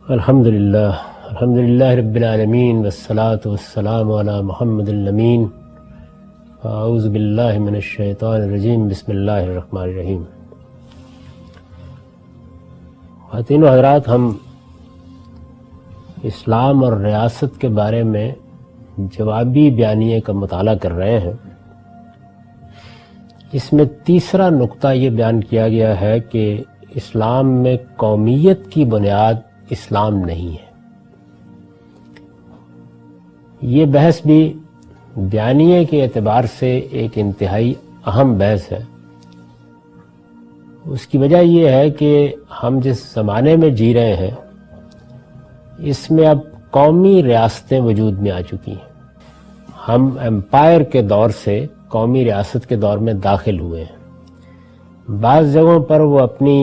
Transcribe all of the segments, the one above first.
الحمدللہ رب العالمین والصلاة والسلام علی محمد الامین اعوذ باللہ من الشیطان الرجیم بسم اللہ الرحمن الرحیم۔ خواتین و حضرات، ہم اسلام اور ریاست کے بارے میں جوابی بیانیے کا مطالعہ کر رہے ہیں۔ اس میں تیسرا نقطہ یہ بیان کیا گیا ہے کہ اسلام میں قومیت کی بنیاد اسلام نہیں ہے۔ یہ بحث بھی بیانیے کے اعتبار سے ایک انتہائی اہم بحث ہے۔ اس کی وجہ یہ ہے کہ ہم جس زمانے میں جی رہے ہیں اس میں اب قومی ریاستیں وجود میں آ چکی ہیں۔ ہم امپائر کے دور سے قومی ریاست کے دور میں داخل ہوئے ہیں۔ بعض جگہوں پر وہ اپنی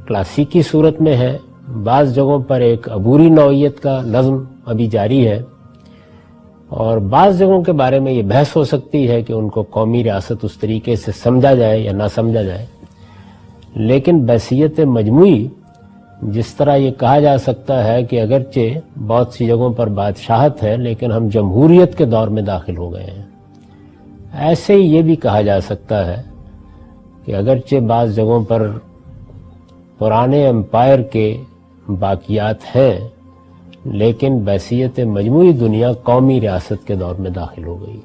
کلاسیکی صورت میں ہے، بعض جگہوں پر ایک عبوری نوعیت کا نظم ابھی جاری ہے، اور بعض جگہوں کے بارے میں یہ بحث ہو سکتی ہے کہ ان کو قومی ریاست اس طریقے سے سمجھا جائے یا نہ سمجھا جائے۔ لیکن بحثیت مجموعی جس طرح یہ کہا جا سکتا ہے کہ اگرچہ بہت سی جگہوں پر بادشاہت ہے لیکن ہم جمہوریت کے دور میں داخل ہو گئے ہیں، ایسے ہی یہ بھی کہا جا سکتا ہے کہ اگرچہ بعض جگہوں پر پرانے امپائر کے باقیات ہیں لیکن بحثیت مجموعی دنیا قومی ریاست کے دور میں داخل ہو گئی۔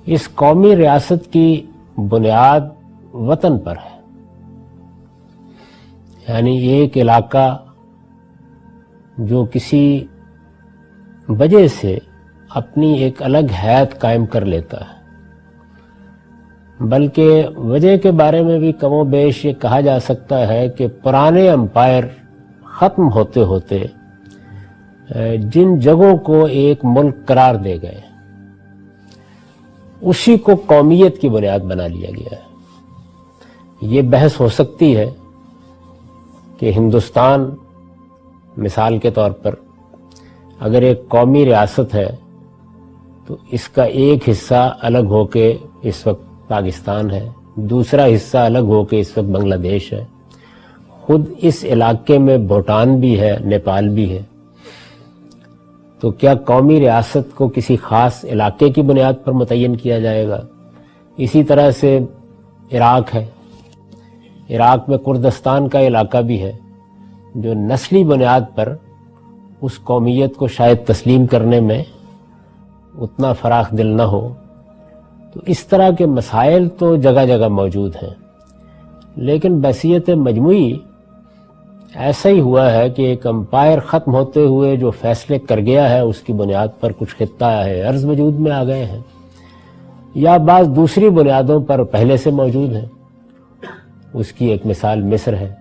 اس قومی ریاست کی بنیاد وطن پر ہے، یعنی ایک علاقہ جو کسی وجہ سے اپنی ایک الگ حیت قائم کر لیتا ہے، بلکہ وجہ کے بارے میں بھی کم و بیش یہ کہا جا سکتا ہے کہ پرانے امپائر ختم ہوتے ہوتے جن جگہوں کو ایک ملک قرار دے گئے اسی کو قومیت کی بنیاد بنا لیا گیا ہے۔ یہ بحث ہو سکتی ہے کہ ہندوستان مثال کے طور پر اگر ایک قومی ریاست ہے تو اس کا ایک حصہ الگ ہو کے اس وقت پاکستان ہے، دوسرا حصہ الگ ہو کے اس وقت بنگلہ دیش ہے، خود اس علاقے میں بھوٹان بھی ہے، نیپال بھی ہے۔ تو کیا قومی ریاست کو کسی خاص علاقے کی بنیاد پر متعین کیا جائے گا؟ اسی طرح سے عراق ہے، عراق میں کردستان کا علاقہ بھی ہے جو نسلی بنیاد پر اس قومیت کو شاید تسلیم کرنے میں اتنا فراخ دل نہ ہو۔ تو اس طرح کے مسائل تو جگہ جگہ موجود ہیں، لیکن بحثیت مجموعی ایسا ہی ہوا ہے کہ ایک امپائر ختم ہوتے ہوئے جو فیصلے کر گیا ہے اس کی بنیاد پر کچھ خطہ ہے عرض وجود میں آ گئے ہیں، یا بعض دوسری بنیادوں پر پہلے سے موجود ہیں۔ اس کی ایک مثال مصر ہے،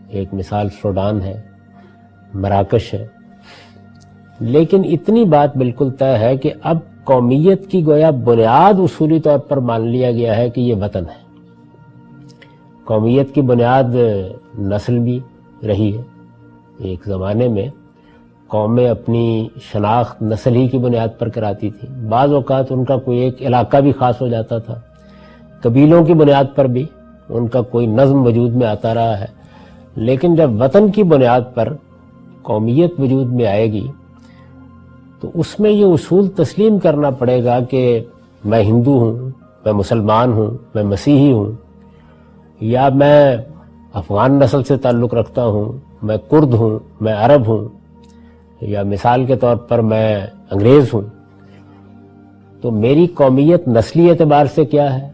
ایک مثال سوڈان ہے، مراکش ہے۔ لیکن اتنی بات بالکل طے ہے کہ اب قومیت کی گویا بنیاد اصولی طور پر مان لیا گیا ہے کہ یہ وطن ہے۔ قومیت کی بنیاد نسل بھی رہی ہے۔ ایک زمانے میں قومیں اپنی شناخت نسل ہی کی بنیاد پر کراتی تھی، بعض اوقات ان کا کوئی ایک علاقہ بھی خاص ہو جاتا تھا، قبیلوں کی بنیاد پر بھی ان کا کوئی نظم وجود میں آتا رہا ہے۔ لیکن جب وطن کی بنیاد پر قومیت وجود میں آئے گی تو اس میں یہ اصول تسلیم کرنا پڑے گا کہ میں ہندو ہوں، میں مسلمان ہوں، میں مسیحی ہوں، یا میں افغان نسل سے تعلق رکھتا ہوں، میں کرد ہوں، میں عرب ہوں، یا مثال کے طور پر میں انگریز ہوں۔ تو میری قومیت نسلی اعتبار سے کیا ہے،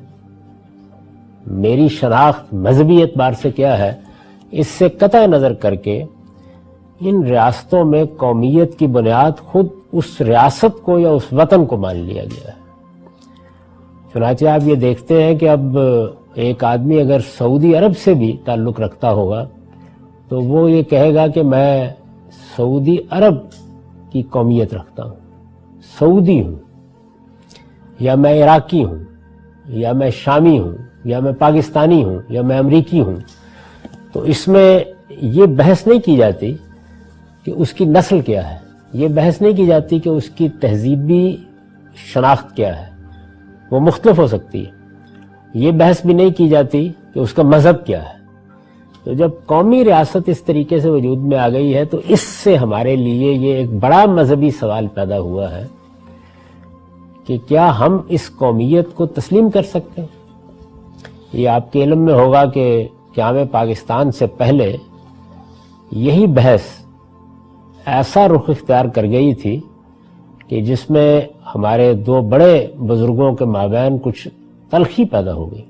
میری شناخت مذہبی اعتبار سے کیا ہے، اس سے قطع نظر کر کے ان ریاستوں میں قومیت کی بنیاد خود اس ریاست کو یا اس وطن کو مان لیا گیا ہے۔ چنانچہ آپ یہ دیکھتے ہیں کہ اب ایک آدمی اگر سعودی عرب سے بھی تعلق رکھتا ہوگا تو وہ یہ کہے گا کہ میں سعودی عرب کی قومیت رکھتا ہوں، سعودی ہوں، یا میں عراقی ہوں، یا میں شامی ہوں، یا میں پاکستانی ہوں، یا میں امریکی ہوں۔ تو اس میں یہ بحث نہیں کی جاتی کہ اس کی نسل کیا ہے، یہ بحث نہیں کی جاتی کہ اس کی تہذیبی شناخت کیا ہے، وہ مختلف ہو سکتی ہے۔ یہ بحث بھی نہیں کی جاتی کہ اس کا مذہب کیا ہے، تو جب قومی ریاست اس طریقے سے وجود میں آ گئی ہے تو اس سے ہمارے لیے یہ ایک بڑا مذہبی سوال پیدا ہوا ہے کہ کیا ہم اس قومیت کو تسلیم کر سکتے ہیں؟ یہ آپ کے علم میں ہوگا کہ قیام پاکستان سے پہلے یہی بحث ایسا رخ اختیار کر گئی تھی کہ جس میں ہمارے دو بڑے بزرگوں کے مابین کچھ تلخی پیدا ہو گئی۔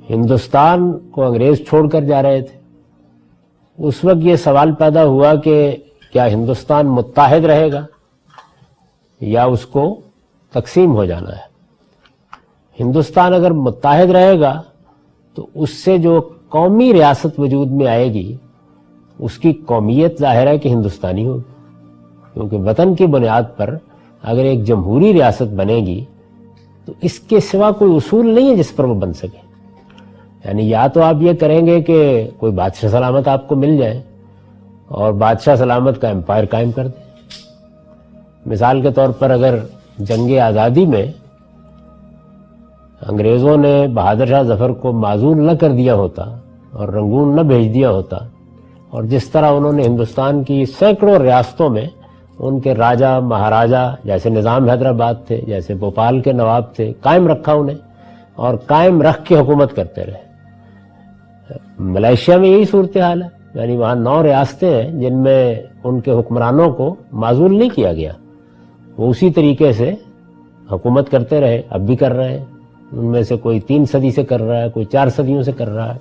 ہندوستان کو انگریز چھوڑ کر جا رہے تھے، اس وقت یہ سوال پیدا ہوا کہ کیا ہندوستان متحد رہے گا یا اس کو تقسیم ہو جانا ہے۔ ہندوستان اگر متحد رہے گا تو اس سے جو قومی ریاست وجود میں آئے گی اس کی قومیت ظاہر ہے کہ ہندوستانی ہوگی، کیونکہ وطن کی بنیاد پر اگر ایک جمہوری ریاست بنے گی تو اس کے سوا کوئی اصول نہیں ہے جس پر وہ بن سکے۔ یعنی یا تو آپ یہ کریں گے کہ کوئی بادشاہ سلامت آپ کو مل جائے اور بادشاہ سلامت کا امپائر قائم کر دے۔ مثال کے طور پر اگر جنگ آزادی میں انگریزوں نے بہادر شاہ ظفر کو معزول نہ کر دیا ہوتا اور رنگون نہ بھیج دیا ہوتا، اور جس طرح انہوں نے ہندوستان کی سینکڑوں ریاستوں میں ان کے راجہ مہاراجہ جیسے نظام حیدرآباد تھے، جیسے بھوپال کے نواب تھے، قائم رکھا انہیں اور قائم رکھ کے حکومت کرتے رہے۔ ملائیشیا میں یہی صورتحال ہے، یعنی وہاں 9 ریاستیں ہیں جن میں ان کے حکمرانوں کو معزول نہیں کیا گیا، وہ اسی طریقے سے حکومت کرتے رہے، اب بھی کر رہے ہیں۔ ان میں سے کوئی 3 صدی سے کر رہا ہے، کوئی 4 صدیوں سے کر رہا ہے۔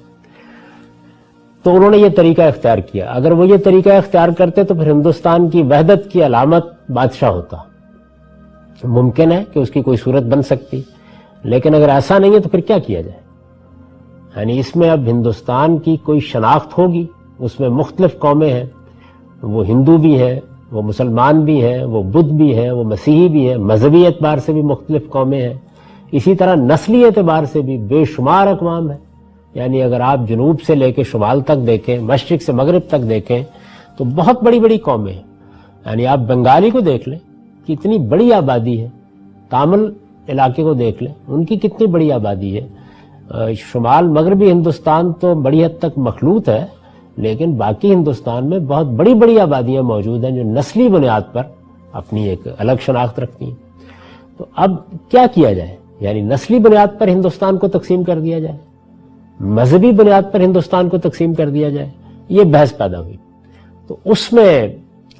تو انہوں نے یہ طریقہ اختیار کیا۔ اگر وہ یہ طریقہ اختیار کرتے تو پھر ہندوستان کی وحدت کی علامت بادشاہ ہوتا۔ ممکن ہے کہ اس کی کوئی صورت بن سکتی، لیکن اگر ایسا نہیں ہے تو پھر کیا کیا جائے؟ یعنی اس میں اب ہندوستان کی کوئی شناخت ہوگی، اس میں مختلف قومیں ہیں، وہ ہندو بھی ہیں، وہ مسلمان بھی ہیں، وہ بدھ بھی ہیں، وہ مسیحی بھی ہیں، مذہبی اعتبار سے بھی مختلف قومیں ہیں، اسی طرح نسلی اعتبار سے بھی بے شمار اقوام ہیں۔ یعنی اگر آپ جنوب سے لے کے شمال تک دیکھیں، مشرق سے مغرب تک دیکھیں تو بہت بڑی بڑی قومیں ہیں۔ یعنی آپ بنگالی کو دیکھ لیں، کتنی بڑی آبادی ہے، تامل علاقے کو دیکھ لیں، ان کی کتنی بڑی آبادی ہے۔ شمال مغربی ہندوستان تو بڑی حد تک مخلوط ہے، لیکن باقی ہندوستان میں بہت بڑی بڑی آبادیاں موجود ہیں جو نسلی بنیاد پر اپنی ایک الگ شناخت رکھتی ہیں۔ تو اب کیا کیا جائے؟ یعنی نسلی بنیاد پر ہندوستان کو تقسیم کر دیا جائے، مذہبی بنیاد پر ہندوستان کو تقسیم کر دیا جائے، یہ بحث پیدا ہوئی۔ تو اس میں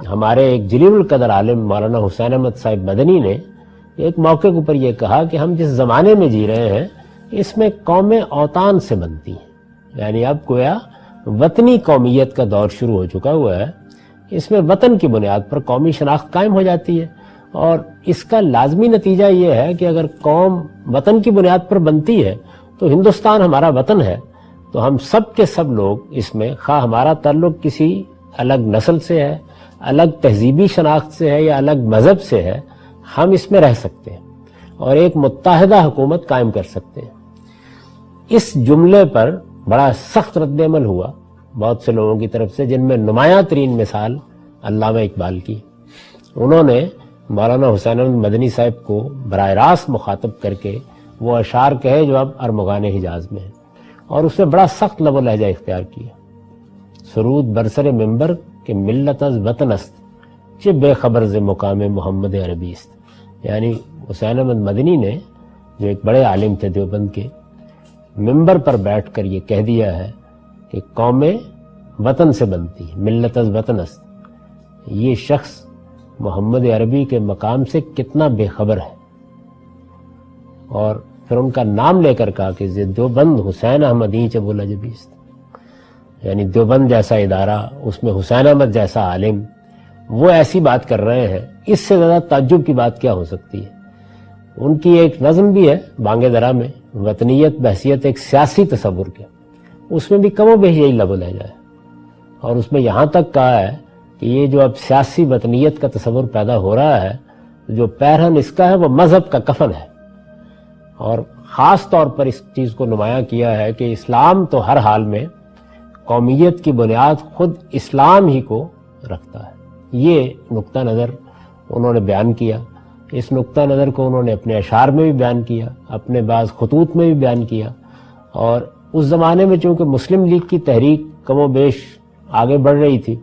ہمارے ایک جلیل القدر عالم مولانا حسین احمد صاحب مدنی نے ایک موقع کے اوپر یہ کہا کہ ہم جس زمانے میں جی رہے ہیں اس میں قومیں اوطان سے بنتی ہیں، یعنی اب گویا وطنی قومیت کا دور شروع ہو چکا ہوا ہے۔ اس میں وطن کی بنیاد پر قومی شناخت قائم ہو جاتی ہے، اور اس کا لازمی نتیجہ یہ ہے کہ اگر قوم وطن کی بنیاد پر بنتی ہے تو ہندوستان ہمارا وطن ہے، تو ہم سب کے سب لوگ اس میں، خواہ ہمارا تعلق کسی الگ نسل سے ہے، الگ تہذیبی شناخت سے ہے یا الگ مذہب سے ہے، ہم اس میں رہ سکتے ہیں اور ایک متحدہ حکومت قائم کر سکتے ہیں۔ اس جملے پر بڑا سخت رد عمل ہوا بہت سے لوگوں کی طرف سے، جن میں نمایاں ترین مثال علامہ اقبال کی۔ انہوں نے مولانا حسین احمد مدنی صاحب کو براہ راست مخاطب کر کے وہ اشعار کہے جو اب ارمغان حجاز میں ہیں، اور اس میں بڑا سخت لب و لہجہ اختیار کیا۔ سرود برسر ممبر کہ ملت از وطن است، چہ بے خبر ز مقام محمد عربی است۔ یعنی حسین احمد مدنی نے، جو ایک بڑے عالم تھے دیوبند کے، ممبر پر بیٹھ کر یہ کہہ دیا ہے کہ قومیں وطن سے بنتی ہیں، ملت از وطن است۔ یہ شخص محمد عربی کے مقام سے کتنا بے خبر ہے۔ اور پھر ان کا نام لے کر کہا کہ دیوبند حسین احمد ہی چہ بولا جبیست، یعنی دیوبند جیسا ادارہ، اس میں حسین احمد جیسا عالم، وہ ایسی بات کر رہے ہیں، اس سے زیادہ تعجب کی بات کیا ہو سکتی ہے۔ ان کی ایک نظم بھی ہے بانگ درا میں، وطنیت بحثیت ایک سیاسی تصور کے، اس میں بھی کم و بیش یہی لب و لہجہ ہے، اور اس میں یہاں تک کہا ہے کہ یہ جو اب سیاسی وطنیت کا تصور پیدا ہو رہا ہے، جو پیرہن اس کا ہے وہ مذہب کا کفن ہے، اور خاص طور پر اس چیز کو نمایاں کیا ہے کہ اسلام تو ہر حال میں قومیت کی بنیاد خود اسلام ہی کو رکھتا ہے۔ یہ نقطہ نظر انہوں نے بیان کیا، اس نقطہ نظر کو انہوں نے اپنے اشعار میں بھی بیان کیا، اپنے بعض خطوط میں بھی بیان کیا، اور اس زمانے میں چونکہ مسلم لیگ کی تحریک کم و بیش آگے بڑھ رہی تھی،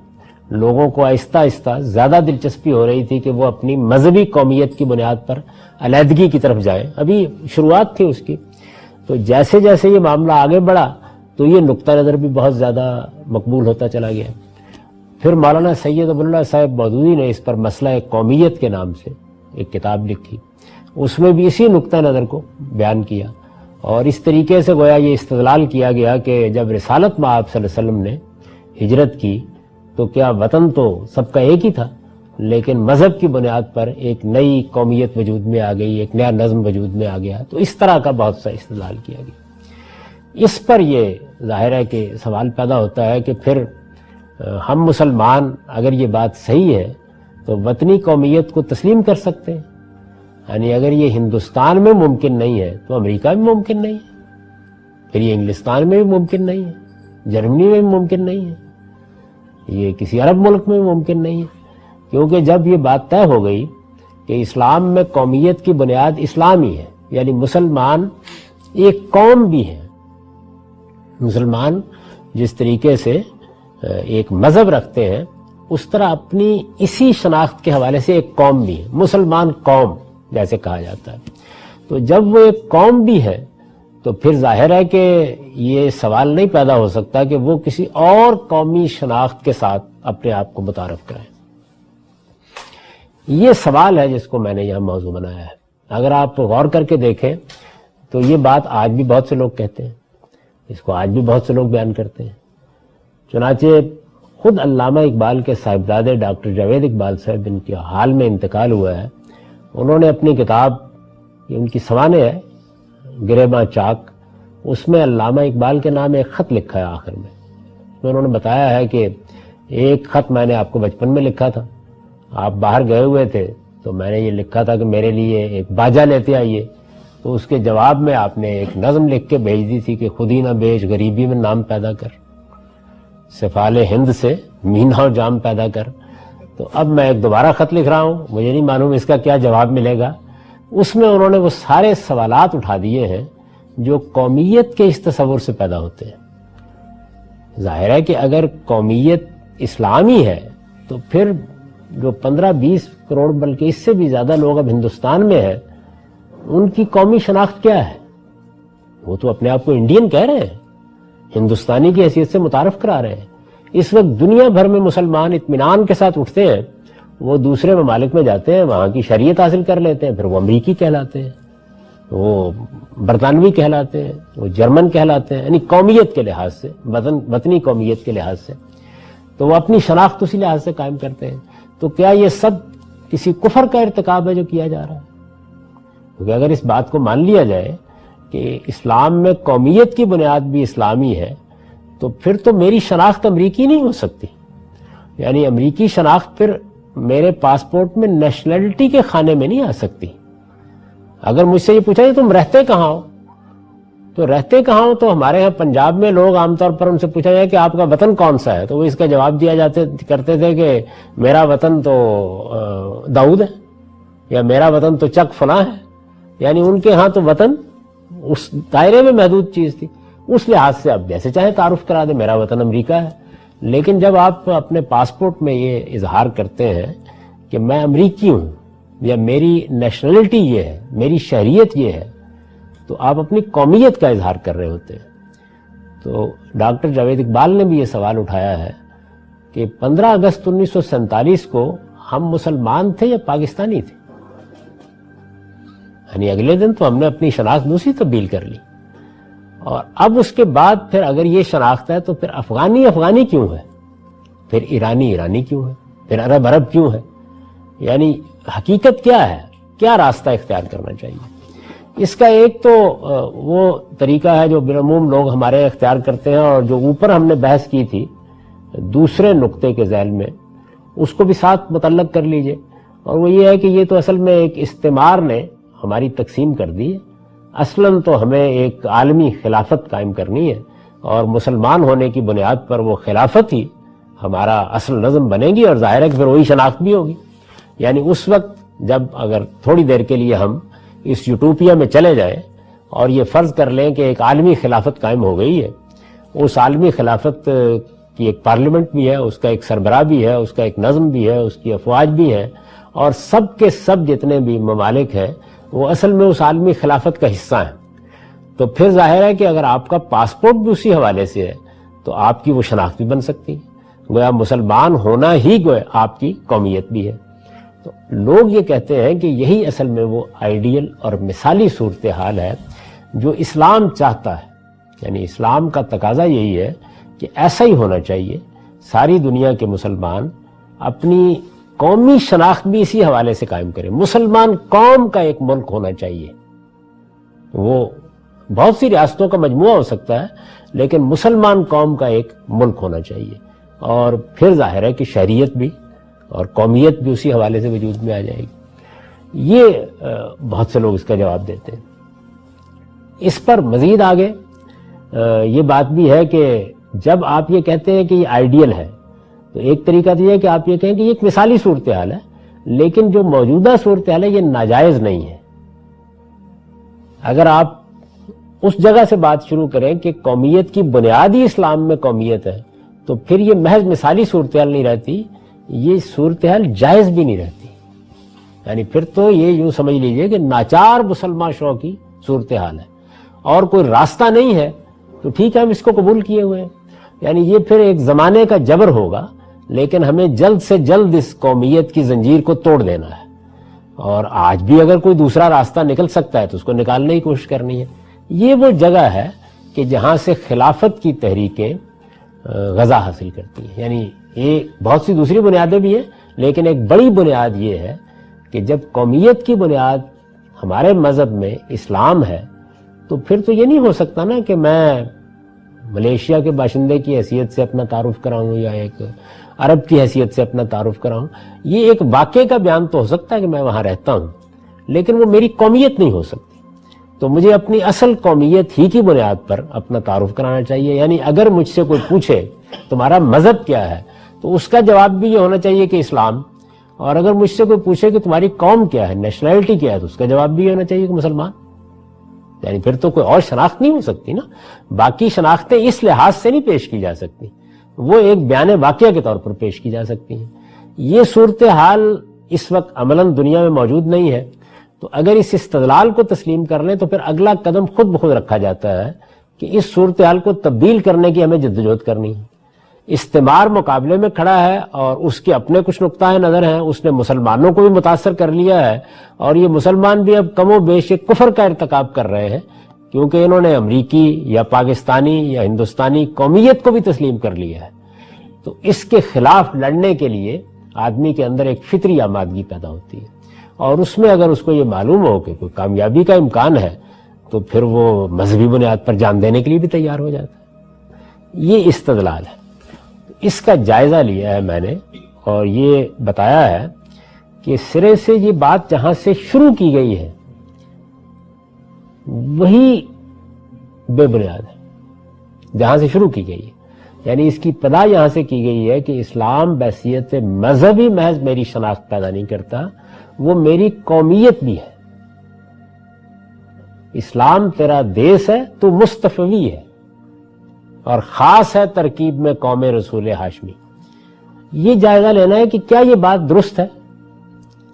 لوگوں کو آہستہ آہستہ زیادہ دلچسپی ہو رہی تھی کہ وہ اپنی مذہبی قومیت کی بنیاد پر علیحدگی کی طرف جائیں، ابھی شروعات تھی اس کی۔ تو جیسے جیسے یہ معاملہ آگے بڑھا تو یہ نقطہ نظر بھی بہت زیادہ مقبول ہوتا چلا گیا۔ پھر مولانا سید ابواللہ صاحب مودودی نے اس پر مسئلہ قومیت کے نام سے ایک کتاب لکھی، اس میں بھی اسی نقطہ نظر کو بیان کیا، اور اس طریقے سے گویا یہ استدلال کیا گیا کہ جب رسالت میں آپ صلی اللہ علیہ وسلم نے ہجرت کی تو کیا وطن تو سب کا ایک ہی تھا، لیکن مذہب کی بنیاد پر ایک نئی قومیت وجود میں آ گئی، ایک نیا نظم وجود میں آ گیا۔ تو اس طرح کا بہت سا استدلال کیا گیا۔ اس پر یہ ظاہر ہے کہ سوال پیدا ہوتا ہے کہ پھر ہم مسلمان اگر یہ بات صحیح ہے تو وطنی قومیت کو تسلیم کر سکتے ہیں، یعنی اگر یہ ہندوستان میں ممکن نہیں ہے تو امریکہ میں ممکن نہیں ہے، پھر یہ انگلستان میں بھی ممکن نہیں ہے، جرمنی میں بھی ممکن نہیں ہے، یہ کسی عرب ملک میں بھی ممکن نہیں ہے، کیونکہ جب یہ بات طے ہو گئی کہ اسلام میں قومیت کی بنیاد اسلام ہی ہے، یعنی مسلمان ایک قوم بھی ہے، مسلمان جس طریقے سے ایک مذہب رکھتے ہیں اس طرح اپنی اسی شناخت کے حوالے سے ایک قوم بھی ہے، مسلمان قوم جیسے کہا جاتا ہے۔ تو جب وہ ایک قوم بھی ہے تو پھر ظاہر ہے کہ یہ سوال نہیں پیدا ہو سکتا کہ وہ کسی اور قومی شناخت کے ساتھ اپنے آپ کو متعارف کریں۔ یہ سوال ہے جس کو میں نے یہاں موضوع بنایا ہے۔ اگر آپ غور کر کے دیکھیں تو یہ بات آج بھی بہت سے لوگ کہتے ہیں، اس کو آج بھی بہت سے لوگ بیان کرتے ہیں۔ چنانچہ خود علامہ اقبال کے صاحبزادے ڈاکٹر جاوید اقبال صاحب، جن کے حال میں انتقال ہوا ہے، انہوں نے اپنی کتاب، یہ ان کی سوانح ہے گریباں چاک، اس میں علامہ اقبال کے نام ایک خط لکھا ہے آخر میں۔ انہوں نے بتایا ہے کہ ایک خط میں نے آپ کو بچپن میں لکھا تھا، آپ باہر گئے ہوئے تھے تو میں نے یہ لکھا تھا کہ میرے لیے ایک باجا لیتے آئیے، تو اس کے جواب میں آپ نے ایک نظم لکھ کے بھیج دی تھی کہ خودی نہ بیچ غریبی میں نام پیدا کر، سفال ہند سے مینا و جام پیدا کر۔ تو اب میں ایک دوبارہ خط لکھ رہا ہوں، مجھے نہیں معلوم اس کا کیا جواب ملے گا۔ اس میں انہوں نے وہ سارے سوالات اٹھا دیے ہیں جو قومیت کے اس تصور سے پیدا ہوتے ہیں۔ ظاہر ہے کہ اگر قومیت اسلامی ہے تو پھر جو 15-20 کروڑ بلکہ اس سے بھی زیادہ لوگ اب ہندوستان میں ہیں، ان کی قومی شناخت کیا ہے؟ وہ تو اپنے آپ کو انڈین کہہ رہے ہیں، ہندوستانی کی حیثیت سے متعارف کرا رہے ہیں۔ اس وقت دنیا بھر میں مسلمان اطمینان کے ساتھ اٹھتے ہیں، وہ دوسرے ممالک میں جاتے ہیں، وہاں کی شریعت حاصل کر لیتے ہیں، پھر وہ امریکی کہلاتے ہیں، وہ برطانوی کہلاتے ہیں، وہ جرمن کہلاتے ہیں، یعنی قومیت کے لحاظ سے، وطنی قومیت کے لحاظ سے، تو وہ اپنی شناخت اسی لحاظ سے قائم کرتے ہیں۔ تو کیا یہ سب کسی کفر کا ارتکاب ہے جو کیا جا رہا ہے؟ کیونکہ اگر اس بات کو مان لیا جائے کہ اسلام میں قومیت کی بنیاد بھی اسلامی ہے تو پھر تو میری شناخت امریکی نہیں ہو سکتی، یعنی امریکی شناخت پھر میرے پاسپورٹ میں نیشنلٹی کے خانے میں نہیں آ سکتی۔ اگر مجھ سے یہ پوچھا جائے تم رہتے کہاں ہو تو رہتے کہاں ہو، تو ہمارے ہاں پنجاب میں لوگ عام طور پر ان سے پوچھا جائے کہ آپ کا وطن کون سا ہے تو وہ اس کا جواب دیا کرتے تھے کہ میرا وطن تو داؤد ہے، یا میرا وطن تو چک فلاں ہے، یعنی ان کے ہاں تو وطن اس دائرے میں محدود چیز تھی۔ اس لحاظ سے اب جیسے چاہے تعارف کرا دے، میرا وطن امریکہ ہے۔ لیکن جب آپ اپنے پاسپورٹ میں یہ اظہار کرتے ہیں کہ میں امریکی ہوں یا میری نیشنلٹی یہ ہے، میری شہریت یہ ہے، تو آپ اپنی قومیت کا اظہار کر رہے ہوتے ہیں۔ تو ڈاکٹر جاوید اقبال نے بھی یہ سوال اٹھایا ہے کہ 15 اگست 1947 کو ہم مسلمان تھے یا پاکستانی تھے؟ یعنی اگلے دن تو ہم نے اپنی شناخت دوسری تبدیل کر لی، اور اب اس کے بعد پھر اگر یہ شناخت ہے تو پھر افغانی کیوں ہے، پھر ایرانی کیوں ہے، پھر عرب کیوں ہے؟ یعنی حقیقت کیا ہے، کیا راستہ اختیار کرنا چاہیے؟ اس کا ایک تو وہ طریقہ ہے جو بالعموم لوگ ہمارے اختیار کرتے ہیں، اور جو اوپر ہم نے بحث کی تھی دوسرے نقطے کے ذیل میں، اس کو بھی ساتھ متعلق کر لیجئے، اور وہ یہ ہے کہ یہ تو اصل میں ایک استعمار نے ہماری تقسیم کر دی ہے۔ اصلاً تو ہمیں ایک عالمی خلافت قائم کرنی ہے، اور مسلمان ہونے کی بنیاد پر وہ خلافت ہی ہمارا اصل نظم بنے گی، اور ظاہر ہے کہ پھر وہی شناخت بھی ہوگی۔ یعنی اس وقت جب اگر تھوڑی دیر کے لیے ہم اس یوٹوپیا میں چلے جائیں اور یہ فرض کر لیں کہ ایک عالمی خلافت قائم ہو گئی ہے، اس عالمی خلافت کی ایک پارلیمنٹ بھی ہے، اس کا ایک سربراہ بھی ہے، اس کا ایک نظم بھی ہے، اس کی افواج بھی ہیں، اور سب کے سب جتنے بھی ممالک ہیں وہ اصل میں اس عالمی خلافت کا حصہ ہیں، تو پھر ظاہر ہے کہ اگر آپ کا پاسپورٹ بھی اسی حوالے سے ہے تو آپ کی وہ شناخت بھی بن سکتی ہے، گویا مسلمان ہونا ہی گویا آپ کی قومیت بھی ہے۔ تو لوگ یہ کہتے ہیں کہ یہی اصل میں وہ آئیڈیل اور مثالی صورتحال ہے جو اسلام چاہتا ہے، یعنی اسلام کا تقاضا یہی ہے کہ ایسا ہی ہونا چاہیے، ساری دنیا کے مسلمان اپنی قومی شناخت بھی اسی حوالے سے قائم کریں، مسلمان قوم کا ایک ملک ہونا چاہیے، وہ بہت سی ریاستوں کا مجموعہ ہو سکتا ہے لیکن مسلمان قوم کا ایک ملک ہونا چاہیے، اور پھر ظاہر ہے کہ شہریت بھی اور قومیت بھی اسی حوالے سے وجود میں آ جائے گی۔ یہ بہت سے لوگ اس کا جواب دیتے ہیں۔ اس پر مزید آگے یہ بات بھی ہے کہ جب آپ یہ کہتے ہیں کہ یہ آئیڈیل ہے تو ایک طریقہ تو یہ ہے کہ آپ یہ کہیں کہ یہ ایک مثالی صورتحال ہے، لیکن جو موجودہ صورتحال ہے یہ ناجائز نہیں ہے۔ اگر آپ اس جگہ سے بات شروع کریں کہ قومیت کی بنیادی اسلام میں قومیت ہے تو پھر یہ محض مثالی صورتحال نہیں رہتی، یہ صورتحال جائز بھی نہیں رہتی، یعنی پھر تو یہ یوں سمجھ لیجئے کہ ناچار مسلمان شو کی صورتحال ہے اور کوئی راستہ نہیں ہے تو ٹھیک ہے ہم اس کو قبول کیے ہوئے ہیں، یعنی یہ پھر ایک زمانے کا جبر ہوگا، لیکن ہمیں جلد سے جلد اس قومیت کی زنجیر کو توڑ دینا ہے، اور آج بھی اگر کوئی دوسرا راستہ نکل سکتا ہے تو اس کو نکالنے کی کوشش کرنی ہے۔ یہ وہ جگہ ہے کہ جہاں سے خلافت کی تحریکیں غذا حاصل کرتی ہیں، یعنی یہ بہت سی دوسری بنیادیں بھی ہیں لیکن ایک بڑی بنیاد یہ ہے کہ جب قومیت کی بنیاد ہمارے مذہب میں اسلام ہے تو پھر تو یہ نہیں ہو سکتا نا کہ میں ملیشیا کے باشندے کی حیثیت سے اپنا تعارف کراؤں یا ایک عرب کی حیثیت سے اپنا تعارف کراؤں۔ یہ ایک واقعے کا بیان تو ہو سکتا ہے کہ میں وہاں رہتا ہوں، لیکن وہ میری قومیت نہیں ہو سکتی، تو مجھے اپنی اصل قومیت ہی کی بنیاد پر اپنا تعارف کرانا چاہیے۔ یعنی اگر مجھ سے کوئی پوچھے تمہارا مذہب کیا ہے تو اس کا جواب بھی یہ ہونا چاہیے کہ اسلام، اور اگر مجھ سے کوئی پوچھے کہ تمہاری قوم کیا ہے، نیشنلٹی کیا ہے، تو اس کا جواب بھی یہ ہونا چاہیے کہ مسلمان، یعنی پھر تو کوئی اور شناخت نہیں ہو سکتی نا۔ باقی شناختیں اس لحاظ سے نہیں پیش کی جا سکتی، وہ ایک بیان واقعہ کے طور پر پیش کی جا سکتی ہیں۔ یہ صورتحال اس وقت عملاً دنیا میں موجود نہیں ہے، تو اگر اس استدلال کو تسلیم کر لیں تو پھر اگلا قدم خود بخود رکھا جاتا ہے کہ اس صورتحال کو تبدیل کرنے کی ہمیں جدوجہد کرنی ہے۔ استعمار مقابلے میں کھڑا ہے اور اس کے اپنے کچھ نقطۂ نظر ہیں، اس نے مسلمانوں کو بھی متاثر کر لیا ہے، اور یہ مسلمان بھی اب کم و بیش کفر کا ارتکاب کر رہے ہیں کیونکہ انہوں نے امریکی یا پاکستانی یا ہندوستانی قومیت کو بھی تسلیم کر لیا ہے۔ تو اس کے خلاف لڑنے کے لیے آدمی کے اندر ایک فطری آمادگی پیدا ہوتی ہے، اور اس میں اگر اس کو یہ معلوم ہو کہ کوئی کامیابی کا امکان ہے تو پھر وہ مذہبی بنیاد پر جان دینے کے لیے بھی تیار ہو جاتا ہے۔ یہ استدلال ہے، اس کا جائزہ لیا ہے میں نے، اور یہ بتایا ہے کہ سرے سے یہ بات جہاں سے شروع کی گئی ہے وہی بے بنیاد ہے جہاں سے شروع کی گئی ہے، یعنی اس کی ابتدا یہاں سے کی گئی ہے کہ اسلام بحیثیت مذہبی محض میری شناخت پیدا نہیں کرتا، وہ میری قومیت بھی ہے۔ اسلام تیرا دیس ہے، تو مصطفی ہے اور خاص ہے ترکیب میں قوم رسول ہاشمی۔ یہ جائزہ لینا ہے کہ کیا یہ بات درست ہے۔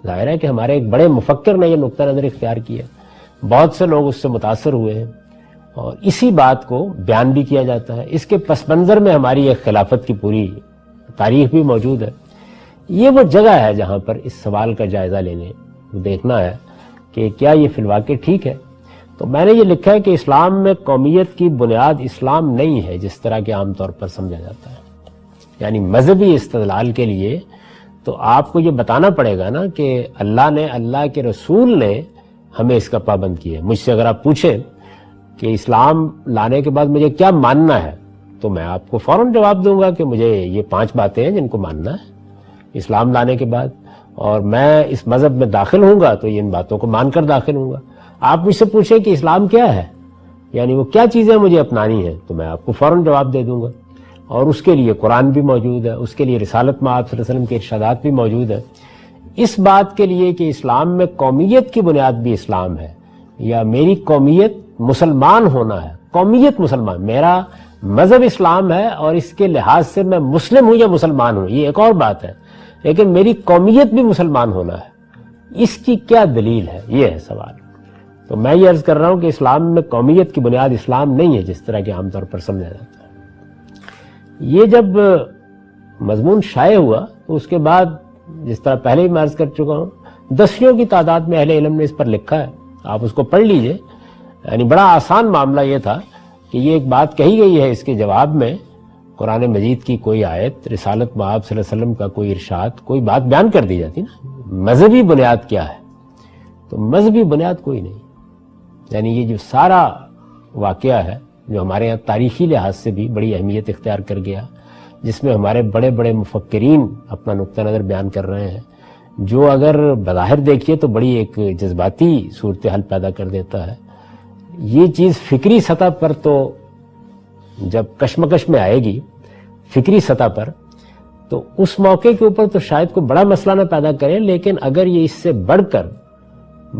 ظاہر ہے کہ ہمارے ایک بڑے مفکر نے یہ نقطہ نظر اختیار کیا، بہت سے لوگ اس سے متاثر ہوئے ہیں، اور اسی بات کو بیان بھی کیا جاتا ہے۔ اس کے پس منظر میں ہماری ایک خلافت کی پوری تاریخ بھی موجود ہے۔ یہ وہ جگہ ہے جہاں پر اس سوال کا جائزہ لینے دیکھنا ہے کہ کیا یہ فی الواقع ٹھیک ہے۔ تو میں نے یہ لکھا ہے کہ اسلام میں قومیت کی بنیاد اسلام نہیں ہے جس طرح کہ عام طور پر سمجھا جاتا ہے، یعنی مذہبی استدلال کے لیے تو آپ کو یہ بتانا پڑے گا نا کہ اللہ نے، اللہ کے رسول نے ہمیں اس کا پابند کیا ہے۔ مجھ سے اگر آپ پوچھیں کہ اسلام لانے کے بعد مجھے کیا ماننا ہے تو میں آپ کو فوراً جواب دوں گا کہ مجھے یہ 5 باتیں ہیں جن کو ماننا ہے اسلام لانے کے بعد، اور میں اس مذہب میں داخل ہوں گا تو ان باتوں کو مان کر داخل ہوں گا۔ آپ مجھ سے پوچھیں کہ اسلام کیا ہے، یعنی وہ کیا چیزیں مجھے اپنانی ہیں، تو میں آپ کو فوراً جواب دے دوں گا، اور اس کے لیے قرآن بھی موجود ہے، اس کے لیے رسالت میں آپ صلی اللہ علیہ وسلم کے ارشادات بھی موجود ہیں۔ اس بات کے لیے کہ اسلام میں قومیت کی بنیاد بھی اسلام ہے، یا میری قومیت مسلمان ہونا ہے، قومیت مسلمان، میرا مذہب اسلام ہے اور اس کے لحاظ سے میں مسلم ہوں یا مسلمان ہوں، یہ ایک اور بات ہے، لیکن میری قومیت بھی مسلمان ہونا ہے، اس کی کیا دلیل ہے، یہ ہے سوال۔ تو میں یہ عرض کر رہا ہوں کہ اسلام میں قومیت کی بنیاد اسلام نہیں ہے جس طرح کہ عام طور پر سمجھا جاتا ہے۔ یہ جب مضمون شائع ہوا تو اس کے بعد جس طرح پہلے ہی میں عرض کر چکا ہوں، دسیوں کی تعداد میں اہل علم نے اس پر لکھا ہے، آپ اس کو پڑھ لیجئے۔ یعنی بڑا آسان معاملہ یہ تھا کہ یہ ایک بات کہی گئی ہے، اس کے جواب میں قرآن مجید کی کوئی آیت، رسالت مآب صلی اللہ علیہ وسلم کا کوئی ارشاد، کوئی بات بیان کر دی جاتی نا، مذہبی بنیاد کیا ہے؟ تو مذہبی بنیاد کوئی نہیں۔ یعنی یہ جو سارا واقعہ ہے جو ہمارے یہاں تاریخی لحاظ سے بھی بڑی اہمیت اختیار کر گیا، جس میں ہمارے بڑے بڑے مفکرین اپنا نقطہ نظر بیان کر رہے ہیں، جو اگر بظاہر دیکھیے تو بڑی ایک جذباتی صورتحال پیدا کر دیتا ہے، یہ چیز فکری سطح پر تو جب کشمکش میں آئے گی فکری سطح پر، تو اس موقع کے اوپر تو شاید کوئی بڑا مسئلہ نہ پیدا کرے، لیکن اگر یہ اس سے بڑھ کر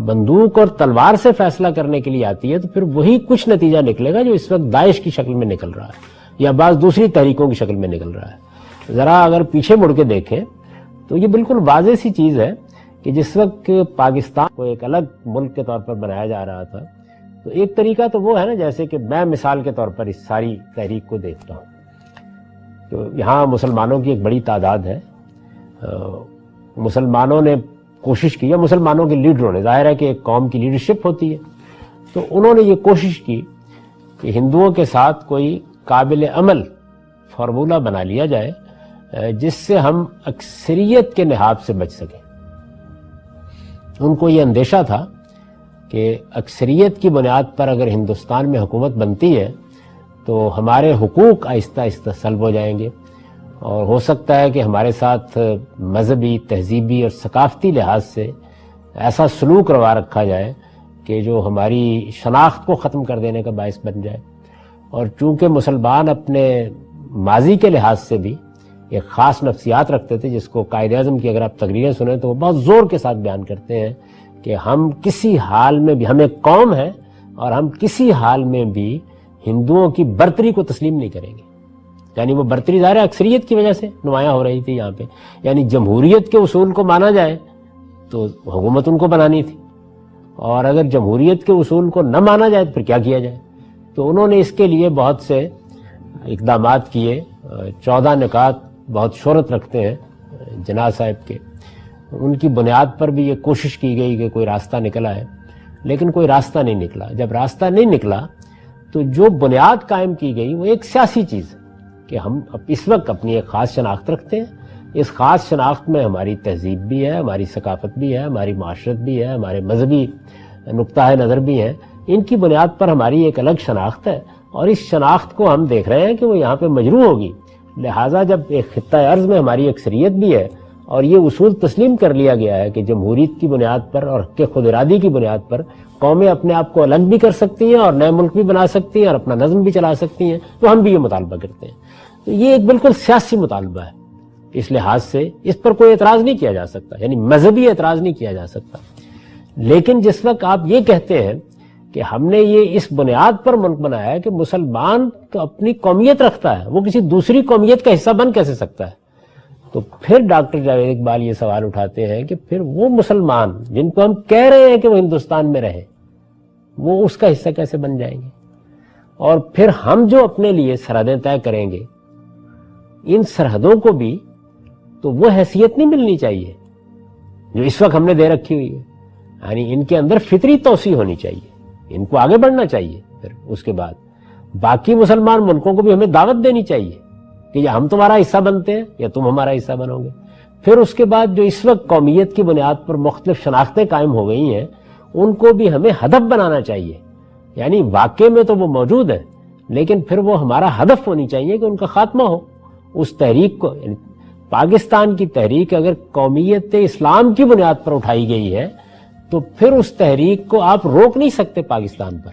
بندوق اور تلوار سے فیصلہ کرنے کے لیے آتی ہے تو پھر وہی کچھ نتیجہ نکلے گا جو اس وقت داعش کی شکل میں نکل رہا ہے یا بعض دوسری تحریکوں کی شکل میں نکل رہا ہے۔ ذرا اگر پیچھے مڑ کے دیکھیں تو یہ بالکل واضح سی چیز ہے کہ جس وقت پاکستان کو ایک الگ ملک کے طور پر بنایا جا رہا تھا، تو ایک طریقہ تو وہ ہے نا، جیسے کہ میں مثال کے طور پر اس ساری تحریک کو دیکھتا ہوں، تو یہاں مسلمانوں کی ایک بڑی تعداد ہے، مسلمانوں نے کوشش کی، یا مسلمانوں کے لیڈروں نے، ظاہر ہے کہ ایک قوم کی لیڈرشپ ہوتی ہے، تو انہوں نے یہ کوشش کی کہ ہندوؤں کے ساتھ کوئی قابل عمل فارمولہ بنا لیا جائے جس سے ہم اکثریت کے نہاد سے بچ سکیں۔ ان کو یہ اندیشہ تھا کہ اکثریت کی بنیاد پر اگر ہندوستان میں حکومت بنتی ہے تو ہمارے حقوق آہستہ آہستہ سلب ہو جائیں گے، اور ہو سکتا ہے کہ ہمارے ساتھ مذہبی، تہذیبی اور ثقافتی لحاظ سے ایسا سلوک روا رکھا جائے کہ جو ہماری شناخت کو ختم کر دینے کا باعث بن جائے۔ اور چونکہ مسلمان اپنے ماضی کے لحاظ سے بھی ایک خاص نفسیات رکھتے تھے، جس کو قائد اعظم کی اگر آپ تقریریں سنیں تو وہ بہت زور کے ساتھ بیان کرتے ہیں کہ ہم کسی حال میں بھی، ہم ایک قوم ہے اور ہم کسی حال میں بھی ہندوؤں کی برتری کو تسلیم نہیں کریں گے۔ یعنی وہ برتری ظاہر اکثریت کی وجہ سے نمایاں ہو رہی تھی یہاں پہ، یعنی جمہوریت کے اصول کو مانا جائے تو حکومت ان کو بنانی تھی، اور اگر جمہوریت کے اصول کو نہ مانا جائے تو پھر کیا کیا جائے؟ تو انہوں نے اس کے لیے بہت سے اقدامات کیے، 14 نکات بہت شہرت رکھتے ہیں جناح صاحب کے، ان کی بنیاد پر بھی یہ کوشش کی گئی کہ کوئی راستہ نکلا ہے، لیکن کوئی راستہ نہیں نکلا۔ جب راستہ نہیں نکلا تو جو بنیاد قائم کی گئی وہ ایک سیاسی چیز ہے کہ ہم اس وقت اپنی ایک خاص شناخت رکھتے ہیں، اس خاص شناخت میں ہماری تہذیب بھی ہے، ہماری ثقافت بھی ہے، ہماری معاشرت بھی ہے، ہمارے مذہبی نقطہ نظر بھی ہیں، ان کی بنیاد پر ہماری ایک الگ شناخت ہے، اور اس شناخت کو ہم دیکھ رہے ہیں کہ وہ یہاں پہ مجروح ہوگی۔ لہٰذا جب ایک خطہ ارض میں ہماری اکثریت بھی ہے اور یہ اصول تسلیم کر لیا گیا ہے کہ جمہوریت کی بنیاد پر اور حق خود ارادی کی بنیاد پر قومیں اپنے آپ کو الگ بھی کر سکتی ہیں اور نئے ملک بھی بنا سکتی ہیں اور اپنا نظم بھی چلا سکتی ہیں، تو ہم بھی یہ مطالبہ کرتے ہیں۔ تو یہ ایک بالکل سیاسی مطالبہ ہے، اس لحاظ سے اس پر کوئی اعتراض نہیں کیا جا سکتا، یعنی مذہبی اعتراض نہیں کیا جا سکتا۔ لیکن جس وقت آپ یہ کہتے ہیں کہ ہم نے یہ اس بنیاد پر ملک بنایا ہے کہ مسلمان تو اپنی قومیت رکھتا ہے، وہ کسی دوسری قومیت کا حصہ بن کیسے سکتا ہے؟ تو پھر ڈاکٹر جاوید اقبال یہ سوال اٹھاتے ہیں کہ پھر وہ مسلمان جن کو ہم کہہ رہے ہیں کہ وہ ہندوستان میں رہے، وہ اس کا حصہ کیسے بن جائیں گے؟ اور پھر ہم جو اپنے لیے سرحدیں طے کریں گے، ان سرحدوں کو بھی تو وہ حیثیت نہیں ملنی چاہیے جو اس وقت ہم نے دے رکھی ہوئی ہے، یعنی ان کے اندر فطری توسیع ہونی چاہیے، ان کو آگے بڑھنا چاہیے۔ پھر اس کے بعد باقی مسلمان ملکوں کو بھی ہمیں دعوت دینی چاہیے کہ یا ہم تمہارا حصہ بنتے ہیں یا تم ہمارا حصہ بنو گے۔ پھر اس کے بعد جو اس وقت قومیت کی بنیاد پر مختلف شناختیں قائم ہو گئی ہیں، ان کو بھی ہمیں ہدف بنانا چاہیے، یعنی واقع میں تو وہ موجود ہے لیکن پھر وہ ہمارا ہدف ہونی چاہیے کہ ان کا خاتمہ ہو۔ اس تحریک کو، یعنی پاکستان کی تحریک اگر قومیت اسلام کی بنیاد پر اٹھائی گئی ہے تو پھر اس تحریک کو آپ روک نہیں سکتے پاکستان پر،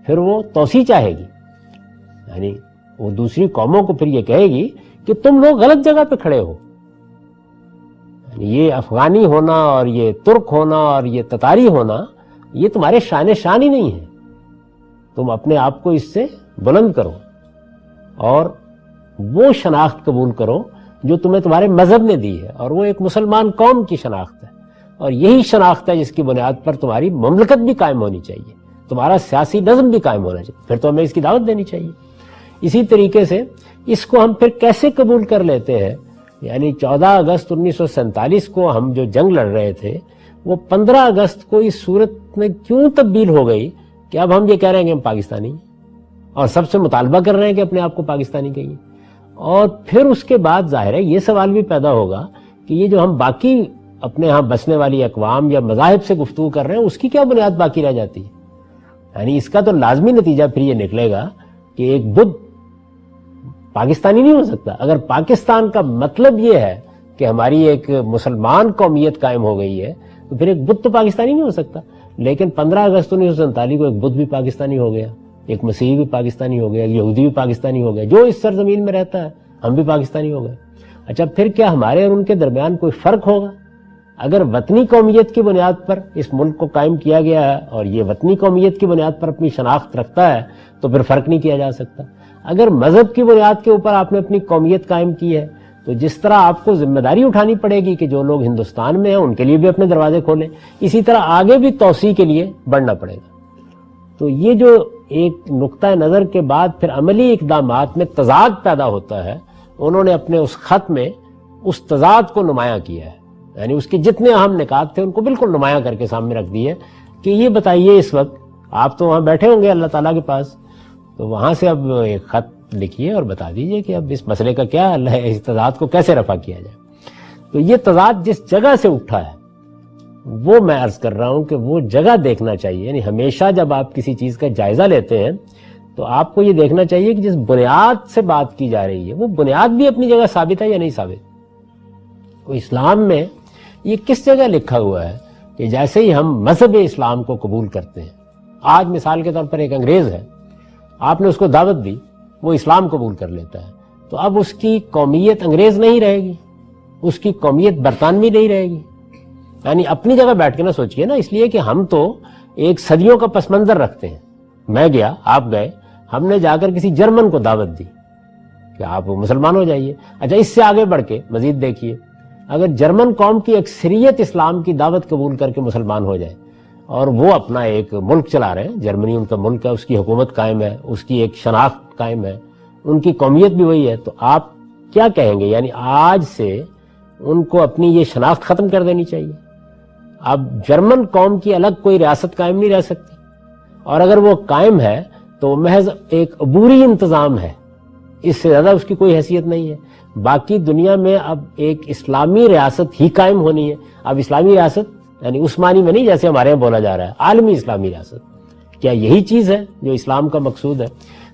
پھر وہ توسیع چاہے گی، یعنی وہ دوسری قوموں کو پھر یہ کہے گی کہ تم لوگ غلط جگہ پہ کھڑے ہو، یعنی یہ افغانی ہونا اور یہ ترک ہونا اور یہ تتاری ہونا یہ تمہارے شان ہی نہیں ہے، تم اپنے آپ کو اس سے بلند کرو اور وہ شناخت قبول کرو جو تمہیں تمہارے مذہب نے دی ہے، اور وہ ایک مسلمان قوم کی شناخت ہے، اور یہی شناخت ہے جس کی بنیاد پر تمہاری مملکت بھی قائم ہونی چاہیے، تمہارا سیاسی نظم بھی قائم ہونا چاہیے، پھر تو ہمیں اس کی دعوت دینی چاہیے۔ اسی طریقے سے اس کو ہم پھر کیسے قبول کر لیتے ہیں؟ یعنی 14 اگست 1947 کو ہم جو جنگ لڑ رہے تھے وہ 15 اگست کو اس صورت میں کیوں تبدیل ہو گئی کہ اب ہم یہ کہہ رہے ہیں کہ ہم پاکستانی ہیں اور سب سے مطالبہ کر رہے ہیں کہ اپنے آپ کو پاکستانی کہیے؟ اور پھر اس کے بعد ظاہر ہے یہ سوال بھی پیدا ہوگا کہ یہ جو ہم باقی اپنے ہاں بسنے والی اقوام یا مذاہب سے گفتگو کر رہے ہیں اس کی کیا بنیاد باقی رہ جاتی ہے؟ یعنی اس کا تو لازمی نتیجہ پھر یہ نکلے گا کہ ایک بدھ پاکستانی نہیں ہو سکتا۔ اگر پاکستان کا مطلب یہ ہے کہ ہماری ایک مسلمان قومیت قائم ہو گئی ہے تو پھر ایک بدھ تو پاکستانی نہیں ہو سکتا۔ لیکن 15 اگست 1947 کو ایک بدھ بھی پاکستانی ہو گیا، ایک مسیحی بھی پاکستانی ہو گیا، ایک یہودی بھی پاکستانی ہو گیا، جو اس سرزمین میں رہتا ہے ہم بھی پاکستانی ہو گئے۔ اچھا پھر کیا ہمارے اور ان کے درمیان کوئی فرق ہوگا؟ اگر وطنی قومیت کی بنیاد پر اس ملک کو قائم کیا گیا ہے اور یہ وطنی قومیت کی بنیاد پر اپنی شناخت رکھتا ہے تو پھر فرق نہیں کیا جا سکتا۔ اگر مذہب کی بنیاد کے اوپر آپ نے اپنی قومیت قائم کی ہے تو جس طرح آپ کو ذمہ داری اٹھانی پڑے گی کہ جو لوگ ہندوستان میں ہیں ان کے لیے بھی اپنے دروازے کھولیں، اسی طرح آگے بھی توسیع کے لیے بڑھنا پڑے گا۔ تو یہ جو ایک نقطہ نظر کے بعد پھر عملی اقدامات میں تضاد پیدا ہوتا ہے، انہوں نے اپنے اس خط میں اس تضاد کو نمایاں کیا ہے، یعنی اس کے جتنے اہم نکات تھے ان کو بالکل نمایاں کر کے سامنے رکھ دیے کہ یہ بتائیے اس وقت آپ تو وہاں بیٹھے ہوں گے اللہ تعالیٰ کے پاس، تو وہاں سے اب ایک خط لکھیے اور بتا دیجئے کہ اب اس مسئلے کا کیا حل ہے، اس تضاد کو کیسے رفع کیا جائے۔ تو یہ تضاد جس جگہ سے اٹھا ہے وہ میں عرض کر رہا ہوں کہ وہ جگہ دیکھنا چاہیے، یعنی ہمیشہ جب آپ کسی چیز کا جائزہ لیتے ہیں تو آپ کو یہ دیکھنا چاہیے کہ جس بنیاد سے بات کی جا رہی ہے وہ بنیاد بھی اپنی جگہ ثابت ہے یا نہیں ثابت۔ تو اسلام میں یہ کس جگہ لکھا ہوا ہے کہ جیسے ہی ہم مذہب اسلام کو قبول کرتے ہیں، آج مثال کے طور پر ایک انگریز ہے، آپ نے اس کو دعوت دی، وہ اسلام قبول کر لیتا ہے، تو اب اس کی قومیت انگریز نہیں رہے گی، اس کی قومیت برطانوی نہیں رہے گی۔ یعنی اپنی جگہ بیٹھ کے نہ سوچئے نا، اس لیے کہ ہم تو ایک صدیوں کا پس منظر رکھتے ہیں۔ میں گیا، آپ گئے، ہم نے جا کر کسی جرمن کو دعوت دی کہ آپ مسلمان ہو جائیے۔ اچھا اس سے آگے بڑھ کے مزید دیکھیے، اگر جرمن قوم کی اکثریت اسلام کی دعوت قبول کر کے مسلمان ہو جائے اور وہ اپنا ایک ملک چلا رہے ہیں، جرمنی ان کا ملک ہے، اس کی حکومت قائم ہے، اس کی ایک شناخت قائم ہے، ان کی قومیت بھی وہی ہے، تو آپ کیا کہیں گے؟ یعنی آج سے ان کو اپنی یہ شناخت ختم کر دینی چاہیے۔ اب جرمن قوم کی الگ کوئی ریاست قائم نہیں رہ سکتی، اور اگر وہ قائم ہے تو محض ایک عبوری انتظام ہے، اس سے زیادہ اس کی کوئی حیثیت نہیں ہے۔ باقی دنیا میں اب ایک اسلامی ریاست ہی قائم ہونی ہے۔ اب اسلامی ریاست یعنی عثمانی میں نہیں جیسے ہمارے یہاں بولا جا رہا ہے، عالمی اسلامی ریاست، کیا یہی چیز ہے جو اسلام کا مقصود ہے؟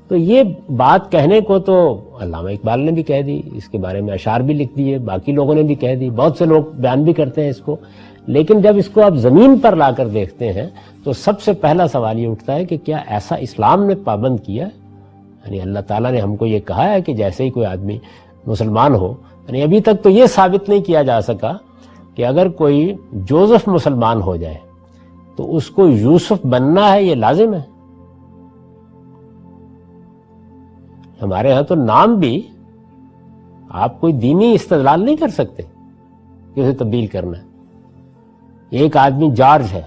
تو یہ بات کہنے کو تو علامہ اقبال نے بھی کہہ دی، اس کے بارے میں اشعار بھی لکھ دیے، باقی لوگوں نے بھی کہہ دی، بہت سے لوگ بیان بھی کرتے ہیں اس کو، لیکن جب اس کو آپ زمین پر لا کر دیکھتے ہیں تو سب سے پہلا سوال یہ اٹھتا ہے کہ کیا ایسا اسلام نے پابند کیا ہے؟ یعنی اللہ تعالیٰ نے ہم کو یہ کہا ہے کہ جیسے ہی کوئی آدمی مسلمان ہو، یعنی ابھی تک تو یہ ثابت نہیں کیا جا سکا کہ اگر کوئی جوزف مسلمان ہو جائے تو اس کو یوسف بننا ہے، یہ لازم ہے۔ ہمارے ہاں تو نام بھی آپ کوئی دینی استدلال نہیں کر سکتے کہ اسے تبدیل کرنا ہے۔ ایک آدمی جارج ہے،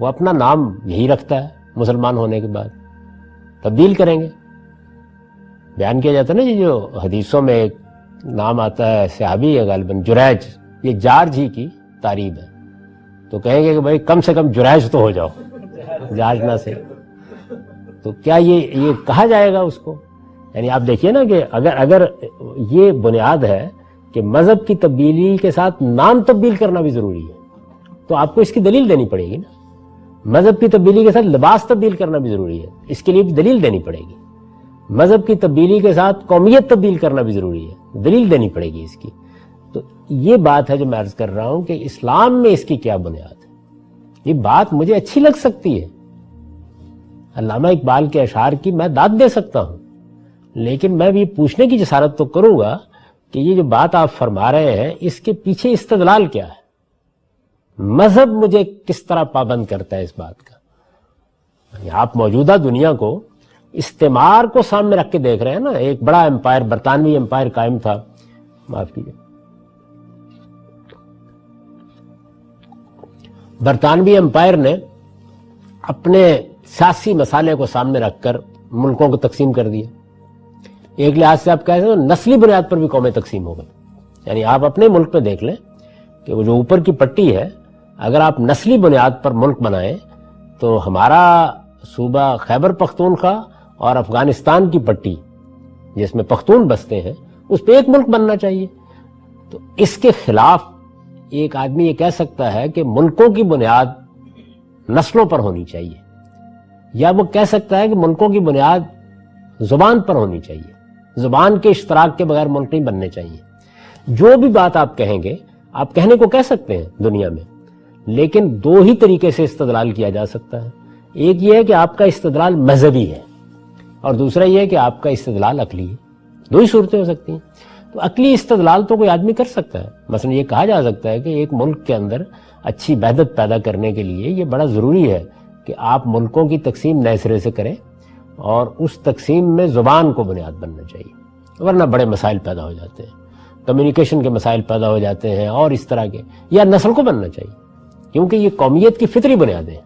وہ اپنا نام یہی رکھتا ہے مسلمان ہونے کے بعد، تبدیل کریں گے؟ بیان کیا جاتا ہے نا جی، جو حدیثوں میں ایک نام آتا ہے صحابی ہے غالباً جریج، یہ جارج ہی کی تعریب ہے، تو کہیں گے کہ بھائی کم سے کم جریج تو ہو جاؤ، جارج نہ سے۔ تو کیا یہ کہا جائے گا اس کو؟ یعنی آپ دیکھیے نا کہ اگر یہ بنیاد ہے کہ مذہب کی تبدیلی کے ساتھ نام تبدیل کرنا بھی ضروری ہے، تو آپ کو اس کی دلیل دینی پڑے گی نا۔ مذہب کی تبدیلی کے ساتھ لباس تبدیل کرنا بھی ضروری ہے، اس کے لیے بھی دلیل دینی پڑے گی۔ مذہب کی تبدیلی کے ساتھ قومیت تبدیل کرنا بھی ضروری ہے، دلیل دینی پڑے گی اس کی۔ تو یہ بات ہے جو میں عرض کر رہا ہوں کہ اسلام میں اس کی کیا بنیاد ہے۔ یہ بات مجھے اچھی لگ سکتی ہے، علامہ اقبال کے اشعار کی میں داد دے سکتا ہوں، لیکن میں بھی پوچھنے کی جسارت تو کروں گا کہ یہ جو بات آپ فرما رہے ہیں اس کے پیچھے استدلال کیا ہے؟ مذہب مجھے کس طرح پابند کرتا ہے اس بات کا؟ آپ موجودہ دنیا کو استعمار کو سامنے رکھ کے دیکھ رہے ہیں نا. ایک بڑا امپائر، برطانوی امپائر قائم تھا، معاف کیجیے، برطانوی امپائر نے اپنے سیاسی مسالے کو سامنے رکھ کر ملکوں کو تقسیم کر دیا. ایک لحاظ سے آپ کہہ سکتے ہیں نسلی بنیاد پر بھی قومیں تقسیم ہو گئی. یعنی آپ اپنے ملک میں دیکھ لیں کہ وہ جو اوپر کی پٹی ہے، اگر آپ نسلی بنیاد پر ملک بنائیں تو ہمارا صوبہ خیبر پختونخوا اور افغانستان کی پٹی جس میں پختون بستے ہیں اس پہ ایک ملک بننا چاہیے. تو اس کے خلاف ایک آدمی یہ کہہ سکتا ہے کہ ملکوں کی بنیاد نسلوں پر ہونی چاہیے، یا وہ کہہ سکتا ہے کہ ملکوں کی بنیاد زبان پر ہونی چاہیے، زبان کے اشتراک کے بغیر ملک نہیں بننے چاہیے. جو بھی بات آپ کہیں گے آپ کہنے کو کہہ سکتے ہیں دنیا میں، لیکن دو ہی طریقے سے استدلال کیا جا سکتا ہے. ایک یہ ہے کہ آپ کا استدلال مذہبی ہے، اور دوسرا یہ ہے کہ آپ کا استدلال عقلی ہے. دو ہی صورتیں ہو سکتی ہیں. تو عقلی استدلال تو کوئی آدمی کر سکتا ہے. مثلا یہ کہا جا سکتا ہے کہ ایک ملک کے اندر اچھی وحدت پیدا کرنے کے لیے یہ بڑا ضروری ہے کہ آپ ملکوں کی تقسیم نئے سرے سے کریں، اور اس تقسیم میں زبان کو بنیاد بننا چاہیے، ورنہ بڑے مسائل پیدا ہو جاتے ہیں، کمیونیکیشن کے مسائل پیدا ہو جاتے ہیں اور اس طرح کے. یا نسل کو بننا چاہیے، کیونکہ یہ قومیت کی فطری بنیادیں ہیں.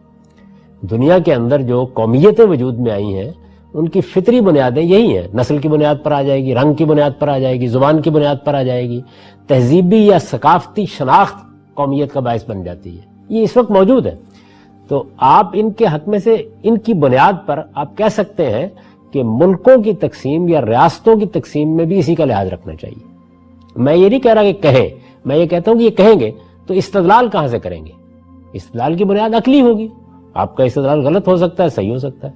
دنیا کے اندر جو قومیتیں وجود میں آئی ہیں ان کی فطری بنیادیں یہی ہیں. نسل کی بنیاد پر آ جائے گی، رنگ کی بنیاد پر آ جائے گی، زبان کی بنیاد پر آ جائے گی، تہذیبی یا ثقافتی شناخت قومیت کا باعث بن جاتی ہے. یہ اس وقت موجود ہے. تو آپ ان کے حق میں سے ان کی بنیاد پر آپ کہہ سکتے ہیں کہ ملکوں کی تقسیم یا ریاستوں کی تقسیم میں بھی اسی کا لحاظ رکھنا چاہیے. میں یہ نہیں کہہ رہا کہ کہیں، میں یہ کہتا ہوں کہ یہ کہیں گے تو استدلال کہاں سے کریں گے؟ استدلال کی بنیاد عقلی ہوگی. آپ کا استدلال غلط ہو سکتا ہے، صحیح ہو سکتا ہے.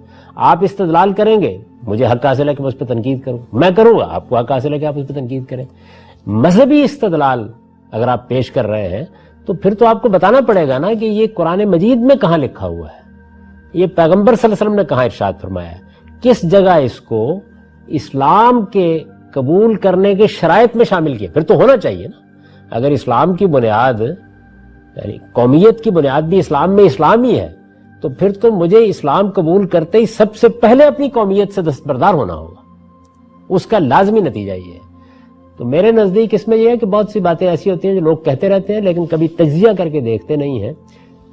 آپ استدلال کریں گے، مجھے حق حاصل ہے کہ میں اس پہ تنقید کروں، میں کروں گا، آپ کو حق حاصل ہے کہ آپ اس پہ تنقید کریں. مذہبی استدلال اگر آپ پیش کر رہے ہیں تو پھر تو آپ کو بتانا پڑے گا نا کہ یہ قرآن مجید میں کہاں لکھا ہوا ہے، یہ پیغمبر صلی اللہ علیہ وسلم نے کہاں ارشاد فرمایا ہے، کس جگہ اس کو اسلام کے قبول کرنے کے شرائط میں شامل کیا. پھر تو ہونا چاہیے نا. اگر اسلام کی بنیاد یعنی قومیت کی بنیاد بھی اسلام میں اسلام ہی ہے تو پھر تو مجھے اسلام قبول کرتے ہی سب سے پہلے اپنی قومیت سے دستبردار ہونا ہوگا. اس کا لازمی نتیجہ یہ ہے. تو میرے نزدیک اس میں یہ ہے کہ بہت سی باتیں ایسی ہوتی ہیں جو لوگ کہتے رہتے ہیں لیکن کبھی تجزیہ کر کے دیکھتے نہیں ہیں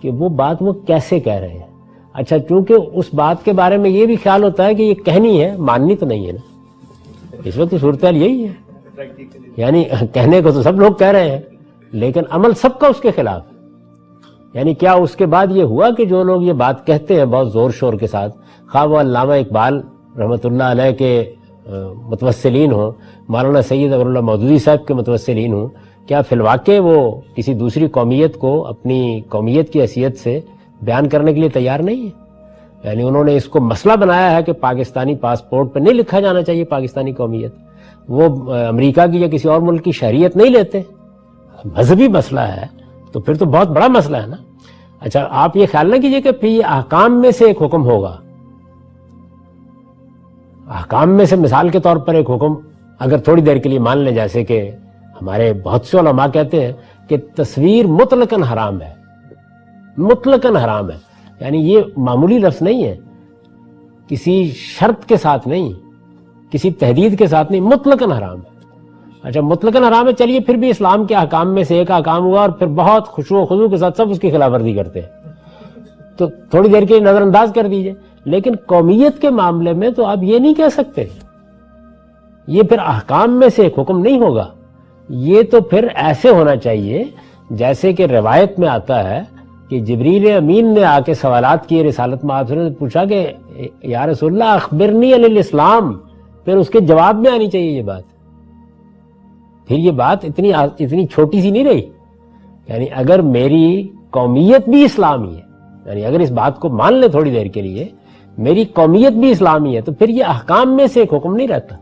کہ وہ بات وہ کیسے کہہ رہے ہیں. اچھا، چونکہ اس بات کے بارے میں یہ بھی خیال ہوتا ہے کہ یہ کہنی ہے، ماننی تو نہیں ہے نا. اس وقت تو صورتحال یہی ہے، یعنی کہنے کو تو سب لوگ کہہ رہے ہیں لیکن عمل سب کا اس کے خلاف. یعنی کیا اس کے بعد یہ ہوا کہ جو لوگ یہ بات کہتے ہیں بہت زور شور کے ساتھ، خواہ وہ علامہ اقبال رحمۃ اللہ علیہ کے متوسلین ہوں، مولانا سید اکبر اللہ مودودی صاحب کے متوسلین ہوں، کیا فی الواقع وہ کسی دوسری قومیت کو اپنی قومیت کی حیثیت سے بیان کرنے کے لیے تیار نہیں ہے؟ یعنی انہوں نے اس کو مسئلہ بنایا ہے کہ پاکستانی پاسپورٹ پہ نہیں لکھا جانا چاہیے پاکستانی قومیت. وہ امریکہ کی یا کسی اور ملک کی شہریت نہیں لیتے. مذہبی مسئلہ ہے تو پھر تو بہت بڑا مسئلہ ہے نا. اچھا، آپ یہ خیال نہ کیجئے کہ پھر یہ احکام میں سے ایک حکم ہوگا. احکام میں سے مثال کے طور پر ایک حکم اگر تھوڑی دیر کے لیے مان لیں، جیسے کہ ہمارے بہت سے علماء کہتے ہیں کہ تصویر مطلقاً حرام ہے، مطلقاً حرام ہے. یعنی یہ معمولی لفظ نہیں ہے، کسی شرط کے ساتھ نہیں، کسی تحدید کے ساتھ نہیں، مطلقاً حرام ہے. اچھا، مطلقاً حرام ہے، چلیے پھر بھی اسلام کے احکام میں سے ایک احکام ہوا اور پھر بہت خشوع و خضوع کے ساتھ سب اس کی خلاف ورزی کرتے ہیں تو تھوڑی دیر کے لیے نظر انداز کر دیجئے. لیکن قومیت کے معاملے میں تو آپ یہ نہیں کہہ سکتے. یہ پھر احکام میں سے ایک حکم نہیں ہوگا. یہ تو پھر ایسے ہونا چاہیے جیسے کہ روایت میں آتا ہے کہ جبریل امین نے آ کے سوالات کیے رسالت میں، آپ سے پوچھا کہ یا رسول اللہ اخبرنی عن الاسلام، پھر اس کے جواب میں آنی چاہیے یہ بات. پھر یہ بات اتنی چھوٹی سی نہیں رہی. یعنی اگر میری قومیت بھی اسلامی ہے، یعنی اگر اس بات کو مان لیں تھوڑی دیر کے لیے، میری قومیت بھی اسلامی ہے، تو پھر یہ احکام میں سے ایک حکم نہیں رہتا،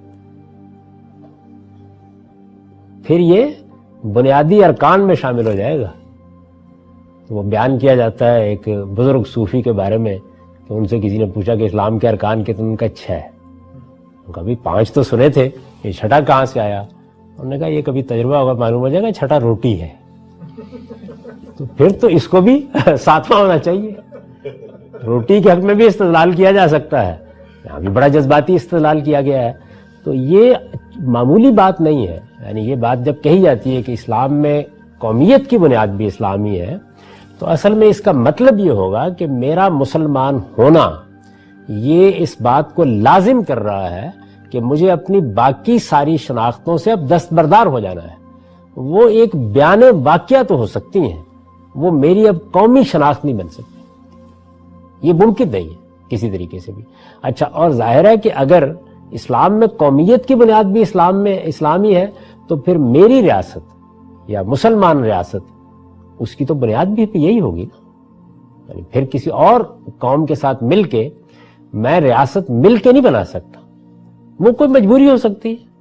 پھر یہ بنیادی ارکان میں شامل ہو جائے گا. وہ بیان کیا جاتا ہے ایک بزرگ صوفی کے بارے میں کہ ان سے کسی نے پوچھا کہ اسلام کے ارکان کتنے؟ ان کا 6 ہے. کبھی 5 تو سنے تھے، یہ 6ٹھا کہاں سے آیا؟ انہوں نے کہا یہ کبھی تجربہ ہوگا معلوم ہو جائے گا، 6ٹھا روٹی ہے. تو پھر تو اس کو بھی 7واں ہونا چاہیے. روٹی کے حق میں بھی استدلال کیا جا سکتا ہے، یہاں بھی بڑا جذباتی استدلال کیا گیا ہے. تو یہ معمولی بات نہیں ہے. یعنی یہ بات جب کہی جاتی ہے کہ اسلام میں قومیت کی بنیاد بھی اسلامی ہے، تو اصل میں اس کا مطلب یہ ہوگا کہ میرا مسلمان ہونا یہ اس بات کو لازم کر رہا ہے کہ مجھے اپنی باقی ساری شناختوں سے اب دستبردار ہو جانا ہے. وہ ایک بیان واقعہ تو ہو سکتی ہیں، وہ میری اب قومی شناخت نہیں بن سکتی. یہ ممکن نہیں ہے کسی طریقے سے بھی. اچھا، اور ظاہر ہے کہ اگر اسلام میں قومیت کی بنیاد بھی اسلام میں اسلامی ہے، تو پھر میری ریاست یا مسلمان ریاست اس کی تو بنیاد بھی یہی ہوگی نا. یعنی پھر کسی اور قوم کے ساتھ مل کے میں ریاست مل کے نہیں بنا سکتا. وہ کوئی مجبوری ہو سکتی ہے،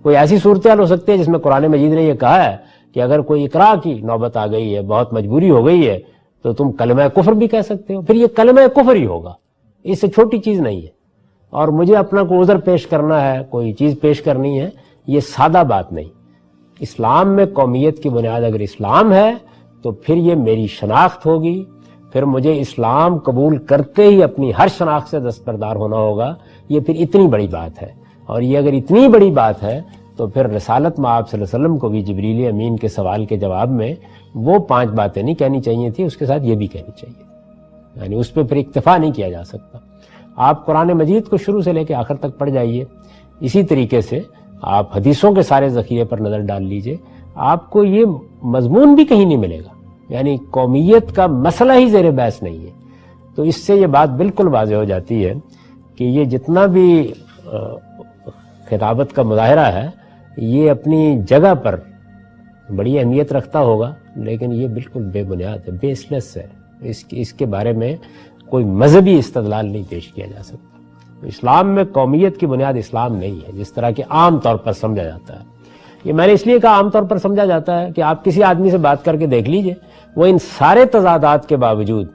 کوئی ایسی صورتحال ہو سکتی ہے جس میں قرآن مجید نے یہ کہا ہے کہ اگر کوئی اقرا کی نوبت آ گئی ہے، بہت مجبوری ہو گئی ہے، تو تم کلمہ کفر بھی کہہ سکتے ہو. پھر یہ کلمہ کفر ہی ہوگا، اس سے چھوٹی چیز نہیں ہے. اور مجھے اپنا کوئی عذر پیش کرنا ہے، کوئی چیز پیش کرنی ہے، یہ سادہ بات نہیں. اسلام میں قومیت کی بنیاد اگر اسلام ہے تو پھر یہ میری شناخت ہوگی. پھر مجھے اسلام قبول کرتے ہی اپنی ہر شناخت سے دستبردار ہونا ہوگا. یہ پھر اتنی بڑی بات ہے. اور یہ اگر اتنی بڑی بات ہے تو پھر رسالت مآب صلی اللہ علیہ وسلم کو بھی جبریل امین کے سوال کے جواب میں وہ 5 باتیں نہیں کہنی چاہیے تھی، اس کے ساتھ یہ بھی کہنی چاہیے. یعنی اس پہ پھر اکتفا نہیں کیا جا سکتا. آپ قرآن مجید کو شروع سے لے کے آخر تک پڑھ جائیے. اسی طریقے سے آپ حدیثوں کے سارے ذخیرے پر نظر ڈال لیجئے، آپ کو یہ مضمون بھی کہیں نہیں ملے گا. یعنی قومیت کا مسئلہ ہی زیر بحث نہیں ہے. تو اس سے یہ بات بالکل واضح ہو جاتی ہے کہ یہ جتنا بھی خطابت کا مظاہرہ ہے یہ اپنی جگہ پر بڑی اہمیت رکھتا ہوگا، لیکن یہ بالکل بے بنیاد ہے، بیس لیس ہے. اس کے بارے میں کوئی مذہبی استدلال نہیں پیش کیا جا سکتا. اسلام میں قومیت کی بنیاد اسلام نہیں ہے، جس طرح کہ عام طور پر سمجھا جاتا ہے. یہ میں نے اس لیے کہا عام طور پر سمجھا جاتا ہے کہ آپ کسی آدمی سے بات کر کے دیکھ لیجئے، وہ ان سارے تضادات کے باوجود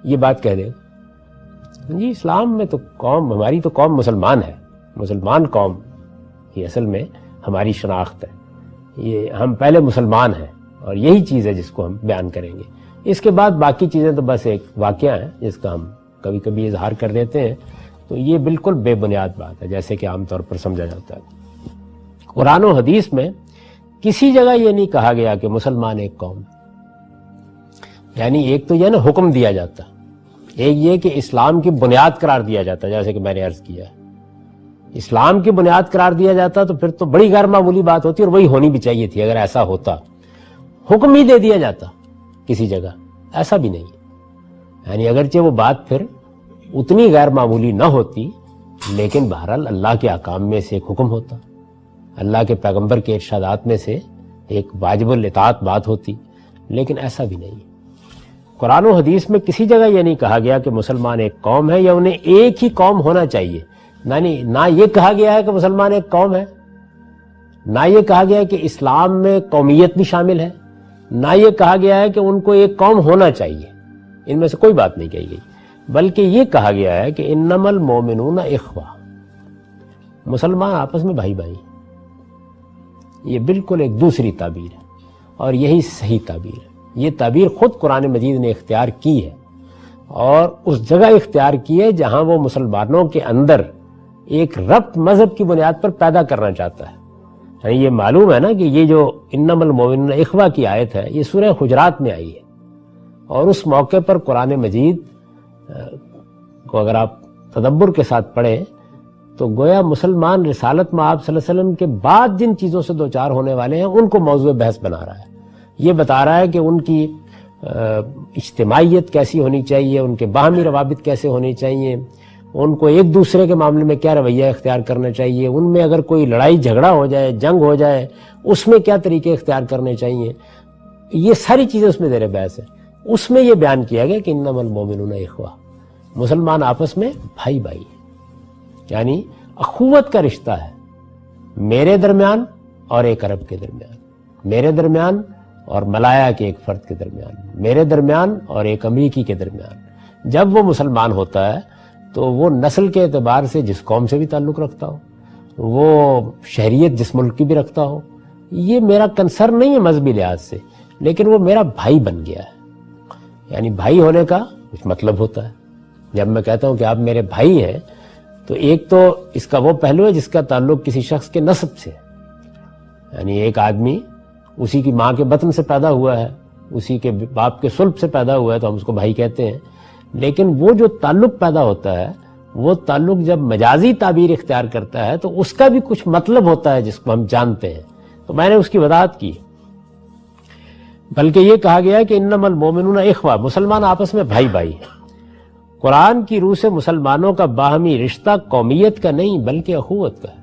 یہ بات کہہ دے جی اسلام میں تو قوم، ہماری تو قوم مسلمان ہے، مسلمان قوم یہ اصل میں ہماری شناخت ہے، یہ ہم پہلے مسلمان ہیں اور یہی چیز ہے جس کو ہم بیان کریں گے. اس کے بعد باقی چیزیں تو بس ایک واقعہ ہیں جس کا ہم کبھی کبھی اظہار کر دیتے ہیں. تو یہ بالکل بے بنیاد بات ہے جیسے کہ عام طور پر سمجھا جاتا ہے. قرآن و حدیث میں کسی جگہ یہ نہیں کہا گیا کہ مسلمان ایک قوم. یعنی ایک تو یہ نا حکم دیا جاتا، ایک یہ کہ اسلام کی بنیاد قرار دیا جاتا، جیسے کہ میں نے عرض کیا اسلام کی بنیاد قرار دیا جاتا تو پھر تو بڑی غیر معمولی بات ہوتی اور وہی ہونی بھی چاہیے تھی. اگر ایسا ہوتا حکم ہی دے دیا جاتا کسی جگہ، ایسا بھی نہیں. یعنی اگرچہ وہ بات پھر اتنی غیر معمولی نہ ہوتی، لیکن بہرحال اللہ کے احکام میں سے ایک حکم ہوتا، اللہ کے پیغمبر کے ارشادات میں سے ایک واجب الاطاعت بات ہوتی. لیکن ایسا بھی نہیں. قرآن و حدیث میں کسی جگہ یہ نہیں کہا گیا کہ مسلمان ایک قوم ہے یا انہیں ایک ہی قوم ہونا چاہیے. نہ یہ کہا گیا ہے کہ مسلمان ایک قوم ہے، نہ یہ کہا گیا ہے کہ اسلام میں قومیت بھی شامل ہے، نہ یہ کہا گیا ہے کہ ان کو ایک قوم ہونا چاہیے. ان میں سے کوئی بات نہیں کہی گئی، بلکہ یہ کہا گیا ہے کہ انما المومنون اخوہ، مسلمان آپس میں بھائی بھائی. یہ بالکل ایک دوسری تعبیر ہے اور یہی صحیح تعبیر ہے. یہ تعبیر خود قرآن مجید نے اختیار کی ہے اور اس جگہ اختیار کی ہے جہاں وہ مسلمانوں کے اندر ایک ربط مذہب کی بنیاد پر پیدا کرنا چاہتا ہے. یعنی یہ معلوم ہے نا کہ یہ جو انما المومنون اخوہ کی آیت ہے یہ سورہ حجرات میں آئی ہے، اور اس موقع پر قرآن مجید کو اگر آپ تدبر کے ساتھ پڑھیں تو گویا مسلمان رسالت مآب صلی اللہ علیہ وسلم کے بعد جن چیزوں سے دوچار ہونے والے ہیں ان کو موضوع بحث بنا رہا ہے. یہ بتا رہا ہے کہ ان کی اجتماعیت کیسی ہونی چاہیے، ان کے باہمی روابط کیسے ہونے چاہیے، ان کو ایک دوسرے کے معاملے میں کیا رویہ اختیار کرنا چاہیے، ان میں اگر کوئی لڑائی جھگڑا ہو جائے، جنگ ہو جائے، اس میں کیا طریقے اختیار کرنے چاہیے. یہ ساری چیزیں اس میں زیر بحث ہے. اس میں یہ بیان کیا گیا کہ انما المومنون اخوہ، مسلمان آپس میں بھائی بھائی، یعنی اخوت کا رشتہ ہے میرے درمیان اور ایک عرب کے درمیان، میرے درمیان اور ملایا کے ایک فرد کے درمیان، میرے درمیان اور ایک امریکی کے درمیان. جب وہ مسلمان ہوتا ہے تو وہ نسل کے اعتبار سے جس قوم سے بھی تعلق رکھتا ہو، وہ شہریت جس ملک کی بھی رکھتا ہو، یہ میرا کنسرن نہیں ہے مذہبی لحاظ سے، لیکن وہ میرا بھائی بن گیا ہے. یعنی بھائی ہونے کا کچھ مطلب ہوتا ہے. جب میں کہتا ہوں کہ آپ میرے بھائی ہیں تو ایک تو اس کا وہ پہلو ہے جس کا تعلق کسی شخص کے نسب سے، یعنی ایک آدمی اسی کی ماں کے بطن سے پیدا ہوا ہے، اسی کے باپ کے صلب سے پیدا ہوا ہے تو ہم اس کو بھائی کہتے ہیں، لیکن وہ جو تعلق پیدا ہوتا ہے وہ تعلق جب مجازی تعبیر اختیار کرتا ہے تو اس کا بھی کچھ مطلب ہوتا ہے جس کو ہم جانتے ہیں، تو میں نے اس کی وضاحت کی۔ بلکہ یہ کہا گیا کہ انما المومنون اخوہ، مسلمان آپس میں بھائی بھائی ہیں۔ قرآن کی روح سے مسلمانوں کا باہمی رشتہ قومیت کا نہیں بلکہ اخوت کا ہے،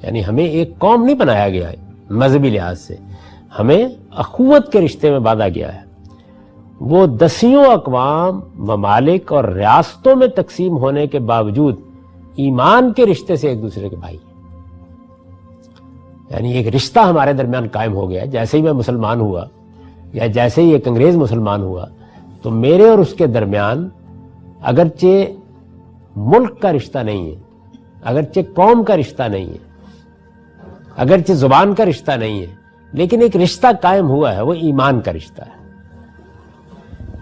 یعنی ہمیں ایک قوم نہیں بنایا گیا ہے مذہبی لحاظ سے، ہمیں اخوت کے رشتے میں باندھا گیا ہے۔ وہ دسیوں اقوام، ممالک اور ریاستوں میں تقسیم ہونے کے باوجود ایمان کے رشتے سے ایک دوسرے کے بھائی ہیں، یعنی ایک رشتہ ہمارے درمیان قائم ہو گیا۔ جیسے ہی میں مسلمان ہوا یا جیسے ہی ایک انگریز مسلمان ہوا تو میرے اور اس کے درمیان اگرچہ ملک کا رشتہ نہیں ہے، اگرچہ قوم کا رشتہ نہیں ہے، اگرچہ زبان کا رشتہ نہیں ہے، لیکن ایک رشتہ قائم ہوا ہے، وہ ایمان کا رشتہ ہے۔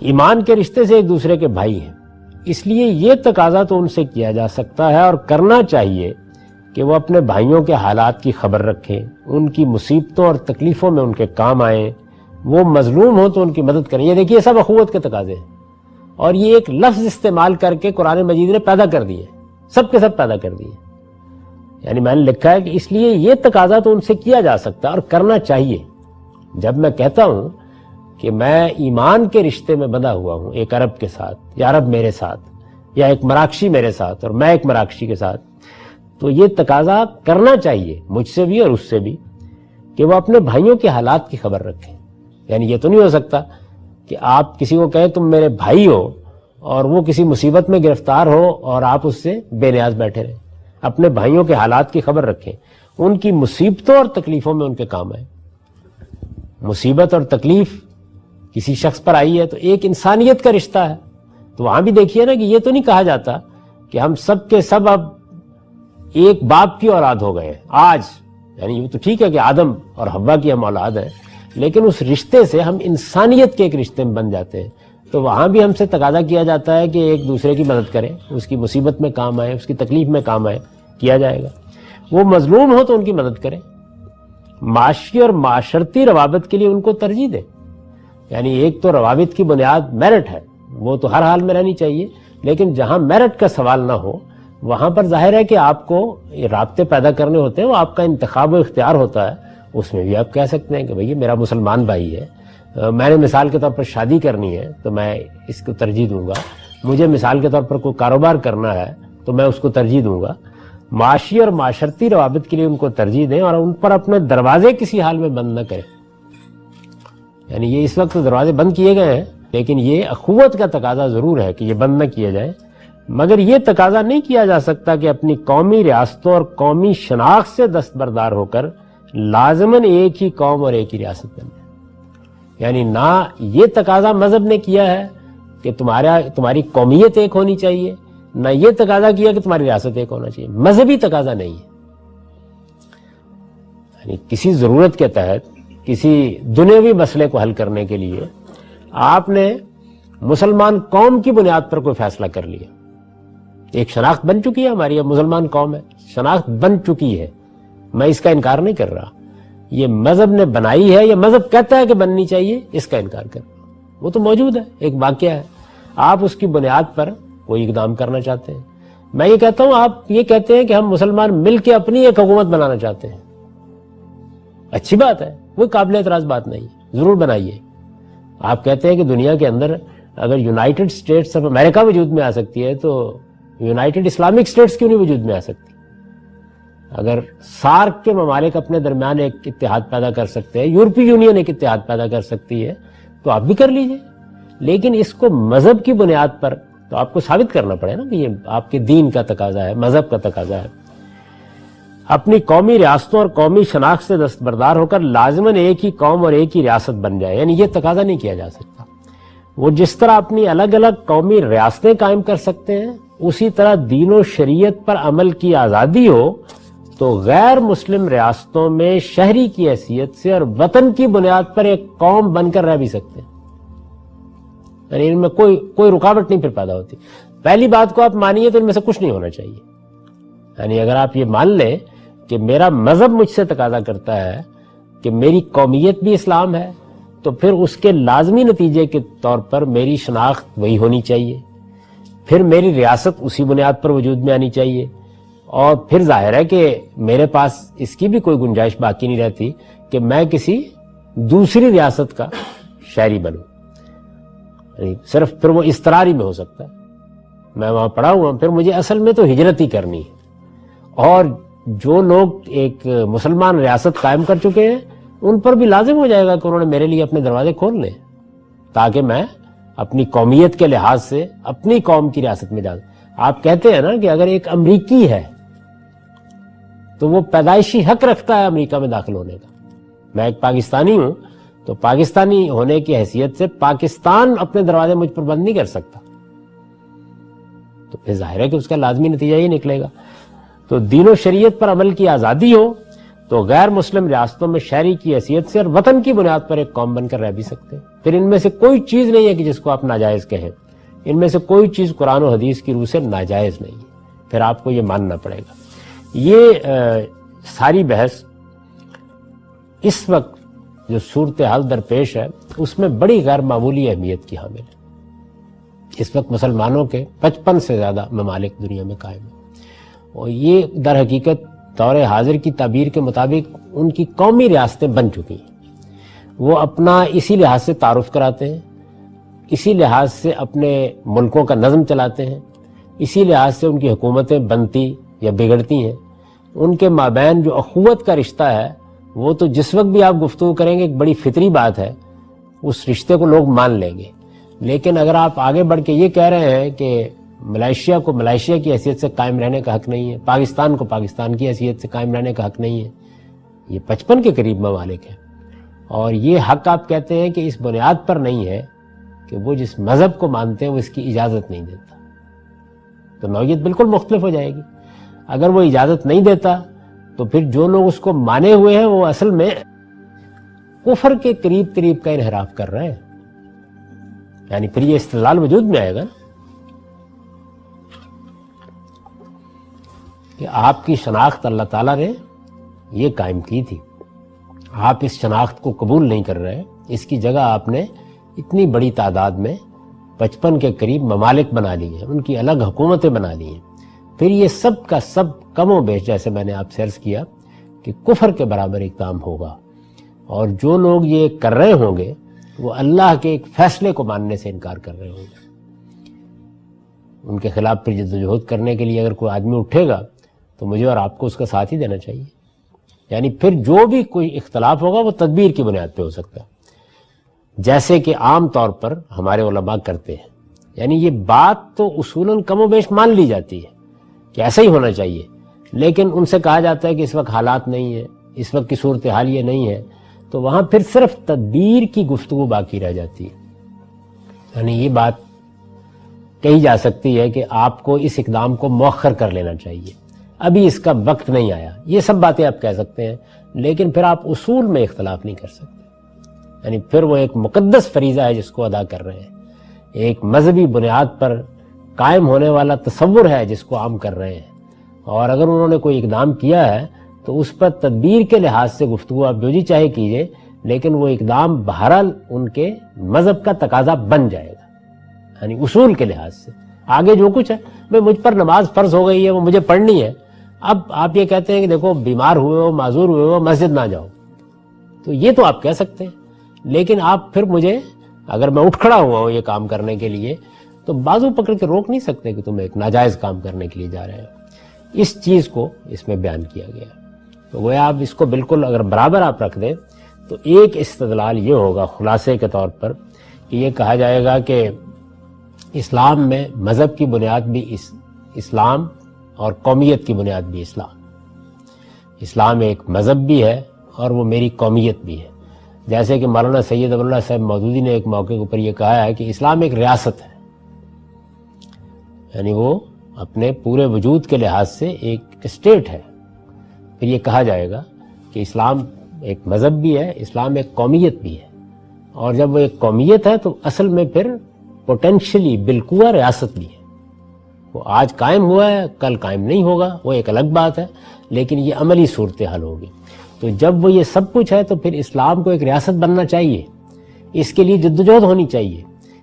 ایمان کے رشتے سے ایک دوسرے کے بھائی ہیں، اس لیے یہ تقاضا تو ان سے کیا جا سکتا ہے اور کرنا چاہیے کہ وہ اپنے بھائیوں کے حالات کی خبر رکھیں، ان کی مصیبتوں اور تکلیفوں میں ان کے کام آئیں، وہ مظلوم ہوں تو ان کی مدد کریں۔ یہ دیکھیے سب اخوت کے تقاضے ہیں، اور یہ ایک لفظ استعمال کر کے قرآن مجید نے پیدا کر دیے، سب کے سب پیدا کر دیے۔ یعنی میں نے لکھا ہے کہ اس لیے یہ تقاضا تو ان سے کیا جا سکتا ہے اور کرنا چاہیے۔ جب میں کہتا ہوں کہ میں ایمان کے رشتے میں بندھا ہوا ہوں ایک عرب کے ساتھ، یا عرب میرے ساتھ، یا ایک مراکشی میرے ساتھ اور میں ایک مراکشی کے ساتھ، تو یہ تقاضا کرنا چاہیے مجھ سے بھی اور اس سے بھی کہ وہ اپنے بھائیوں کے حالات کی خبر رکھیں۔ یعنی یہ تو نہیں ہو سکتا کہ آپ کسی کو کہیں تم میرے بھائی ہو اور وہ کسی مصیبت میں گرفتار ہو اور آپ اس سے بے نیاز بیٹھے رہیں۔ اپنے بھائیوں کے حالات کی خبر رکھیں، ان کی مصیبتوں اور تکلیفوں میں ان کے کام آئیں۔ مصیبت اور تکلیف کسی شخص پر آئی ہے تو ایک انسانیت کا رشتہ ہے، تو وہاں بھی دیکھیے نا کہ یہ تو نہیں کہا جاتا کہ ہم سب کے سب اب ایک باپ کی اولاد ہو گئے آج، یعنی یہ تو ٹھیک ہے کہ آدم اور حوا کی ہم اولاد ہیں، لیکن اس رشتے سے ہم انسانیت کے ایک رشتے میں بن جاتے ہیں۔ تو وہاں بھی ہم سے تقاضا کیا جاتا ہے کہ ایک دوسرے کی مدد کریں، اس کی مصیبت میں کام آئے، اس کی تکلیف میں کام آئے، کیا جائے گا۔ وہ مظلوم ہو تو ان کی مدد کریں، معاشی اور معاشرتی روابط کے لیے ان کو ترجیح دیں۔ یعنی ایک تو روابط کی بنیاد میرٹ ہے، وہ تو ہر حال میں رہنی چاہیے، لیکن جہاں میرٹ کا سوال نہ ہو وہاں پر ظاہر ہے کہ آپ کو یہ رابطے پیدا کرنے ہوتے ہیں، وہ آپ کا انتخاب و اختیار ہوتا ہے۔ اس میں بھی آپ کہہ سکتے ہیں کہ بھئی میرا مسلمان بھائی ہے، میں نے مثال کے طور پر شادی کرنی ہے تو میں اس کو ترجیح دوں گا، مجھے مثال کے طور پر کوئی کاروبار کرنا ہے تو میں اس کو ترجیح دوں گا۔ معاشی اور معاشرتی روابط کے لیے ان کو ترجیح دیں اور ان پر اپنے دروازے کسی حال میں بند نہ کریں۔ یعنی یہ اس وقت دروازے بند کیے گئے ہیں، لیکن یہ اخوت کا تقاضا ضرور ہے کہ یہ بند نہ کیے جائیں، مگر یہ تقاضا نہیں کیا جا سکتا کہ اپنی قومی ریاستوں اور قومی شناخت سے دستبردار ہو کر لازماً ایک ہی قوم اور ایک ہی ریاست بن جائے۔ یعنی نہ یہ تقاضا مذہب نے کیا ہے کہ تمہاری قومیت ایک ہونی چاہیے، نہ یہ تقاضا کیا کہ تمہاری ریاست ایک ہونا چاہیے، مذہبی تقاضا نہیں ہے۔ یعنی کسی ضرورت کے تحت کسی دنیاوی مسئلے کو حل کرنے کے لیے آپ نے مسلمان قوم کی بنیاد پر کوئی فیصلہ کر لیا، ایک شناخت بن چکی ہے ہماری، اب مسلمان قوم ہے، شناخت بن چکی ہے، میں اس کا انکار نہیں کر رہا۔ یہ مذہب نے بنائی ہے یا مذہب کہتا ہے کہ بننی چاہیے، اس کا انکار کر رہا، وہ تو موجود ہے، ایک واقعہ ہے، آپ اس کی بنیاد پر کوئی اقدام کرنا چاہتے ہیں۔ میں یہ کہتا ہوں آپ یہ کہتے ہیں کہ ہم مسلمان مل کے اپنی ایک حکومت بنانا چاہتے ہیں، اچھی بات ہے، وہ قابل اعتراض بات نہیں، ضرور بنائیے۔ آپ کہتے ہیں کہ دنیا کے اندر اگر یونائٹڈ اسٹیٹس آف امریکہ وجود میں آ سکتی ہے تو یونائٹڈ اسلامک اسٹیٹس کیوں نہیں وجود میں آ سکتی؟ اگر سارک کے ممالک اپنے درمیان ایک اتحاد پیدا کر سکتے ہیں، یورپی یونین ایک اتحاد پیدا کر سکتی ہے، تو آپ بھی کر لیجئے، لیکن اس کو مذہب کی بنیاد پر تو آپ کو ثابت کرنا پڑے نا کہ یہ آپ کے دین کا تقاضا ہے، مذہب کا تقاضا ہے۔ اپنی قومی ریاستوں اور قومی شناخت سے دستبردار ہو کر لازماً ایک ہی قوم اور ایک ہی ریاست بن جائے، یعنی یہ تقاضا نہیں کیا جا سکتا۔ وہ جس طرح اپنی الگ الگ قومی ریاستیں قائم کر سکتے ہیں، اسی طرح دین و شریعت پر عمل کی آزادی ہو تو غیر مسلم ریاستوں میں شہری کی حیثیت سے اور وطن کی بنیاد پر ایک قوم بن کر رہ بھی سکتے ہیں۔ یعنی ان میں کوئی رکاوٹ نہیں پھر پیدا ہوتی. پہلی بات کو آپ مانیے تو ان میں سے کچھ نہیں ہونا چاہیے. یعنی اگر آپ یہ مان لیں کہ میرا مذہب مجھ سے تقاضا کرتا ہے کہ میری قومیت بھی اسلام ہے، تو پھر اس کے لازمی نتیجے کے طور پر میری شناخت وہی ہونی چاہیے، پھر میری ریاست اسی بنیاد پر وجود میں آنی چاہیے، اور پھر ظاہر ہے کہ میرے پاس اس کی بھی کوئی گنجائش باقی نہیں رہتی کہ میں کسی دوسری ریاست کا شہری بنوں. صرف پھر وہ اضطراری میں ہو سکتا ہے. میں وہاں پڑا ہوا ہوں، پھر مجھے اصل میں تو ہجرت ہی کرنی ہے. اور جو لوگ ایک مسلمان ریاست قائم کر چکے ہیں ان پر بھی لازم ہو جائے گا کہ انہوں نے میرے لیے اپنے دروازے کھول لیں تاکہ میں اپنی قومیت کے لحاظ سے اپنی قوم کی ریاست میں جاؤں. آپ کہتے ہیں نا کہ اگر ایک امریکی ہے تو وہ پیدائشی حق رکھتا ہے امریکہ میں داخل ہونے کا. میں ایک پاکستانی ہوں تو پاکستانی ہونے کی حیثیت سے پاکستان اپنے دروازے مجھ پر بند نہیں کر سکتا. تو پھر ظاہر ہے کہ اس کا لازمی نتیجہ ہی نکلے گا. تو دین و شریعت پر عمل کی آزادی ہو تو غیر مسلم ریاستوں میں شہری کی حیثیت سے اور وطن کی بنیاد پر ایک قوم بن کر رہ بھی سکتے ہیں. پھر ان میں سے کوئی چیز نہیں ہے کہ جس کو آپ ناجائز کہیں. ان میں سے کوئی چیز قرآن و حدیث کی روح سے ناجائز نہیں ہے. پھر آپ کو یہ ماننا پڑے گا. یہ ساری بحث اس وقت جو صورتحال درپیش ہے اس میں بڑی غیر معمولی اہمیت کی حامل ہے. اس وقت مسلمانوں کے 55 سے زیادہ ممالک دنیا میں قائم ہیں، اور یہ در حقیقت دور حاضر کی تعبیر کے مطابق ان کی قومی ریاستیں بن چکی ہیں. وہ اپنا اسی لحاظ سے تعارف کراتے ہیں، اسی لحاظ سے اپنے ملکوں کا نظم چلاتے ہیں، اسی لحاظ سے ان کی حکومتیں بنتی یا بگڑتی ہیں. ان کے مابین جو اخوت کا رشتہ ہے وہ تو جس وقت بھی آپ گفتگو کریں گے ایک بڑی فطری بات ہے، اس رشتے کو لوگ مان لیں گے. لیکن اگر آپ آگے بڑھ کے یہ کہہ رہے ہیں کہ ملائیشیا کو ملائیشیا کی حیثیت سے قائم رہنے کا حق نہیں ہے، پاکستان کو پاکستان کی حیثیت سے قائم رہنے کا حق نہیں ہے، یہ 55 کے قریب ممالک ہیں، اور یہ حق آپ کہتے ہیں کہ اس بنیاد پر نہیں ہے کہ وہ جس مذہب کو مانتے ہیں وہ اس کی اجازت نہیں دیتا، تو نوعیت بالکل مختلف ہو جائے گی. اگر وہ اجازت نہیں دیتا تو پھر جو لوگ اس کو مانے ہوئے ہیں وہ اصل میں کفر کے قریب کا انحراف کر رہے ہیں. یعنی پھر یہ استدلال وجود میں آئے گا کہ آپ کی شناخت اللہ تعالیٰ نے یہ قائم کی تھی، آپ اس شناخت کو قبول نہیں کر رہے، اس کی جگہ آپ نے اتنی بڑی تعداد میں 55 کے قریب ممالک بنا لی ہیں، ان کی الگ حکومتیں بنا لی ہیں. پھر یہ سب کا سب کم و بیش جیسے میں نے آپ سے عرض کیا کہ کفر کے برابر اقدام ہوگا، اور جو لوگ یہ کر رہے ہوں گے وہ اللہ کے ایک فیصلے کو ماننے سے انکار کر رہے ہوں گے. ان کے خلاف پھر جدوجہد کرنے کے لیے اگر کوئی آدمی اٹھے گا تو مجھے اور آپ کو اس کا ساتھ ہی دینا چاہیے. یعنی پھر جو بھی کوئی اختلاف ہوگا وہ تدبیر کی بنیاد پہ ہو سکتا ہے، جیسے کہ عام طور پر ہمارے علماء کرتے ہیں. یعنی یہ بات تو اصولاً کم و بیش مان لی جاتی ہے کہ ایسا ہی ہونا چاہیے، لیکن ان سے کہا جاتا ہے کہ اس وقت حالات نہیں ہے، اس وقت کی صورتحال یہ نہیں ہے، تو وہاں پھر صرف تدبیر کی گفتگو باقی رہ جاتی ہے. یعنی یہ بات کہی جا سکتی ہے کہ آپ کو اس اقدام کو مؤخر کر لینا چاہیے، ابھی اس کا وقت نہیں آیا. یہ سب باتیں آپ کہہ سکتے ہیں، لیکن پھر آپ اصول میں اختلاف نہیں کر سکتے. یعنی پھر وہ ایک مقدس فریضہ ہے جس کو ادا کر رہے ہیں، ایک مذہبی بنیاد پر قائم ہونے والا تصور ہے جس کو عام کر رہے ہیں. اور اگر انہوں نے کوئی اقدام کیا ہے تو اس پر تدبیر کے لحاظ سے گفتگو آپ جو جی چاہے کیجئے، لیکن وہ اقدام بہرحال ان کے مذہب کا تقاضا بن جائے گا. یعنی اصول کے لحاظ سے آگے جو کچھ ہے، بھئی مجھ پر نماز فرض ہو گئی ہے، وہ مجھے پڑھنی ہے. اب آپ یہ کہتے ہیں کہ دیکھو بیمار ہوئے ہو، معذور ہوئے ہو، مسجد نہ جاؤ، تو یہ تو آپ کہہ سکتے ہیں. لیکن آپ پھر مجھے، اگر میں اٹھ کھڑا ہوا ہوں یہ کام کرنے کے لیے، تو بازو پکڑ کے روک نہیں سکتے کہ تم ایک ناجائز کام کرنے کے لیے جا رہے ہو. اس چیز کو اس میں بیان کیا گیا. تو وہ آپ اس کو بالکل اگر برابر آپ رکھ دیں تو ایک استدلال یہ ہوگا خلاصے کے طور پر کہ یہ کہا جائے گا کہ اسلام میں مذہب کی بنیاد بھی اسلام اور قومیت کی بنیاد بھی اسلام. اسلام ایک مذہب بھی ہے اور وہ میری قومیت بھی ہے. جیسے کہ مولانا سید ابواللہ صاحب مودودی نے ایک موقع کے اوپر یہ کہا ہے کہ اسلام ایک ریاست ہے، یعنی وہ اپنے پورے وجود کے لحاظ سے ایک اسٹیٹ ہے. پھر یہ کہا جائے گا کہ اسلام ایک مذہب بھی ہے، اسلام ایک قومیت بھی ہے، اور جب وہ ایک قومیت ہے تو اصل میں پھر پوٹینشلی بالقوہ ریاست بھی ہے. وہ آج قائم ہوا ہے، کل قائم نہیں ہوگا، وہ ایک الگ بات ہے، لیکن یہ عملی صورتحال ہوگی. تو جب وہ یہ سب کچھ ہے تو پھر اسلام کو ایک ریاست بننا چاہیے. اس کے لیے جدوجہد ہونی چاہیے،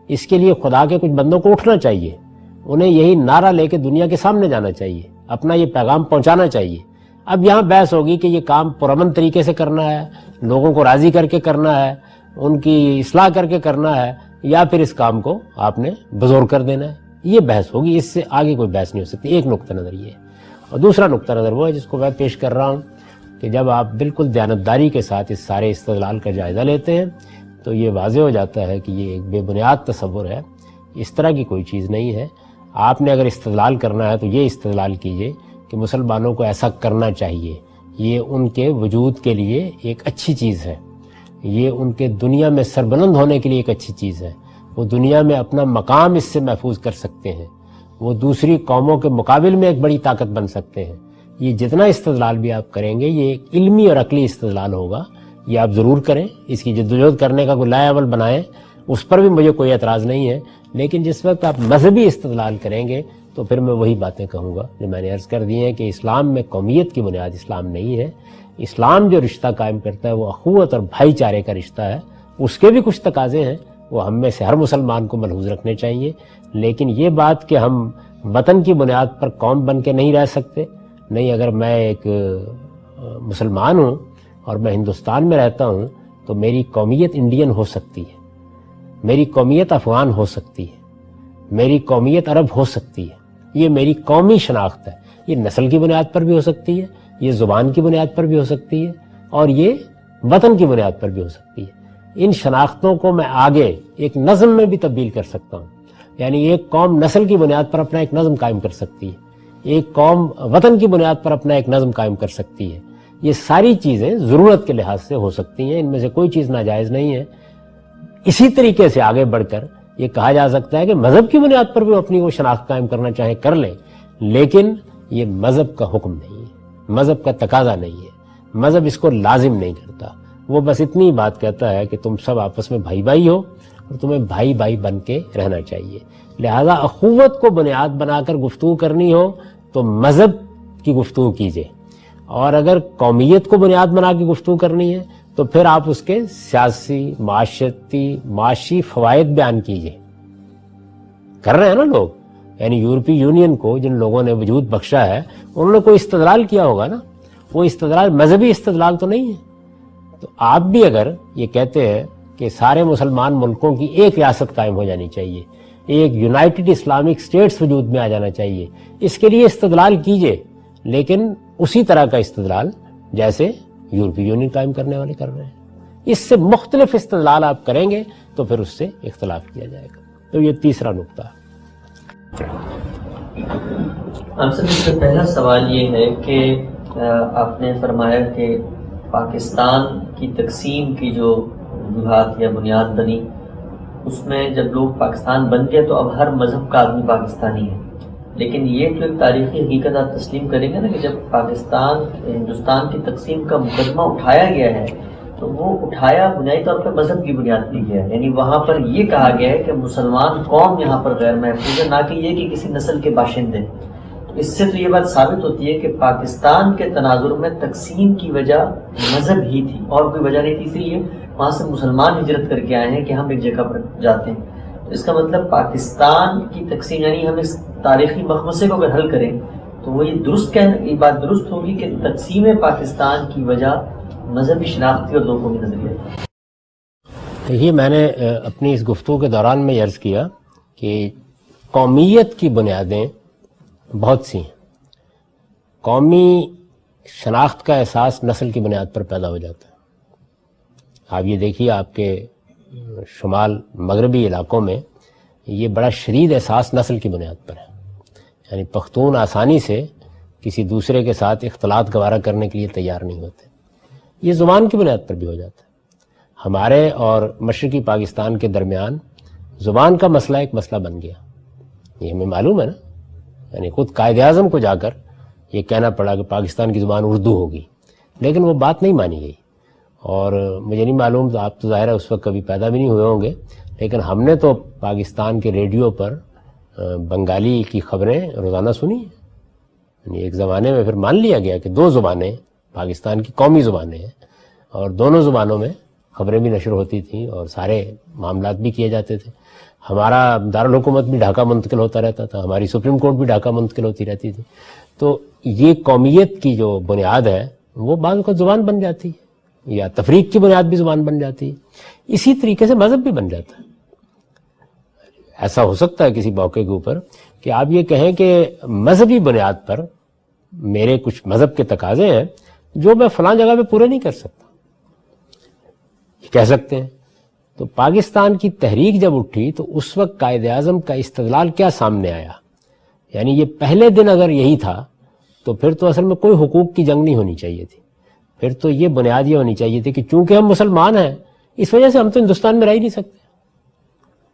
اس کے لیے خدا کے کچھ بندوں کو اٹھنا چاہیے، انہیں یہی نعرہ لے کے دنیا کے سامنے جانا چاہیے، اپنا یہ پیغام پہنچانا چاہیے. اب یہاں بحث ہوگی کہ یہ کام پرامن طریقے سے کرنا ہے، لوگوں کو راضی کر کے کرنا ہے، ان کی اصلاح کر کے کرنا ہے، یا پھر اس کام کو آپ نے بزور کر دینا ہے. یہ بحث ہوگی، اس سے آگے کوئی بحث نہیں ہو سکتی. ایک نقطہ نظر یہ ہے. اور دوسرا نقطہ نظر وہ ہے جس کو میں پیش کر رہا ہوں کہ جب آپ بالکل دیانتداری کے ساتھ اس سارے استدلال کا جائزہ لیتے ہیں تو یہ واضح ہو جاتا ہے کہ یہ ایک بے بنیاد تصور ہے. اس طرح کی کوئی چیز نہیں ہے. آپ نے اگر استدلال کرنا ہے تو یہ استدلال کیجئے کہ مسلمانوں کو ایسا کرنا چاہیے، یہ ان کے وجود کے لیے ایک اچھی چیز ہے، یہ ان کے دنیا میں سربلند ہونے کے لیے ایک اچھی چیز ہے، وہ دنیا میں اپنا مقام اس سے محفوظ کر سکتے ہیں، وہ دوسری قوموں کے مقابل میں ایک بڑی طاقت بن سکتے ہیں. یہ جتنا استدلال بھی آپ کریں گے یہ ایک علمی اور عقلی استدلال ہوگا. یہ آپ ضرور کریں، اس کی جدوجہد کرنے کا کوئی لائے عمل بنائیں، اس پر بھی مجھے کوئی اعتراض نہیں ہے. لیکن جس وقت آپ مذہبی استدلال کریں گے تو پھر میں وہی باتیں کہوں گا جو میں نے عرض کر دی ہیں کہ اسلام میں قومیت کی بنیاد اسلام نہیں ہے. اسلام جو رشتہ قائم کرتا ہے وہ اخوت اور بھائی چارے کا رشتہ ہے. اس کے بھی کچھ تقاضے ہیں، وہ ہم میں سے ہر مسلمان کو ملحوظ رکھنے چاہیے. لیکن یہ بات کہ ہم وطن کی بنیاد پر قوم بن کے نہیں رہ سکتے، نہیں، اگر میں ایک مسلمان ہوں اور میں ہندوستان میں رہتا ہوں تو میری قومیت انڈین ہو سکتی ہے، میری قومیت افغان ہو سکتی ہے، میری قومیت عرب ہو سکتی ہے. یہ میری قومی شناخت ہے. یہ نسل کی بنیاد پر بھی ہو سکتی ہے، یہ زبان کی بنیاد پر بھی ہو سکتی ہے، اور یہ وطن کی بنیاد پر بھی ہو سکتی ہے. ان شناختوں کو میں آگے ایک نظم میں بھی تبدیل کر سکتا ہوں. یعنی ایک قوم نسل کی بنیاد پر اپنا ایک نظم قائم کر سکتی ہے، ایک قوم وطن کی بنیاد پر اپنا ایک نظم قائم کر سکتی ہے. یہ ساری چیزیں ضرورت کے لحاظ سے ہو سکتی ہیں، ان میں سے کوئی چیز ناجائز نہیں ہے. اسی طریقے سے آگے بڑھ کر یہ کہا جا سکتا ہے کہ مذہب کی بنیاد پر بھی اپنی وہ شناخت قائم کرنا چاہیں کر لیں، لیکن یہ مذہب کا حکم نہیں ہے، مذہب کا تقاضا نہیں ہے، مذہب اس کو لازم نہیں کرتا. وہ بس اتنی بات کہتا ہے کہ تم سب آپس میں بھائی بھائی ہو اور تمہیں بھائی بھائی بن کے رہنا چاہیے. لہذا اخوت کو بنیاد بنا کر گفتگو کرنی ہو تو مذہب کی گفتگو کیجیے، اور اگر قومیت کو بنیاد بنا کے گفتگو کرنی ہے تو پھر آپ اس کے سیاسی، معاشرتی، معاشی فوائد بیان کیجیے. کر رہے ہیں نا لوگ. یعنی یورپی یونین کو جن لوگوں نے وجود بخشا ہے انہوں نے کوئی استدلال کیا ہوگا نا. وہ استدلال مذہبی استدلال تو نہیں ہے. تو آپ بھی اگر یہ کہتے ہیں کہ سارے مسلمان ملکوں کی ایک ریاست قائم ہو جانی چاہیے، ایک یونائٹڈ اسلامک اسٹیٹس وجود میں آ جانا چاہیے، اس کے لیے استدلال کیجئے، لیکن اسی طرح کا استدلال جیسے یورپی یونین قائم کرنے والے کر رہے ہیں. اس سے مختلف استدلال آپ کریں گے تو پھر اس سے اختلاف کیا جائے گا. تو یہ تیسرا نقطہ. آپ سے پہلا سوال یہ ہے کہ آپ نے فرمایا کہ پاکستان کی تقسیم کی جو وجوہات یا بنیاد بنی، اس میں جب لوگ پاکستان بن گئے تو اب ہر مذہب کا آدمی پاکستانی ہے. لیکن یہ جو ایک تاریخی حقیقت آپ تسلیم کریں گے نا کہ جب ہندوستان کی تقسیم کا مقدمہ اٹھایا گیا ہے تو وہ اٹھایا بنیادی طور پر مذہب کی بنیاد پہ گیا ہے. یعنی وہاں پر یہ کہا گیا ہے کہ مسلمان قوم یہاں پر غیر محفوظ ہے، نہ کہ یہ کہ کسی نسل کے باشندے. اس سے تو یہ بات ثابت ہوتی ہے کہ پاکستان کے تناظر میں تقسیم کی وجہ مذہب ہی تھی اور کوئی وجہ نہیں تھی. اسی لیے وہاں سے مسلمان ہجرت کر کے آئے ہیں کہ ہم ایک جگہ پر جاتے ہیں. تو اس کا مطلب پاکستان کی تقسیم، یعنی ہم اس تاریخی مخمصے کو اگر حل کریں تو وہ یہ بات درست ہوگی کہ تقسیم پاکستان کی وجہ مذہبی شناختی اور دو قومی نظریہ. دیکھیے، میں نے اپنی اس گفتگو کے دوران میں عرض کیا کہ قومیت کی بنیادیں بہت سی ہیں. قومی شناخت کا احساس نسل کی بنیاد پر پیدا ہو جاتا ہے. آپ یہ دیکھیے، آپ کے شمال مغربی علاقوں میں یہ بڑا شدید احساس نسل کی بنیاد پر ہے. یعنی پختون آسانی سے کسی دوسرے کے ساتھ اختلاط گوارا کرنے کے لیے تیار نہیں ہوتے. یہ زبان کی بنیاد پر بھی ہو جاتا ہے. ہمارے اور مشرقی پاکستان کے درمیان زبان کا مسئلہ ایک مسئلہ بن گیا. یہ ہمیں معلوم ہے نا. یعنی خود قائد اعظم کو جا کر یہ کہنا پڑا کہ پاکستان کی زبان اردو ہوگی، لیکن وہ بات نہیں مانی گئی. اور مجھے نہیں معلوم، تو آپ تو ظاہر ہے اس وقت کبھی پیدا بھی نہیں ہوئے ہوں گے، لیکن ہم نے تو پاکستان کے ریڈیو پر بنگالی کی خبریں روزانہ سنی ہیں. یعنی ایک زمانے میں پھر مان لیا گیا کہ 2 زبانیں پاکستان کی قومی زبانیں ہیں اور دونوں زبانوں میں خبریں بھی نشر ہوتی تھیں اور سارے معاملات بھی کیے جاتے تھے. ہمارا دارالحکومت بھی ڈھاکہ منتقل ہوتا رہتا تھا, ہماری سپریم کورٹ بھی ڈھاکہ منتقل ہوتی رہتی تھی. تو یہ قومیت کی جو بنیاد ہے وہ بعض اوقات زبان بن جاتی ہے, یا تفریق کی بنیاد بھی زبان بن جاتی ہے. اسی طریقے سے مذہب بھی بن جاتا ہے. ایسا ہو سکتا ہے کسی موقع کے اوپر کہ آپ یہ کہیں کہ مذہبی بنیاد پر میرے کچھ مذہب کے تقاضے ہیں جو میں فلاں جگہ پہ پورے نہیں کر سکتا, یہ کہہ سکتے ہیں. تو پاکستان کی تحریک جب اٹھی تو اس وقت قائد اعظم کا استدلال کیا سامنے آیا؟ یعنی یہ پہلے دن اگر یہی تھا تو پھر تو اصل میں کوئی حقوق کی جنگ نہیں ہونی چاہیے تھی. پھر تو یہ بنیاد یہ ہونی چاہیے تھی کہ چونکہ ہم مسلمان ہیں اس وجہ سے ہم تو ہندوستان میں رہ ہی نہیں سکتے.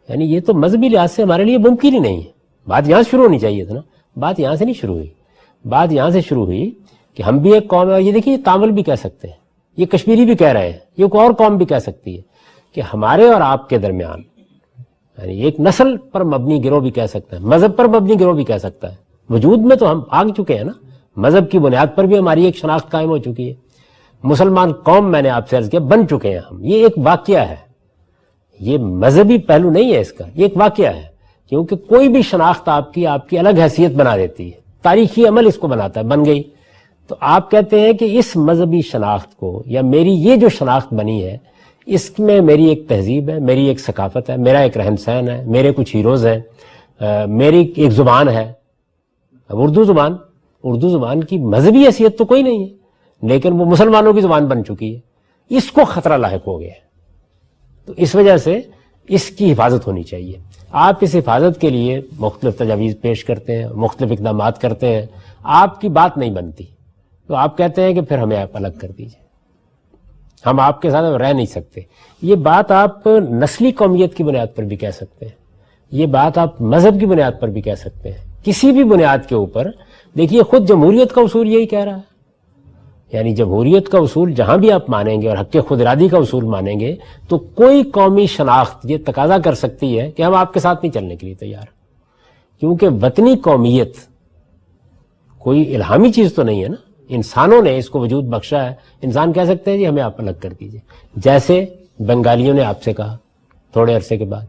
یعنی یہ تو مذہبی لحاظ سے ہمارے لیے ممکن ہی نہیں ہے. بات یہاں شروع ہونی چاہیے تھا نا. بات یہاں سے نہیں شروع ہوئی, بات یہاں سے شروع ہوئی کہ ہم بھی ایک قوم ہے. یہ دیکھیے تامل بھی کہہ سکتے ہیں, یہ کشمیری بھی کہہ رہے ہیں, یہ کوئی اور قوم بھی کہہ سکتی ہے کہ ہمارے اور آپ کے درمیان یعنی ایک نسل پر مبنی گروہ بھی کہہ سکتا ہے, مذہب پر مبنی گروہ بھی کہہ سکتا ہے. وجود میں تو ہم آگ چکے ہیں نا, مذہب کی بنیاد پر بھی ہماری ایک شناخت قائم ہو چکی ہے. مسلمان قوم میں نے آپ سے عرض کیا بن چکے ہیں ہم. یہ ایک واقعہ ہے, یہ مذہبی پہلو نہیں ہے اس کا, یہ ایک واقعہ ہے. کیونکہ کوئی بھی شناخت آپ کی الگ حیثیت بنا دیتی ہے, تاریخی عمل اس کو بناتا ہے, بن گئی. تو آپ کہتے ہیں کہ اس مذہبی شناخت کو یا میری یہ جو شناخت بنی ہے اس میں میری ایک تہذیب ہے, میری ایک ثقافت ہے, میرا ایک رہن سہن ہے, میرے کچھ ہیروز ہیں, میری ایک زبان ہے. اب اردو زبان کی مذہبی حیثیت تو کوئی نہیں ہے لیکن وہ مسلمانوں کی زبان بن چکی ہے. اس کو خطرہ لاحق ہو گیا ہے. تو اس وجہ سے اس کی حفاظت ہونی چاہیے. آپ اس حفاظت کے لیے مختلف تجاویز پیش کرتے ہیں, مختلف اقدامات کرتے ہیں, آپ کی بات نہیں بنتی تو آپ کہتے ہیں کہ پھر ہمیں آپ الگ کر دیجئے, ہم آپ کے ساتھ رہ نہیں سکتے. یہ بات آپ نسلی قومیت کی بنیاد پر بھی کہہ سکتے ہیں, یہ بات آپ مذہب کی بنیاد پر بھی کہہ سکتے ہیں, کسی بھی بنیاد کے اوپر. دیکھیے خود جمہوریت کا اصول یہی کہہ رہا ہے. یعنی جمہوریت کا اصول جہاں بھی آپ مانیں گے اور حق خود ارادی کا اصول مانیں گے تو کوئی قومی شناخت یہ تقاضا کر سکتی ہے کہ ہم آپ کے ساتھ نہیں چلنے کے لیے تیار. کیونکہ وطنی قومیت کوئی الہامی چیز تو نہیں ہے نا, انسانوں نے اس کو وجود بخشا ہے. انسان کہہ سکتے ہیں جی ہمیں آپ الگ کر دیجئے, جیسے بنگالیوں نے آپ سے کہا تھوڑے عرصے کے بعد.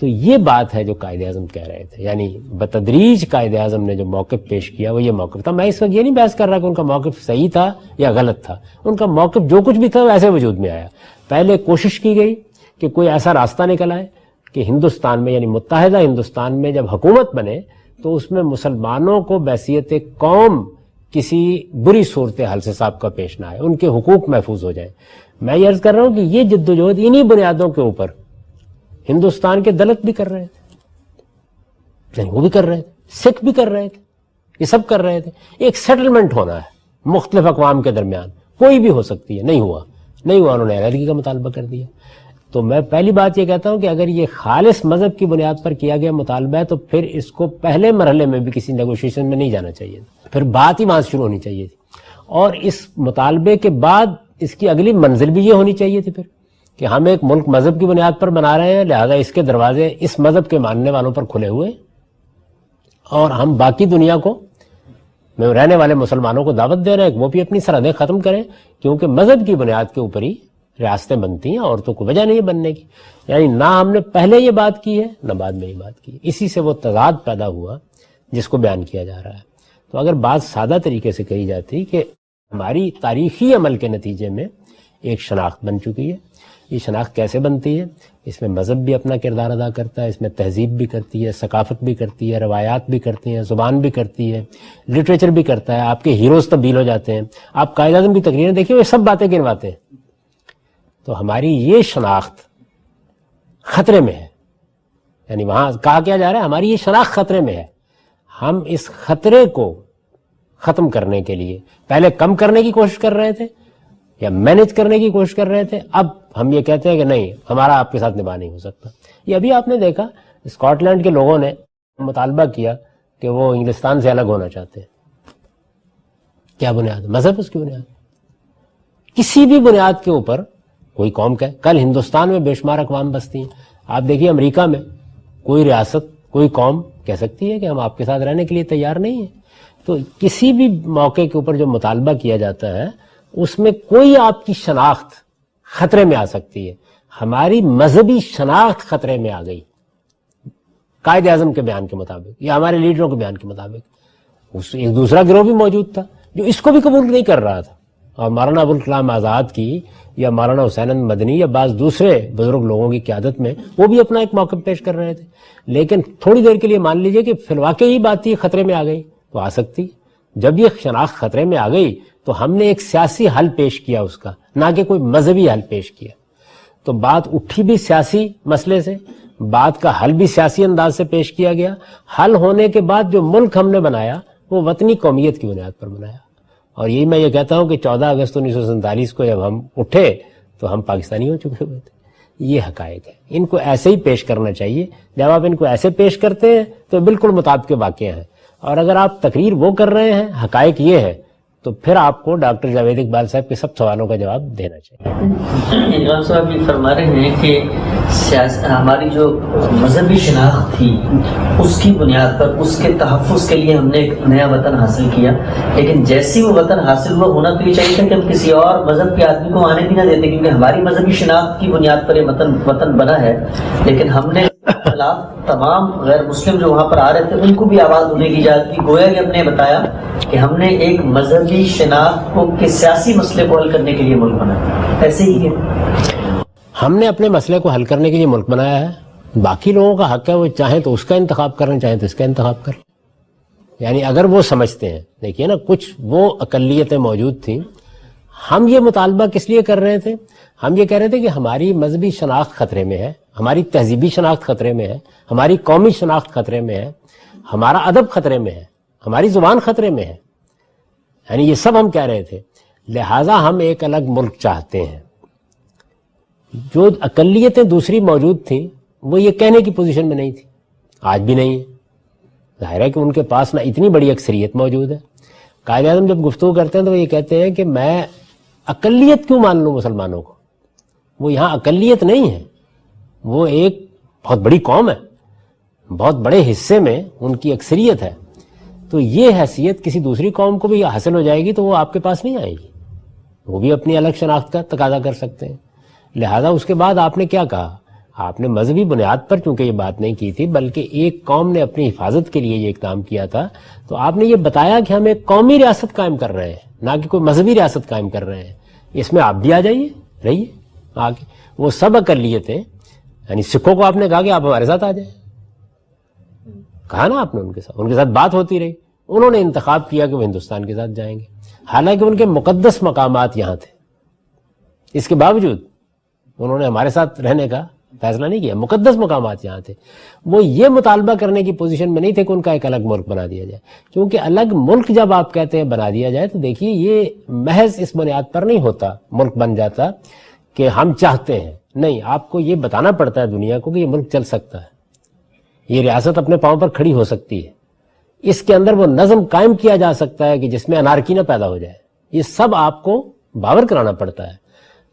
تو یہ بات ہے جو قائد اعظم کہہ رہے تھے. یعنی بتدریج قائد اعظم نے جو موقف پیش کیا وہ یہ موقف تھا. میں اس وقت یہ نہیں بحث کر رہا کہ ان کا موقف صحیح تھا یا غلط تھا, ان کا موقف جو کچھ بھی تھا ویسے وجود میں آیا. پہلے کوشش کی گئی کہ کوئی ایسا راستہ نکل آئے کہ ہندوستان میں یعنی متحدہ ہندوستان میں جب حکومت بنے تو اس میں مسلمانوں کو بحیثیت قوم کسی بری صورتحال سے سابقہ پیش نہ آئے, ان کے حقوق محفوظ ہو جائیں. میں یہ عرض کر رہا ہوں کہ یہ جدوجہد انہی بنیادوں کے اوپر ہندوستان کے دلت بھی کر رہے تھے, وہ بھی کر رہے تھے, سکھ بھی کر رہے تھے, یہ سب کر رہے تھے. ایک سیٹلمنٹ ہونا ہے مختلف اقوام کے درمیان, کوئی بھی ہو سکتی ہے, نہیں ہوا, انہوں نے علیحدگی کا مطالبہ کر دیا. تو میں پہلی بات یہ کہتا ہوں کہ اگر یہ خالص مذہب کی بنیاد پر کیا گیا مطالبہ ہے تو پھر اس کو پہلے مرحلے میں بھی کسی نیگوشیشن میں نہیں جانا چاہیے, پھر بات ہی وہاں سے شروع ہونی چاہیے تھی. اور اس مطالبے کے بعد اس کی اگلی منزل بھی یہ ہونی چاہیے تھی پھر کہ ہم ایک ملک مذہب کی بنیاد پر بنا رہے ہیں, لہذا اس کے دروازے اس مذہب کے ماننے والوں پر کھلے ہوئے اور ہم باقی دنیا کو میں رہنے والے مسلمانوں کو دعوت دے رہے ہیں کہ وہ بھی اپنی سرحدیں ختم کریں, کیونکہ مذہب کی بنیاد کے اوپر ہی ریاستیں بنتی ہیں, اور تو کوئی وجہ نہیں ہے بننے کی. یعنی نہ ہم نے پہلے یہ بات کی ہے نہ بعد میں یہ بات کی. اسی سے وہ تضاد پیدا ہوا جس کو بیان کیا جا رہا ہے. تو اگر بات سادہ طریقے سے کہی جاتی کہ ہماری تاریخی عمل کے نتیجے میں ایک شناخت بن چکی ہے. یہ شناخت کیسے بنتی ہے؟ اس میں مذہب بھی اپنا کردار ادا کرتا ہے, اس میں تہذیب بھی کرتی ہے, ثقافت بھی کرتی ہے, روایات بھی کرتی ہیں, زبان بھی کرتی ہے, لٹریچر بھی کرتا ہے, آپ کے ہیروز تبدیل ہو جاتے ہیں. آپ قائد اعظم کی تقریریں دیکھیے, وہ سب باتیں گنواتے ہیں. تو ہماری یہ شناخت خطرے میں ہے. یعنی وہاں کہا کیا جا رہا ہے, ہماری یہ شناخت خطرے میں ہے. ہم اس خطرے کو ختم کرنے کے لیے پہلے کم کرنے کی کوشش کر رہے تھے یا مینج کرنے کی کوشش کر رہے تھے, اب ہم یہ کہتے ہیں کہ نہیں, ہمارا آپ کے ساتھ نباہ نہیں ہو سکتا. یہ ابھی آپ نے دیکھا اسکاٹ لینڈ کے لوگوں نے مطالبہ کیا کہ وہ انگلستان سے الگ ہونا چاہتے ہیں. کیا بنیاد؟ مذہب اس کی بنیاد. کسی بھی بنیاد کے اوپر کوئی قوم کا, کل ہندوستان میں بے شمار اقوام بستی ہیں, آپ دیکھیے امریکہ میں کوئی ریاست کوئی قوم کہہ سکتی ہے کہ ہم آپ کے ساتھ رہنے کے لیے تیار نہیں ہیں. تو کسی بھی موقع کے اوپر جو مطالبہ کیا جاتا ہے اس میں کوئی آپ کی شناخت خطرے میں آ سکتی ہے. ہماری مذہبی شناخت خطرے میں آ گئی قائد اعظم کے بیان کے مطابق یا ہمارے لیڈروں کے بیان کے مطابق. ایک دوسرا گروہ بھی موجود تھا جو اس کو بھی قبول نہیں کر رہا تھا, اور مولانا ابوالکلام آزاد کی یا مولانا حسین احمد مدنی یا بعض دوسرے بزرگ لوگوں کی قیادت میں وہ بھی اپنا ایک موقف پیش کر رہے تھے. لیکن تھوڑی دیر کے لیے مان لیجئے کہ فی الواقع یہ بات یہ خطرے میں آ گئی تو آ سکتی. جب یہ شناخت خطرے میں آ گئی تو ہم نے ایک سیاسی حل پیش کیا اس کا, نہ کہ کوئی مذہبی حل پیش کیا. تو بات اٹھی بھی سیاسی مسئلے سے, بات کا حل بھی سیاسی انداز سے پیش کیا گیا. حل ہونے کے بعد جو ملک ہم نے بنایا وہ وطنی قومیت کی بنیاد پر بنایا. اور یہی میں یہ کہتا ہوں کہ 14 اگست 1947 کو جب ہم اٹھے تو ہم پاکستانی ہو چکے ہوئے تھے. یہ حقائق ہے, ان کو ایسے ہی پیش کرنا چاہیے. جب آپ ان کو ایسے پیش کرتے ہیں تو بالکل مطابق واقع ہیں, اور اگر آپ تقریر وہ کر رہے ہیں حقائق یہ ہے تو پھر آپ کو ڈاکٹر جاوید اقبال صاحب کے سب سوالوں کا جواب دینا چاہیے. امام صاحب یہ فرما رہے ہیں کہ ہماری جو مذہبی شناخت تھی اس کی بنیاد پر اس کے تحفظ کے لیے ہم نے ایک نیا وطن حاصل کیا, لیکن جیسی وہ وطن حاصل ہوا ہونا تو یہ چاہیے تھا کہ ہم کسی اور مذہب کے آدمی کو آنے بھی نہ دیتے, کیونکہ ہماری مذہبی شناخت کی بنیاد پر یہ وطن بنا ہے. لیکن ہم نے خلاف تمام غیر مسلم جو وہاں پر آ رہے تھے ان کو بھی آواز دینے کی اجازت کی. گویا کہ ہم نے بتایا کہ ہم نے ایک مذہبی شناخت کو کے سیاسی مسئلے کو حل کرنے کے لیے ملک بنایا. ایسے ہی ہے, ہم نے اپنے مسئلے کو حل کرنے کے لیے ملک بنایا ہے. باقی لوگوں کا حق ہے, وہ چاہیں تو اس کا انتخاب کریں, چاہیں تو اس کا انتخاب کریں. یعنی اگر وہ سمجھتے ہیں, دیکھیے نا کچھ وہ اقلیتیں موجود تھیں. ہم یہ مطالبہ کس لیے کر رہے تھے؟ ہم یہ کہہ رہے تھے کہ ہماری مذہبی شناخت خطرے میں ہے, ہماری تہذیبی شناخت خطرے میں ہے, ہماری قومی شناخت خطرے میں ہے, ہمارا ادب خطرے میں ہے, ہماری زبان خطرے میں ہے. یعنی یہ سب ہم کہہ رہے تھے. لہٰذا ہم ایک الگ ملک چاہتے ہیں. جو اقلیتیں دوسری موجود تھیں وہ یہ کہنے کی پوزیشن میں نہیں تھی, آج بھی نہیں ہے. ظاہر ہے کہ ان کے پاس نہ اتنی بڑی اکثریت موجود ہے. قائد اعظم جب گفتگو کرتے ہیں تو وہ یہ کہتے ہیں کہ میں اقلیت کیوں مان لوں مسلمانوں کو. وہ یہاں اقلیت نہیں ہے, وہ ایک بہت بڑی قوم ہے, بہت بڑے حصے میں ان کی اکثریت ہے. تو یہ حیثیت کسی دوسری قوم کو بھی حاصل ہو جائے گی تو وہ آپ کے پاس نہیں آئے گی, وہ بھی اپنی الگ شناخت کا تقاضا کر سکتے ہیں. لہذا اس کے بعد آپ نے کیا کہا؟ آپ نے مذہبی بنیاد پر چونکہ یہ بات نہیں کی تھی بلکہ ایک قوم نے اپنی حفاظت کے لیے یہ اقدام کیا تھا, تو آپ نے یہ بتایا کہ ہم ایک قومی ریاست قائم کر رہے ہیں, نہ کہ کوئی مذہبی ریاست قائم کر رہے ہیں. اس میں آپ بھی آ جائیے, رہیے آگے. وہ سب اقلیتیں, یعنی سکھوں کو آپ نے کہا کہ آپ ہمارے ساتھ آ جائیں, کہا نا آپ نے ان کے ساتھ بات ہوتی رہی. انہوں نے انتخاب کیا کہ وہ ہندوستان کے ساتھ جائیں گے, حالانکہ ان کے مقدس مقامات یہاں تھے. اس کے باوجود انہوں نے ہمارے ساتھ رہنے کا فیصلہ نہیں کیا, مقدس مقامات یہاں تھے. وہ یہ مطالبہ کرنے کی پوزیشن میں نہیں تھے کہ ان کا ایک الگ ملک بنا دیا جائے, کیونکہ الگ ملک جب آپ کہتے ہیں بنا دیا جائے تو دیکھیے یہ محض اس بنیاد پر نہیں ہوتا ملک بن جاتا کہ ہم چاہتے ہیں. نہیں, آپ کو یہ بتانا پڑتا ہے دنیا کو کہ یہ ملک چل سکتا ہے, یہ ریاست اپنے پاؤں پر کھڑی ہو سکتی ہے, اس کے اندر وہ نظم قائم کیا جا سکتا ہے کہ جس میں انارکی نہ پیدا ہو جائے. یہ سب آپ کو باور کرانا پڑتا ہے.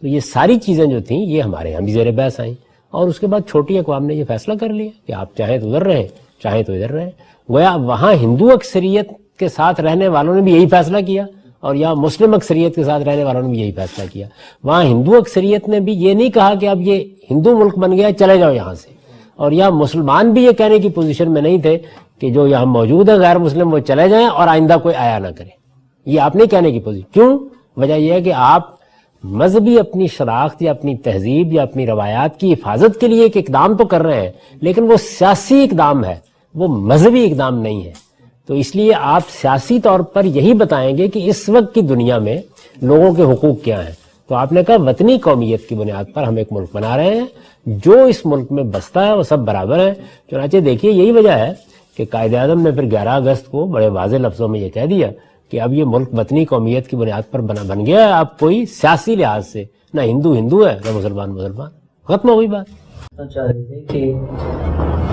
تو یہ ساری چیزیں جو تھیں یہ ہمارے یہاں بھی زیر بحث آئیں, اور اس کے بعد چھوٹی اقوام نے یہ فیصلہ کر لیا کہ آپ چاہیں تو ادھر رہیں, چاہیں تو ادھر رہیں. گویا وہاں ہندو اکثریت کے ساتھ رہنے والوں نے بھی یہی فیصلہ کیا, اور یہاں مسلم اکثریت کے ساتھ رہنے والوں نے بھی یہی فیصلہ کیا. وہاں ہندو اکثریت نے بھی یہ نہیں کہا کہ اب یہ ہندو ملک بن گیا چلے جاؤ یہاں سے, اور یہاں مسلمان بھی یہ کہنے کی پوزیشن میں نہیں تھے کہ جو یہاں موجود ہے غیر مسلم وہ چلے جائیں اور آئندہ کوئی آیا نہ کرے. یہ آپ نہیں کہنے کی پوزیشن. کیوں؟ وجہ یہ ہے کہ آپ مذہبی اپنی شناخت یا اپنی تہذیب یا اپنی روایات کی حفاظت کے لیے ایک اقدام تو کر رہے ہیں, لیکن وہ سیاسی اقدام ہے, وہ مذہبی اقدام نہیں ہے. تو اس لیے آپ سیاسی طور پر یہی بتائیں گے کہ اس وقت کی دنیا میں لوگوں کے حقوق کیا ہیں. تو آپ نے کہا وطنی قومیت کی بنیاد پر ہم ایک ملک بنا رہے ہیں, جو اس ملک میں بستا ہے وہ سب برابر ہے. چنانچہ دیکھیے یہی وجہ ہے کہ قائد اعظم نے پھر 11 اگست کو بڑے واضح لفظوں میں یہ کہہ دیا کہ اب یہ ملک وطنی قومیت کی بنیاد پر بن گیا ہے. اب کوئی سیاسی لحاظ سے نہ ہندو ہندو ہے نہ مسلمان مسلمان, ختم ہو گئی بات. چاہ رہے تھے کہ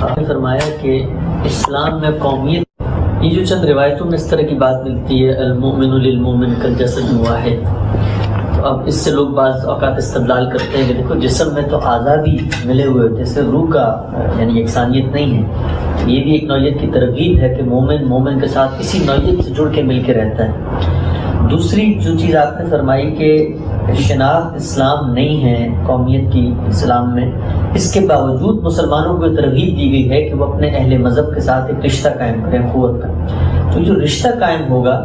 آپ نے فرمایا کہ اسلام میں قومیت, یہ جو چند روایتوں میں اس طرح کی بات ملتی ہے, المؤمن للمؤمن کالجسد الواحد, اب اس سے لوگ بعض اوقات استدلال کرتے ہیں کہ دیکھو جسم میں تو آزادی ملے ہوئے ہوتے ہیں، صرف روح کا یعنی یکسانیت نہیں ہے، یہ بھی ایک نوعیت کی ترغیب ہے کہ مومن کے ساتھ اسی نوعیت سے جڑ کے مل کے رہتا ہے۔ دوسری جو چیز آپ نے فرمائی کہ شناخت اسلام نہیں ہے قومیت کی اسلام میں، اس کے باوجود مسلمانوں کو ترغیب دی گئی ہے کہ وہ اپنے اہل مذہب کے ساتھ ایک رشتہ قائم کریں قوت کا۔ تو جو رشتہ قائم ہوگا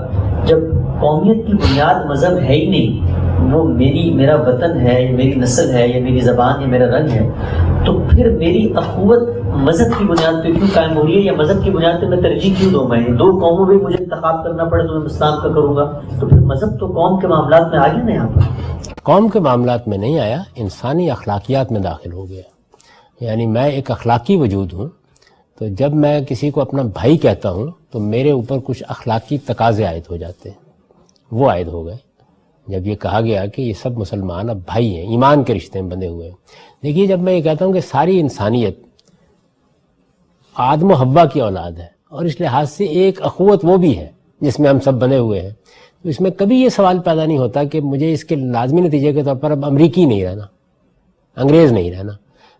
جب قومیت کی بنیاد مذہب ہے ہی نہیں، وہ میرا وطن ہے، میری نسل ہے، یا میری زبان یا میرا رنگ ہے، تو پھر میری اخوت مذہب کی بنیاد پہ کیوں قائم ہو رہی ہے، یا مذہب کی بنیاد پہ میں ترجیح کیوں دوں؟ میں دو قوموں میں مجھے انتخاب کرنا پڑے تو میں اسلام کا کروں گا، تو پھر مذہب تو قوم کے معاملات میں آگے نہیں آتا۔ قوم کے معاملات میں نہیں آیا، انسانی اخلاقیات میں داخل ہو گیا۔ یعنی میں ایک اخلاقی وجود ہوں، تو جب میں کسی کو اپنا بھائی کہتا ہوں تو میرے اوپر کچھ اخلاقی تقاضے عائد ہو جاتے ہیں، وہ عائد ہو گئے جب یہ کہا گیا کہ یہ سب مسلمان اب بھائی ہیں، ایمان کے رشتے میں بندھے ہوئے ہیں۔ دیکھیے، جب میں یہ کہتا ہوں کہ ساری انسانیت آدم و حوا کی اولاد ہے اور اس لحاظ سے ایک اخوت وہ بھی ہے جس میں ہم سب بندھے ہوئے ہیں، تو اس میں کبھی یہ سوال پیدا نہیں ہوتا کہ مجھے اس کے لازمی نتیجے کے طور پر اب امریکی نہیں رہنا، انگریز نہیں رہنا۔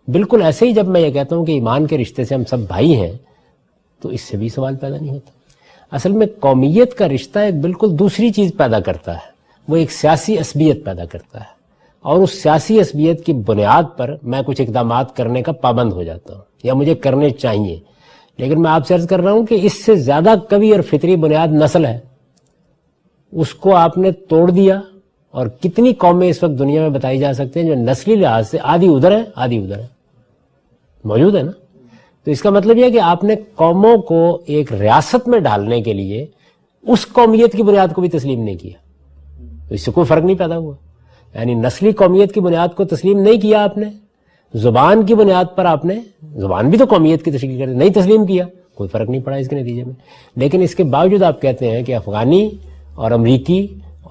بالکل ایسے ہی جب میں یہ کہتا ہوں کہ ایمان کے رشتے سے ہم سب بھائی ہیں، تو اس سے بھی سوال پیدا نہیں ہوتا۔ اصل میں قومیت کا رشتہ ایک بالکل دوسری چیز پیدا کرتا ہے، وہ ایک سیاسی عصبیت پیدا کرتا ہے، اور اس سیاسی عصبیت کی بنیاد پر میں کچھ اقدامات کرنے کا پابند ہو جاتا ہوں یا مجھے کرنے چاہیے۔ لیکن میں آپ سے عرض کر رہا ہوں کہ اس سے زیادہ قوی اور فطری بنیاد نسل ہے، اس کو آپ نے توڑ دیا، اور کتنی قومیں اس وقت دنیا میں بتائی جا سکتے ہیں جو نسلی لحاظ سے آدھی ادھر ہے آدھی ادھر ہے، موجود ہے نا۔ تو اس کا مطلب یہ ہے کہ آپ نے قوموں کو ایک ریاست میں ڈالنے کے لیے اس قومیت کی بنیاد کو بھی تسلیم نہیں کیا، تو اس سے کوئی فرق نہیں پیدا ہوا۔ یعنی نسلی قومیت کی بنیاد کو تسلیم نہیں کیا آپ نے، زبان کی بنیاد پر آپ نے، زبان بھی تو قومیت کی تشکیل کرتی، نہیں تسلیم کیا، کوئی فرق نہیں پڑا اس کے نتیجے میں۔ لیکن اس کے باوجود آپ کہتے ہیں کہ افغانی اور امریکی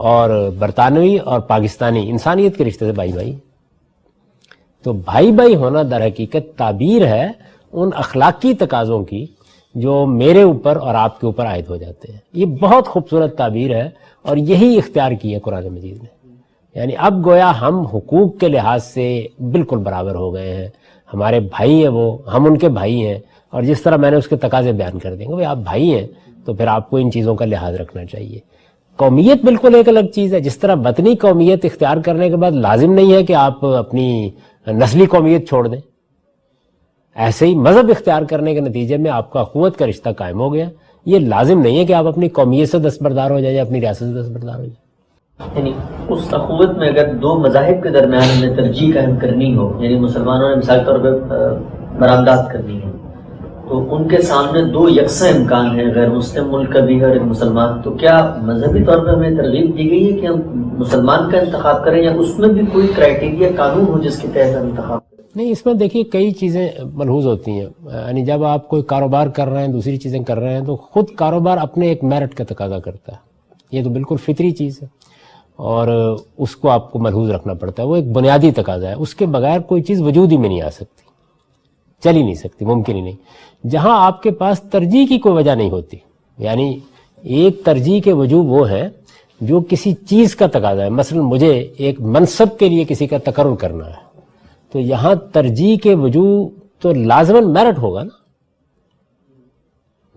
اور برطانوی اور پاکستانی انسانیت کے رشتے سے بھائی بھائی۔ تو بھائی بھائی ہونا در حقیقت تعبیر ہے ان اخلاقی تقاضوں کی جو میرے اوپر اور آپ کے اوپر عائد ہو جاتے ہیں۔ یہ بہت خوبصورت تعبیر ہے، اور یہی اختیار کی ہے قرآن مجید نے۔ یعنی اب گویا ہم حقوق کے لحاظ سے بالکل برابر ہو گئے ہیں، ہمارے بھائی ہیں وہ، ہم ان کے بھائی ہیں، اور جس طرح میں نے اس کے تقاضے بیان کر دیں گے، بھائی آپ بھائی ہیں تو پھر آپ کو ان چیزوں کا لحاظ رکھنا چاہیے۔ قومیت بالکل ایک الگ چیز ہے، جس طرح وطنی قومیت اختیار کرنے کے بعد لازم نہیں ہے کہ آپ اپنی نسلی قومیت چھوڑ دیں، ایسے ہی مذہب اختیار کرنے کے نتیجے میں آپ کا اخوت کا رشتہ قائم ہو گیا، یہ لازم نہیں ہے کہ آپ اپنی قومیت سے دستبردار ہو جائیں یا اپنی ریاست سے دستبردار ہو جائیں۔ یعنی اس اخوت میں اگر دو مذاہب کے درمیان ہمیں ترجیح قائم کرنی ہو، یعنی مسلمانوں نے مثال طور پہ برآمدات کرنی ہے، تو ان کے سامنے دو یکساں امکان ہیں، غیر مسلم ملک کا بھی ہے اور ایک مسلمان، تو کیا مذہبی طور پر ہمیں ترغیب دی گئی ہے کہ ہم مسلمان کا انتخاب کریں، یا اس میں بھی کوئی کرائٹیریا قانون ہو جس کے تحت ہم انتخاب کریں؟ نہیں، اس میں دیکھیے کئی چیزیں ملحوظ ہوتی ہیں۔ یعنی جب آپ کوئی کاروبار کر رہے ہیں، دوسری چیزیں کر رہے ہیں، تو خود کاروبار اپنے ایک میرٹ کا تقاضا کرتا ہے، یہ تو بالکل فطری چیز ہے، اور اس کو آپ کو ملحوظ رکھنا پڑتا ہے، وہ ایک بنیادی تقاضا ہے، اس کے بغیر کوئی چیز وجود ہی میں نہیں آ سکتی، چل ہی نہیں سکتی، ممکن ہی نہیں۔ جہاں آپ کے پاس ترجیح کی کوئی وجہ نہیں ہوتی، یعنی ایک ترجیح کے وجوہ وہ ہے جو کسی چیز کا تقاضا ہے، مثلا مجھے ایک منصب کے لیے کسی کا تقرر کرنا ہے، تو یہاں ترجیح کے وجوہ تو لازماً میرٹ ہوگا نا،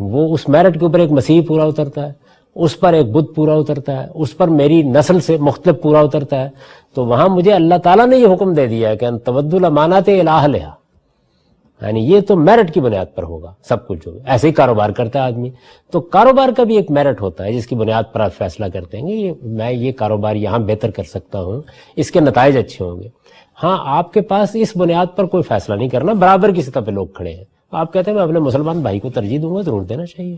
وہ اس میرٹ کے اوپر ایک مسیح پورا اترتا ہے، اس پر ایک بدھ پورا اترتا ہے، اس پر میری نسل سے مختلف پورا اترتا ہے، تو وہاں مجھے اللہ تعالیٰ نے یہ حکم دے دیا ہے کہ ان تودوا الامانات الی اہلہا، یعنی یہ تو میرٹ کی بنیاد پر ہوگا سب کچھ ہوگا۔ ایسے ہی کاروبار کرتا ہے آدمی، تو کاروبار کا بھی ایک میرٹ ہوتا ہے جس کی بنیاد پر آپ فیصلہ کرتے ہیں کہ میں یہ کاروبار یہاں بہتر کر سکتا ہوں، اس کے نتائج اچھے ہوں گے۔ ہاں، آپ کے پاس اس بنیاد پر کوئی فیصلہ نہیں کرنا، برابر کی سطح پہ لوگ کھڑے ہیں، آپ کہتے ہیں میں اپنے مسلمان بھائی کو ترجیح دوں گا، ضرور دینا چاہیے۔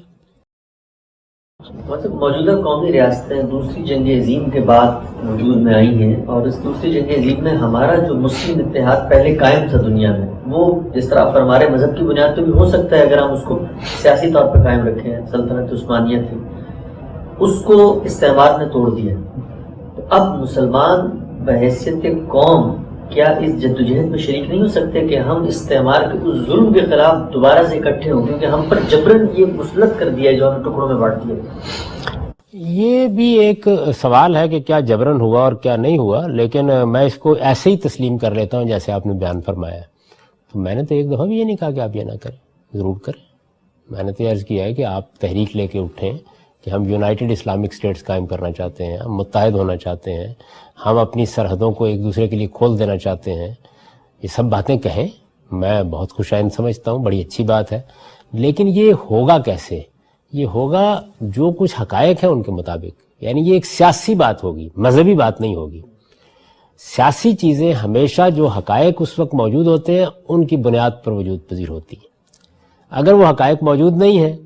مطلب موجودہ قومی ریاستیں دوسری جنگ عظیم کے بعد وجود میں آئی ہیں، اور اس دوسری جنگ عظیم میں ہمارا جو مسلم اتحاد پہلے قائم تھا دنیا میں، وہ جس طرح ہمارے مذہب کی بنیاد پہ بھی ہو سکتا ہے اگر ہم اس کو سیاسی طور پہ قائم رکھیں، سلطنت عثمانیہ تھی، اس کو استعمار نے توڑ دیا۔ تو اب مسلمان بحیثیت قوم کیا اس جدوجہد میں شریک نہیں ہو سکتے کہ ہم استعمار کے اس ظلم کے خلاف دوبارہ سے اکٹھے ہوں، کیونکہ ہم پر جبرن یہ مسلط کر دیا ہے جو ہم ٹکڑوں میں بانٹ دیا۔ یہ بھی ایک سوال ہے کہ کیا جبرن ہوا اور کیا نہیں ہوا، لیکن میں اس کو ایسے ہی تسلیم کر لیتا ہوں جیسے آپ نے بیان فرمایا. تو میں نے تو ایک دفعہ بھی یہ نہیں کہا کہ آپ یہ نہ کریں، ضرور کریں. میں نے تو یہ عرض کیا ہے کہ آپ تحریک لے کے اٹھیں کہ ہم یونائٹڈ اسلامک اسٹیٹس قائم کرنا چاہتے ہیں، ہم متحد ہونا چاہتے ہیں، ہم اپنی سرحدوں کو ایک دوسرے کے لیے کھول دینا چاہتے ہیں. یہ سب باتیں کہیں، میں بہت خوش آئند سمجھتا ہوں، بڑی اچھی بات ہے. لیکن یہ ہوگا کیسے؟ یہ ہوگا جو کچھ حقائق ہیں ان کے مطابق. یعنی یہ ایک سیاسی بات ہوگی، مذہبی بات نہیں ہوگی. سیاسی چیزیں ہمیشہ جو حقائق اس وقت موجود ہوتے ہیں ان کی بنیاد پر وجود پذیر ہوتی ہیں. اگر وہ حقائق موجود نہیں ہیں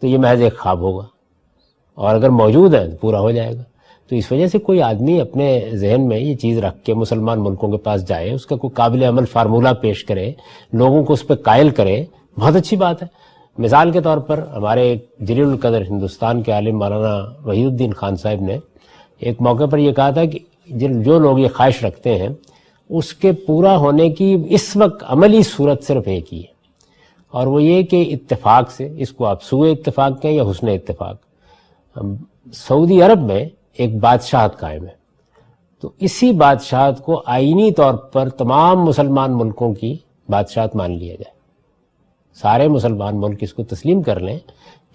تو یہ محض ایک خواب ہوگا، اور اگر موجود ہے تو پورا ہو جائے گا. تو اس وجہ سے کوئی آدمی اپنے ذہن میں یہ چیز رکھ کے مسلمان ملکوں کے پاس جائے، اس کا کوئی قابل عمل فارمولہ پیش کرے، لوگوں کو اس پہ قائل کرے، بہت اچھی بات ہے. مثال کے طور پر ہمارے جلیل القدر ہندوستان کے عالم مولانا وحید الدین خان صاحب نے ایک موقع پر یہ کہا تھا کہ جو لوگ یہ خواہش رکھتے ہیں اس کے پورا ہونے کی اس وقت عملی صورت صرف ایک ہی ہے، اور وہ یہ کہ اتفاق سے، اس کو آپ سوء اتفاق کہیں یا حسن اتفاق، سعودی عرب میں ایک بادشاہت قائم ہے. تو اسی بادشاہت کو آئینی طور پر تمام مسلمان ملکوں کی بادشاہت مان لیا جائے. سارے مسلمان ملک اس کو تسلیم کر لیں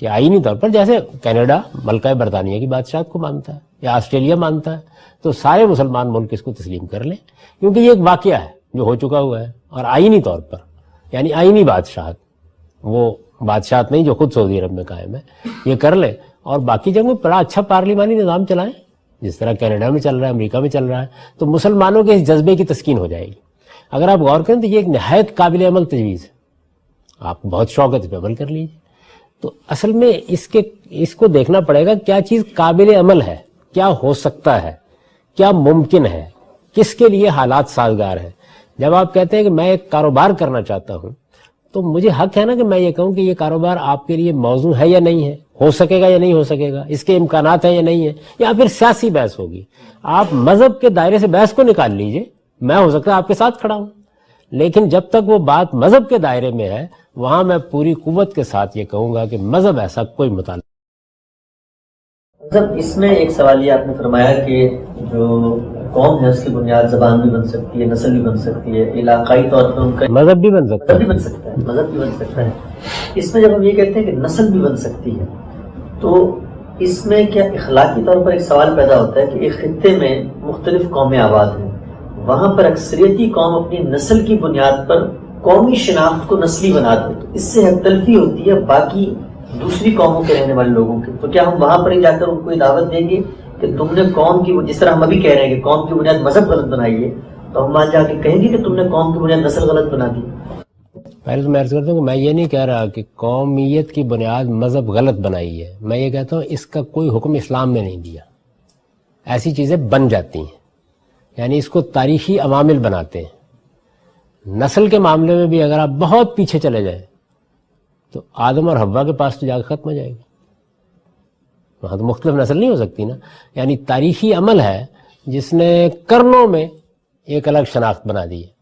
کہ آئینی طور پر، جیسے کینیڈا ملکہ برطانیہ کی بادشاہت کو مانتا ہے یا آسٹریلیا مانتا ہے، تو سارے مسلمان ملک اس کو تسلیم کر لیں، کیونکہ یہ ایک واقعہ ہے جو ہو چکا ہوا ہے. اور آئینی طور پر، یعنی آئینی بادشاہت، وہ بادشاہت نہیں جو خود سعودی عرب میں قائم ہے، یہ کر لیں. اور باقی جگہوں میں بڑا اچھا پارلیمانی نظام چلائیں، جس طرح کینیڈا میں چل رہا ہے، امریکہ میں چل رہا ہے. تو مسلمانوں کے اس جذبے کی تسکین ہو جائے گی. اگر آپ غور کریں تو یہ ایک نہایت قابل عمل تجویز ہے. آپ کو بہت شوق ہے تو عمل کر لیجیے. تو اصل میں اس کو دیکھنا پڑے گا کیا چیز قابل عمل ہے، کیا ہو سکتا ہے، کیا ممکن ہے، کس کے لیے حالات سازگار ہیں. جب آپ کہتے ہیں کہ میں ایک کاروبار کرنا چاہتا ہوں تو مجھے حق ہے نا کہ میں یہ کہوں کہ یہ کاروبار آپ کے لیے موزوں ہے یا نہیں ہے، ہو سکے گا یا نہیں ہو سکے گا، اس کے امکانات ہیں یا نہیں ہے. یا پھر سیاسی بحث ہوگی. آپ مذہب کے دائرے سے بحث کو نکال لیجئے، میں ہو سکتا ہے آپ کے ساتھ کھڑا ہوں، لیکن جب تک وہ بات مذہب کے دائرے میں ہے وہاں میں پوری قوت کے ساتھ یہ کہوں گا کہ مذہب ایسا کوئی مطالبہ. مطلب اس میں ایک سوال یہ آپ نے فرمایا کہ جو قوم ہے اس کی بنیاد زبان بھی بن سکتی ہے، نسل بھی بن سکتی ہے، علاقائی طور پر ان کا مذہب بھی بن سکتا ہے، مذہب بھی بن سکتا ہے. اس میں جب ہم یہ کہتے ہیں کہ نسل بھی بن سکتی ہے تو اس میں کیا اخلاقی طور پر ایک سوال پیدا ہوتا ہے کہ ایک خطے میں مختلف قومیں آباد ہیں، وہاں پر اکثریتی قوم اپنی نسل کی بنیاد پر قومی شناخت کو نسلی بنا دے، تو اس سے حد تلفی ہوتی ہے باقی دوسری قوموں کے رہنے والے لوگوں کی. تو کیا ہم وہاں پر ہی جا کر ان کو دعوت دیں گے کہ تم نے قوم کی، جس طرح ہم ابھی کہہ رہے ہیں کہ قوم کی بنیاد مذہب غلط بنائی ہے، تو ہم وہاں جا کے کہیں گے کہ تم نے قوم کی بنیاد نسل غلط بنا دی؟ پہلے تو میں عرض کرتا ہوں کہ میں یہ نہیں کہہ رہا کہ قومیت کی بنیاد مذہب غلط بنائی ہے. میں یہ کہتا ہوں اس کا کوئی حکم اسلام نے نہیں دیا. ایسی چیزیں بن جاتی ہیں، یعنی اس کو تاریخی عوامل بناتے ہیں. نسل کے معاملے میں بھی اگر آپ بہت پیچھے چلے جائیں تو آدم اور حوا کے پاس تو جا کے ختم ہو جائے گی، وہاں تو مختلف نسل نہیں ہو سکتی نا. یعنی تاریخی عمل ہے جس نے کرنوں میں ایک الگ شناخت بنا دی ہے.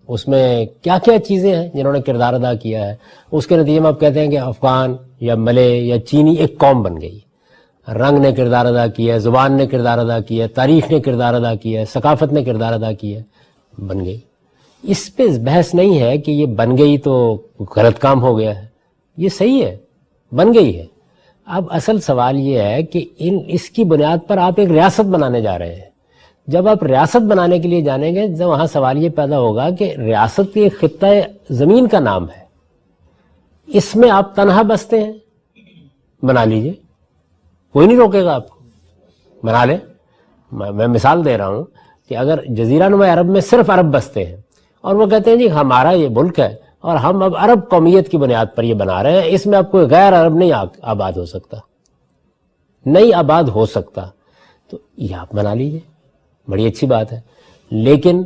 اس میں کیا کیا چیزیں ہیں جنہوں نے کردار ادا کیا ہے، اس کے نتیجے میں آپ کہتے ہیں کہ افغان یا ملے یا چینی ایک قوم بن گئی. رنگ نے کردار ادا کیا ہے، زبان نے کردار ادا کیا ہے، تاریخ نے کردار ادا کیا ہے، ثقافت نے کردار ادا کیا ہے، بن گئی. اس پہ بحث نہیں ہے کہ یہ بن گئی تو غلط کام ہو گیا ہے، یہ صحیح ہے، بن گئی ہے. اب اصل سوال یہ ہے کہ اس کی بنیاد پر آپ ایک ریاست بنانے جا رہے ہیں. جب آپ ریاست بنانے کے لیے جانیں گے جب وہاں سوال یہ پیدا ہوگا کہ ریاست کے خطہ زمین کا نام ہے، اس میں آپ تنہا بستے ہیں، بنا لیجئے، کوئی نہیں روکے گا آپ کو، بنا لیں. میں مثال دے رہا ہوں کہ اگر جزیرہ نما عرب میں صرف عرب بستے ہیں اور وہ کہتے ہیں جی ہمارا یہ ملک ہے اور ہم اب عرب قومیت کی بنیاد پر یہ بنا رہے ہیں، اس میں اب کوئی غیر عرب نہیں آباد ہو سکتا، نہیں آباد ہو سکتا، تو یہ آپ بنا لیجئے، بڑی اچھی بات ہے. لیکن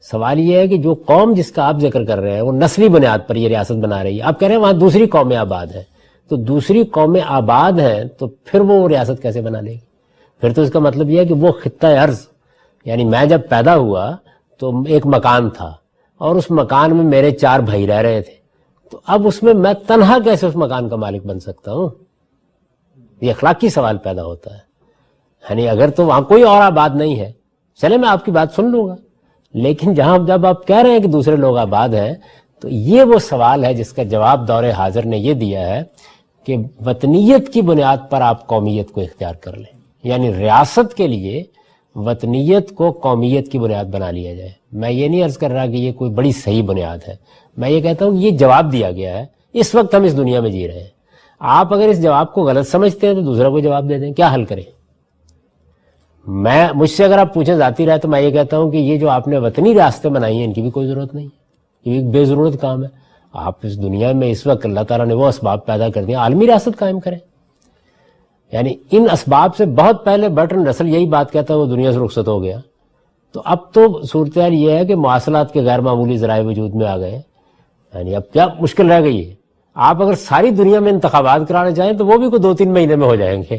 سوال یہ ہے کہ جو قوم جس کا آپ ذکر کر رہے ہیں وہ نسلی بنیاد پر یہ ریاست بنا رہی ہے. آپ کہہ رہے ہیں وہاں دوسری قومیں آباد ہیں، تو دوسری قومیں آباد ہیں تو پھر وہ ریاست کیسے بنا لے گی؟ پھر تو اس کا مطلب یہ ہے کہ وہ خطہ ارض، یعنی میں جب پیدا ہوا تو ایک مکان تھا اور اس مکان میں میرے 4 بھائی رہ رہے تھے، تو اب اس میں میں تنہا کیسے اس مکان کا مالک بن سکتا ہوں؟ یہ اخلاقی سوال پیدا ہوتا ہے. یعنی اگر تو وہاں کوئی اور آباد نہیں ہے چلے میں آپ کی بات سن لوں گا، لیکن جب آپ کہہ رہے ہیں کہ دوسرے لوگ آباد ہیں، تو یہ وہ سوال ہے جس کا جواب دور حاضر نے یہ دیا ہے کہ وطنیت کی بنیاد پر آپ قومیت کو اختیار کر لیں، یعنی ریاست کے لیے وطنیت کو قومیت کی بنیاد بنا لیا جائے۔ میں یہ نہیں عرض کر رہا کہ یہ کوئی بڑی صحیح بنیاد ہے، میں یہ کہتا ہوں کہ یہ جواب دیا گیا ہے، اس وقت ہم اس دنیا میں جی رہے ہیں۔ آپ اگر اس جواب کو غلط سمجھتے ہیں تو دوسرا کو جواب دے دیں، کیا حل کریں؟ مجھ سے اگر آپ پوچھیں ذاتی رائے تو میں یہ کہتا ہوں کہ یہ جو آپ نے وطنی ریاستیں بنائی ہیں ان کی بھی کوئی ضرورت نہیں ہے، یہ ایک بے ضرورت کام ہے۔ آپ اس دنیا میں اس وقت اللہ تعالیٰ نے وہ اسباب پیدا کر دیا، عالمی ریاست قائم کریں۔ یعنی ان اسباب سے بہت پہلے برٹن رسل یہی بات کہتا ہے، وہ دنیا سے رخصت ہو گیا۔ تو اب تو صورتحال یہ ہے کہ مواصلات کے غیر معمولی ذرائع وجود میں آ گئے، یعنی اب کیا مشکل رہ گئی ہے؟ آپ اگر ساری دنیا میں انتخابات کرانا چاہیں تو وہ بھی کوئی 2-3 مہینے میں ہو جائیں گے۔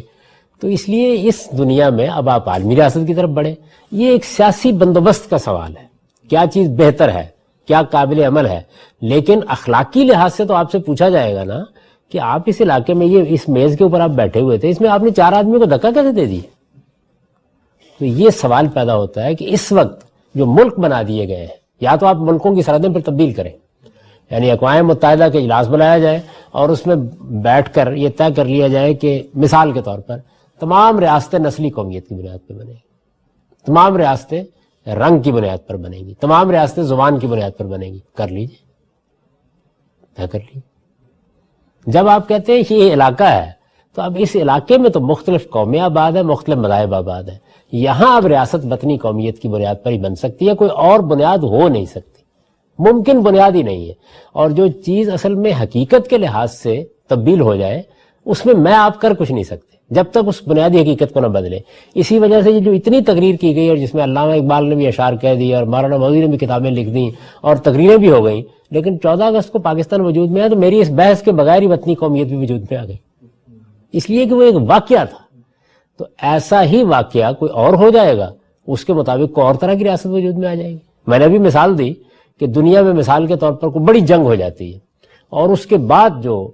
تو اس لیے اس دنیا میں اب آپ عالمی ریاست کی طرف بڑھیں۔ یہ ایک سیاسی بندوبست کا سوال ہے، کیا چیز بہتر ہے، کیا قابل عمل ہے، لیکن اخلاقی لحاظ سے تو آپ سے پوچھا جائے گا نا کہ آپ اس علاقے میں یہ اس میز کے اوپر آپ بیٹھے ہوئے تھے، اس میں آپ نے 4 آدمیوں کو دھکا کیسے دے دی؟ تو یہ سوال پیدا ہوتا ہے کہ اس وقت جو ملک بنا دیے گئے ہیں، یا تو آپ ملکوں کی سرحدیں پر تبدیل کریں، یعنی اقوام متحدہ کے اجلاس بلایا جائے اور اس میں بیٹھ کر یہ طے کر لیا جائے کہ مثال کے طور پر تمام ریاستیں نسلی قومیت کی بنیاد پر بنیں گی، تمام ریاستیں رنگ کی بنیاد پر بنیں گی، تمام ریاستیں زبان کی بنیاد پر بنیں گی، کر لیجیے، طے کر لیجیے۔ جب آپ کہتے ہیں کہ یہ علاقہ ہے تو اب اس علاقے میں تو مختلف قومیں آباد ہیں، مختلف مذاہب آباد ہیں، یہاں اب ریاست وطنی قومیت کی بنیاد پر ہی بن سکتی ہے، کوئی اور بنیاد ہو نہیں سکتی، ممکن بنیاد ہی نہیں ہے۔ اور جو چیز اصل میں حقیقت کے لحاظ سے تبدیل ہو جائے اس میں آپ کر کچھ نہیں سکتے جب تک اس بنیادی حقیقت کو نہ بدلے۔ اسی وجہ سے یہ جو اتنی تقریر کی گئی اور جس میں علامہ اقبال نے بھی اشعار کہہ دی اور مولانا مودودی نے بھی کتابیں لکھ دیں اور تقریریں بھی ہو گئیں، لیکن 14 اگست کو پاکستان وجود میں آیا تو میری اس بحث کے بغیر ہی وطنی قومیت بھی وجود میں آ گئی، اس لیے کہ وہ ایک واقعہ تھا۔ تو ایسا ہی واقعہ کوئی اور ہو جائے گا، اس کے مطابق کوئی اور طرح کی ریاست وجود میں آ جائے گی۔ میں نے ابھی مثال دی کہ دنیا میں مثال کے طور پر کوئی بڑی جنگ ہو جاتی ہے اور اس کے بعد جو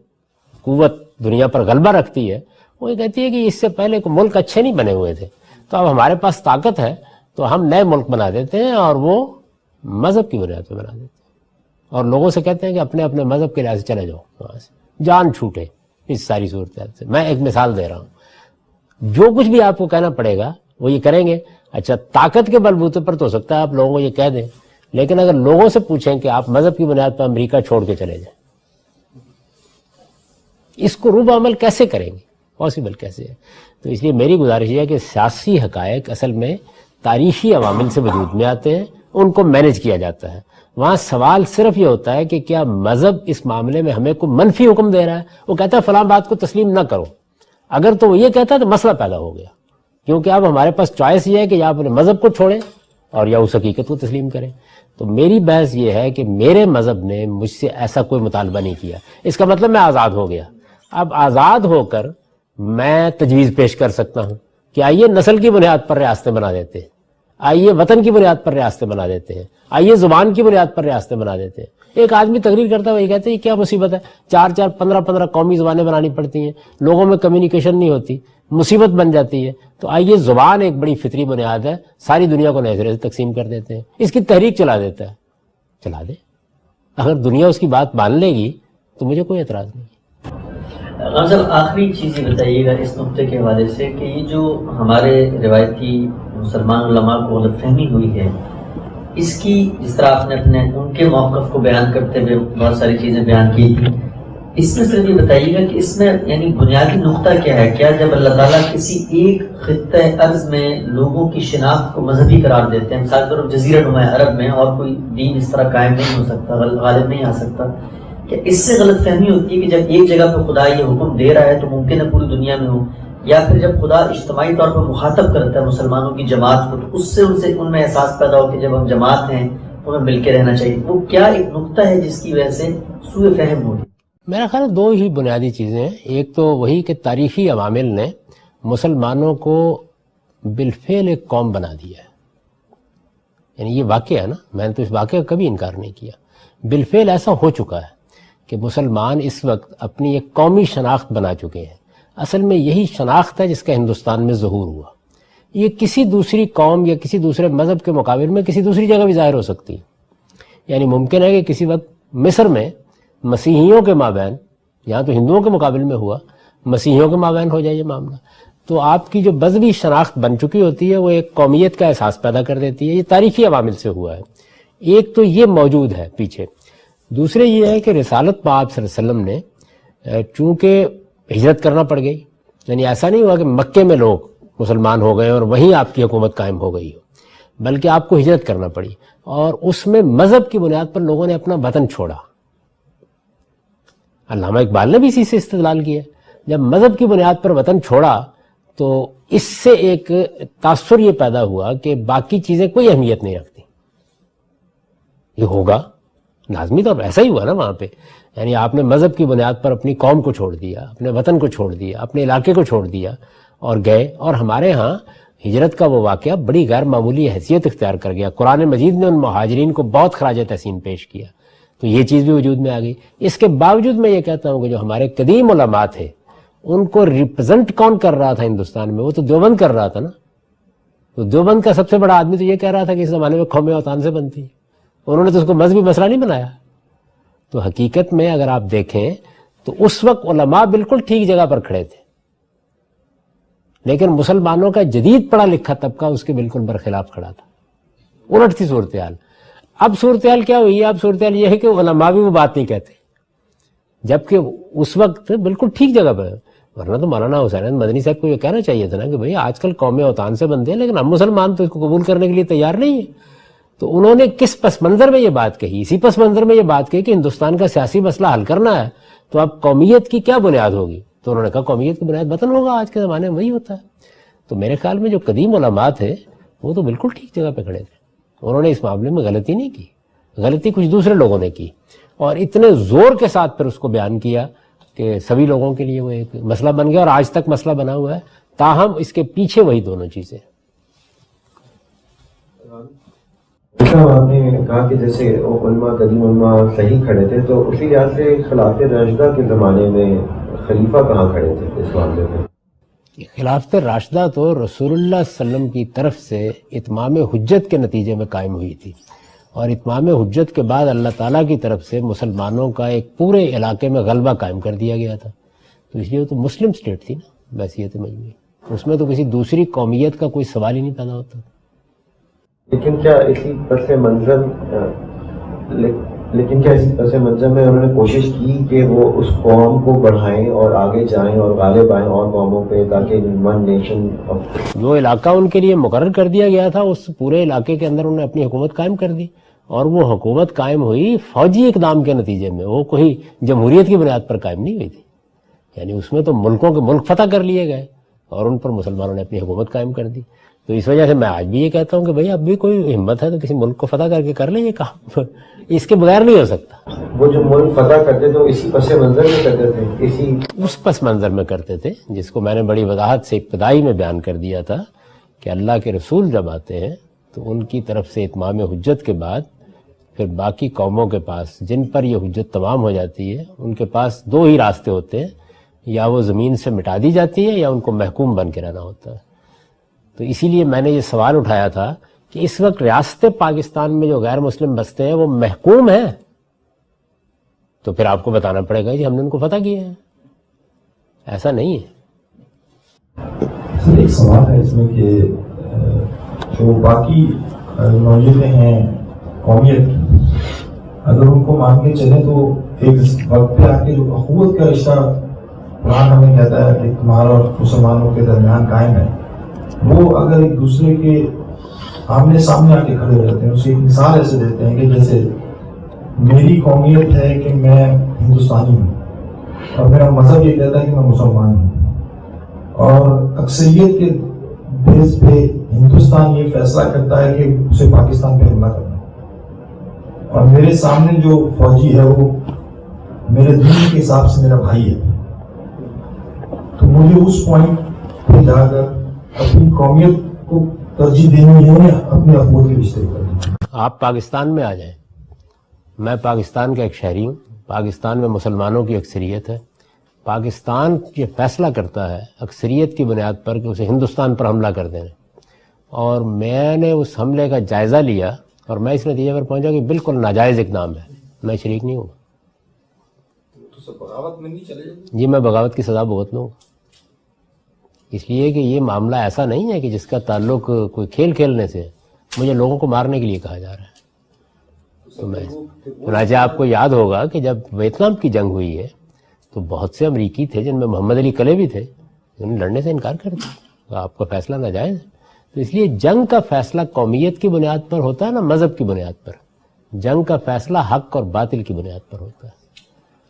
قوت دنیا پر غلبہ رکھتی ہے وہ یہ کہتی ہے کہ اس سے پہلے کوئی ملک اچھے نہیں بنے ہوئے تھے، تو اب ہمارے پاس طاقت ہے تو ہم نئے ملک بنا دیتے ہیں اور وہ مذہب کی بنیاد پہ بنا دیتے ہیں اور لوگوں سے کہتے ہیں کہ اپنے اپنے مذہب کے لحاظ سے چلے جاؤ، وہاں سے جان چھوٹے اس ساری صورتحال سے۔ میں ایک مثال دے رہا ہوں، جو کچھ بھی آپ کو کہنا پڑے گا وہ یہ کریں گے۔ اچھا طاقت کے بلبوتے پر تو ہو سکتا ہے آپ لوگوں کو یہ کہہ دیں، لیکن اگر لوگوں سے پوچھیں کہ آپ مذہب کی بنیاد پر امریکہ چھوڑ کے چلے جائیں، اس کو روب عمل کیسے کریں گے؟ پاسبل کیسے ہے؟ تو اس لیے میری گزارش یہ ہے کہ سیاسی حقائق اصل میں تاریخی عوامل سے وجود میں آتے ہیں، ان کو مینج کیا جاتا ہے۔ وہاں سوال صرف یہ ہوتا ہے کہ کیا مذہب اس معاملے میں ہمیں کوئی منفی حکم دے رہا ہے؟ وہ کہتا ہے فلاں بات کو تسلیم نہ کرو، اگر تو وہ یہ کہتا ہے تو مسئلہ پیدا ہو گیا، کیونکہ اب ہمارے پاس چوائس یہ ہے کہ یا اپنے مذہب کو چھوڑیں اور یا اس حقیقت کو تسلیم کریں۔ تو میری بحث یہ ہے کہ میرے مذہب نے مجھ سے ایسا کوئی مطالبہ نہیں کیا، اس کا مطلب میں آزاد ہو گیا۔ اب آزاد ہو کر میں تجویز پیش کر سکتا ہوں کہ آئیے نسل کی بنیاد پر ریاستیں بنا دیتے ہیں، آئیے وطن کی بنیاد پر ریاستیں بنا دیتے ہیں، آئیے زبان کی بنیاد پر ریاستیں بنا دیتے ہیں۔ ایک آدمی تقریر کرتا ہے وہ یہ کہتے ہیں کیا مصیبت ہے، 4 15 قومی زبانیں بنانی پڑتی ہیں، لوگوں میں کمیونیکیشن نہیں ہوتی، مصیبت بن جاتی ہے۔ تو آئیے زبان ایک بڑی فطری بنیاد ہے، ساری دنیا کو نئے سرے سے تقسیم کر دیتے ہیں، اس کی تحریک چلا دیتا ہے، چلا دے، اگر دنیا اس کی بات مان لے گی تو مجھے کوئی اعتراض نہیں۔ صاحب آخری چیز یہ بتائیے گا اس نقطے کے حوالے سے کہ یہ جو ہمارے روایتی مسلمان علماء کو غلط فہمی ہوئی ہے، اس کی جس طرح آپ نے اپنے ان کے موقف کو بیان کرتے ہوئے بہت ساری چیزیں بیان کی تھی، اس میں صرف یہ بتائیے گا کہ اس میں یعنی بنیادی نقطہ کیا ہے؟ کیا جب اللہ تعالیٰ کسی ایک خطہ ارض میں لوگوں کی شناخت کو مذہبی قرار دیتے ہیں، مثال کے طور پر جزیرہ نما عرب میں اور کوئی دین اس طرح قائم نہیں ہو سکتا، غالب نہیں آ سکتا، کہ اس سے غلط فہمی ہوتی ہے کہ جب ایک جگہ پہ خدا یہ حکم دے رہا ہے تو ممکن ہے پوری دنیا میں ہو، یا پھر جب خدا اجتماعی طور پر مخاطب کرتا ہے مسلمانوں کی جماعت کو تو اس سے ان میں احساس پیدا ہو کہ جب ہم جماعت ہیں تو ہمیں مل کے رہنا چاہیے۔ وہ کیا ایک نقطہ ہے جس کی وجہ سے سوء فہم ہوگی؟ میرا خیال 2 ہی بنیادی چیزیں ہیں۔ ایک تو وہی کہ تاریخی عوامل نے مسلمانوں کو بالفعل ایک قوم بنا دیا ہے، یعنی یہ واقعہ ہے نا، میں نے تو اس واقعے کا کبھی انکار نہیں کیا، بالفعل ایسا ہو چکا ہے کہ مسلمان اس وقت اپنی ایک قومی شناخت بنا چکے ہیں۔ اصل میں یہی شناخت ہے جس کا ہندوستان میں ظہور ہوا۔ یہ کسی دوسری قوم یا کسی دوسرے مذہب کے مقابل میں کسی دوسری جگہ بھی ظاہر ہو سکتی ہے. یعنی ممکن ہے کہ کسی وقت مصر میں مسیحیوں کے مابین، یہاں تو ہندوؤں کے مقابل میں ہوا، مسیحیوں کے مابین ہو جائے یہ معاملہ، تو آپ کی جو مذہبی شناخت بن چکی ہوتی ہے وہ ایک قومیت کا احساس پیدا کر دیتی ہے. یہ تاریخی عوامل سے ہوا ہے. ایک تو یہ موجود ہے پیچھے. دوسرے یہ ہے کہ رسالت پاک صلی اللہ علیہ وسلم نے چونکہ ہجرت کرنا پڑ گئی، یعنی ایسا نہیں ہوا کہ مکے میں لوگ مسلمان ہو گئے اور وہیں آپ کی حکومت قائم ہو گئی ہو، بلکہ آپ کو ہجرت کرنا پڑی، اور اس میں مذہب کی بنیاد پر لوگوں نے اپنا وطن چھوڑا. علامہ اقبال نے بھی اسی سے استدلال کیا. جب مذہب کی بنیاد پر وطن چھوڑا تو اس سے ایک تاثر یہ پیدا ہوا کہ باقی چیزیں کوئی اہمیت نہیں رکھتی. یہ ہوگا لازمی طور پر، ایسا ہی ہوا نا وہاں پہ. یعنی آپ نے مذہب کی بنیاد پر اپنی قوم کو چھوڑ دیا، اپنے وطن کو چھوڑ دیا، اپنے علاقے کو چھوڑ دیا اور گئے. اور ہمارے ہاں ہجرت کا وہ واقعہ بڑی غیر معمولی حیثیت اختیار کر گیا. قرآن مجید نے ان مہاجرین کو بہت خراج تحسین پیش کیا، تو یہ چیز بھی وجود میں آ گئی. اس کے باوجود میں یہ کہتا ہوں کہ جو ہمارے قدیم علماء تھے ان کو ریپرزنٹ کون کر رہا تھا ہندوستان میں؟ وہ تو دیوبند کر رہا تھا نا. تو دیوبند کا سب سے بڑا آدمی تو یہ کہہ رہا تھا کہ اس زمانے میں قوم اوطان سے بنتی ہے. انہوں نے تو اس کو مذہبی مسئلہ نہیں بنایا. تو حقیقت میں اگر آپ دیکھیں تو اس وقت علماء بالکل ٹھیک جگہ پر کھڑے تھے، لیکن مسلمانوں کا جدید پڑھا لکھا طبقہ اس کے بالکل برخلاف کھڑا تھا. الٹ تھی صورتحال. اب صورتحال کیا ہوئی ہے؟ اب صورتحال یہ ہے کہ علماء بھی وہ بات نہیں کہتے، جبکہ اس وقت بالکل ٹھیک جگہ پر. ورنہ تو مولانا حسین احمد مدنی صاحب کو یہ کہنا چاہیے تھا نا کہ بھئی آج کل قوم اوطان سے بنتے ہیں لیکن ہم مسلمان تو اس کو قبول کرنے کے لیے تیار نہیں ہیں. تو انہوں نے کس پس منظر میں یہ بات کہی؟ اسی پس منظر میں یہ بات کہی کہ ہندوستان کا سیاسی مسئلہ حل کرنا ہے، تو اب قومیت کی کیا بنیاد ہوگی؟ تو انہوں نے کہا قومیت کی بنیاد وطن ہوگا. آج کے زمانے میں وہی ہوتا ہے. تو میرے خیال میں جو قدیم علماء تھے وہ تو بالکل ٹھیک جگہ پہ کھڑے تھے. انہوں نے اس معاملے میں غلطی نہیں کی. غلطی کچھ دوسرے لوگوں نے کی اور اتنے زور کے ساتھ پھر اس کو بیان کیا کہ سبھی لوگوں کے لیے وہ ایک مسئلہ بن گیا، اور آج تک مسئلہ بنا ہوا ہے. تاہم اس کے پیچھے وہی دونوں چیزیں. آپ نے کہا کہ جیسے علماء قدیم علماء صحیح کھڑے تھے، تو اسی لحاظ سے خلافت راشدہ کے زمانے میں خلیفہ کہاں کھڑے تھے اس معاملے میں؟ خلافت راشدہ تو رسول اللہ صلی اللہ علیہ وسلم کی طرف سے اتمام حجت کے نتیجے میں قائم ہوئی تھی، اور اتمام حجت کے بعد اللہ تعالیٰ کی طرف سے مسلمانوں کا ایک پورے علاقے میں غلبہ قائم کر دیا گیا تھا. تو اس لیے تو مسلم اسٹیٹ تھی نا بحیثیت مجموعی. اس میں تو کسی دوسری قومیت کا کوئی سوال ہی نہیں پیدا ہوتا. لیکن کیا اسی پس منظر میں انہوں نے کوشش کی کہ وہ اس قوم کو بڑھائیں اور آگے جائیں اور غالب آئیں اور قوموں پہ، تاکہ ون نیشن جو علاقہ ان کے لیے مقرر کر دیا گیا تھا اس پورے علاقے کے اندر انہوں نے اپنی حکومت قائم کر دی. اور وہ حکومت قائم ہوئی فوجی اقدام کے نتیجے میں، وہ کوئی جمہوریت کی بنیاد پر قائم نہیں ہوئی تھی. یعنی اس میں تو ملکوں کے ملک فتح کر لیے گئے اور ان پر مسلمانوں نے اپنی حکومت قائم کر دی. تو اس وجہ سے میں آج بھی یہ کہتا ہوں کہ بھئی اب بھی کوئی ہمت ہے تو کسی ملک کو فتح کر کے کر لیں یہ کام. اس کے بغیر نہیں ہو سکتا. وہ جو ملک فتح کرتے تو اسی پس منظر میں کرتے تھے، اس پس منظر میں کرتے تھے جس کو میں نے بڑی وضاحت سے ابتدائی میں بیان کر دیا تھا کہ اللہ کے رسول جب آتے ہیں تو ان کی طرف سے اتمام حجت کے بعد پھر باقی قوموں کے پاس جن پر یہ حجت تمام ہو جاتی ہے ان کے پاس دو ہی راستے ہوتے ہیں، یا وہ زمین سے مٹا دی جاتی ہے یا ان کو محکوم بن کے رہنا ہوتا ہے. تو اسی لیے میں نے یہ سوال اٹھایا تھا کہ اس وقت ریاست پاکستان میں جو غیر مسلم بستے ہیں وہ محکوم ہیں، تو پھر آپ کو بتانا پڑے گا کہ ہم نے ان کو فتح کیا ہے. ایسا نہیں ہے. ایک سوال ہے اس میں کہ جو باقی نوعیتیں ہیں قومیت کی، اگر ان کو مان کے چلیں تو ایک وقت پہ آ کے جو اخوت کا رشتہ قرآن ہمیں کہتا ہے کہ تمہارا اور مسلمانوں کے درمیان قائم ہے، وہ اگر ایک دوسرے کے آمنے سامنے آ کے کھڑے ہو جاتے ہیں، اسے ایک مثال ایسے دیتے ہیں کہ جیسے میری قومیت ہے کہ میں ہندوستانی ہوں اور میرا مذہب یہ کہتا ہے کہ میں مسلمان ہوں، اور اکثریت کے بیس پہ ہندوستان یہ فیصلہ کرتا ہے کہ اسے پاکستان پہ حملہ کرنا، اور میرے سامنے جو فوجی ہے وہ میرے دین کے حساب سے میرا بھائی ہے. تو مجھے اس پوائنٹ پہ جا کر اپنی قومیت کو ترجیح دینی ہے یا اپنے اخوت کے رشتے کرنی. آپ پاکستان میں آ جائیں، میں پاکستان کا ایک شہری ہوں، پاکستان میں مسلمانوں کی اکثریت ہے. پاکستان یہ فیصلہ کرتا ہے اکثریت کی بنیاد پر کہ اسے ہندوستان پر حملہ کر دینا. اور میں نے اس حملے کا جائزہ لیا اور میں اس نتیجے پر پہنچا کہ بالکل ناجائز اقدام ہے، میں شریک نہیں ہوں۔ تو سب بغاوت میں نہیں چلے جائیں؟ جی میں بغاوت کی سزا بھگت لوں گا، اس لیے کہ یہ معاملہ ایسا نہیں ہے کہ جس کا تعلق کوئی کھیل کھیلنے سے ہے۔ مجھے لوگوں کو مارنے کے لیے کہا جا رہا ہے۔ تو میں چنانچہ آپ کو یاد ہوگا کہ جب ویتنام کی جنگ ہوئی ہے تو بہت سے امریکی تھے جن میں محمد علی کلے بھی تھے، انہوں نے لڑنے سے انکار کر دیا، تو آپ کا فیصلہ ناجائز ہے۔ تو اس لیے جنگ کا فیصلہ قومیت کی بنیاد پر ہوتا ہے نہ مذہب کی بنیاد پر، جنگ کا فیصلہ حق اور باطل کی بنیاد پر ہوتا ہے۔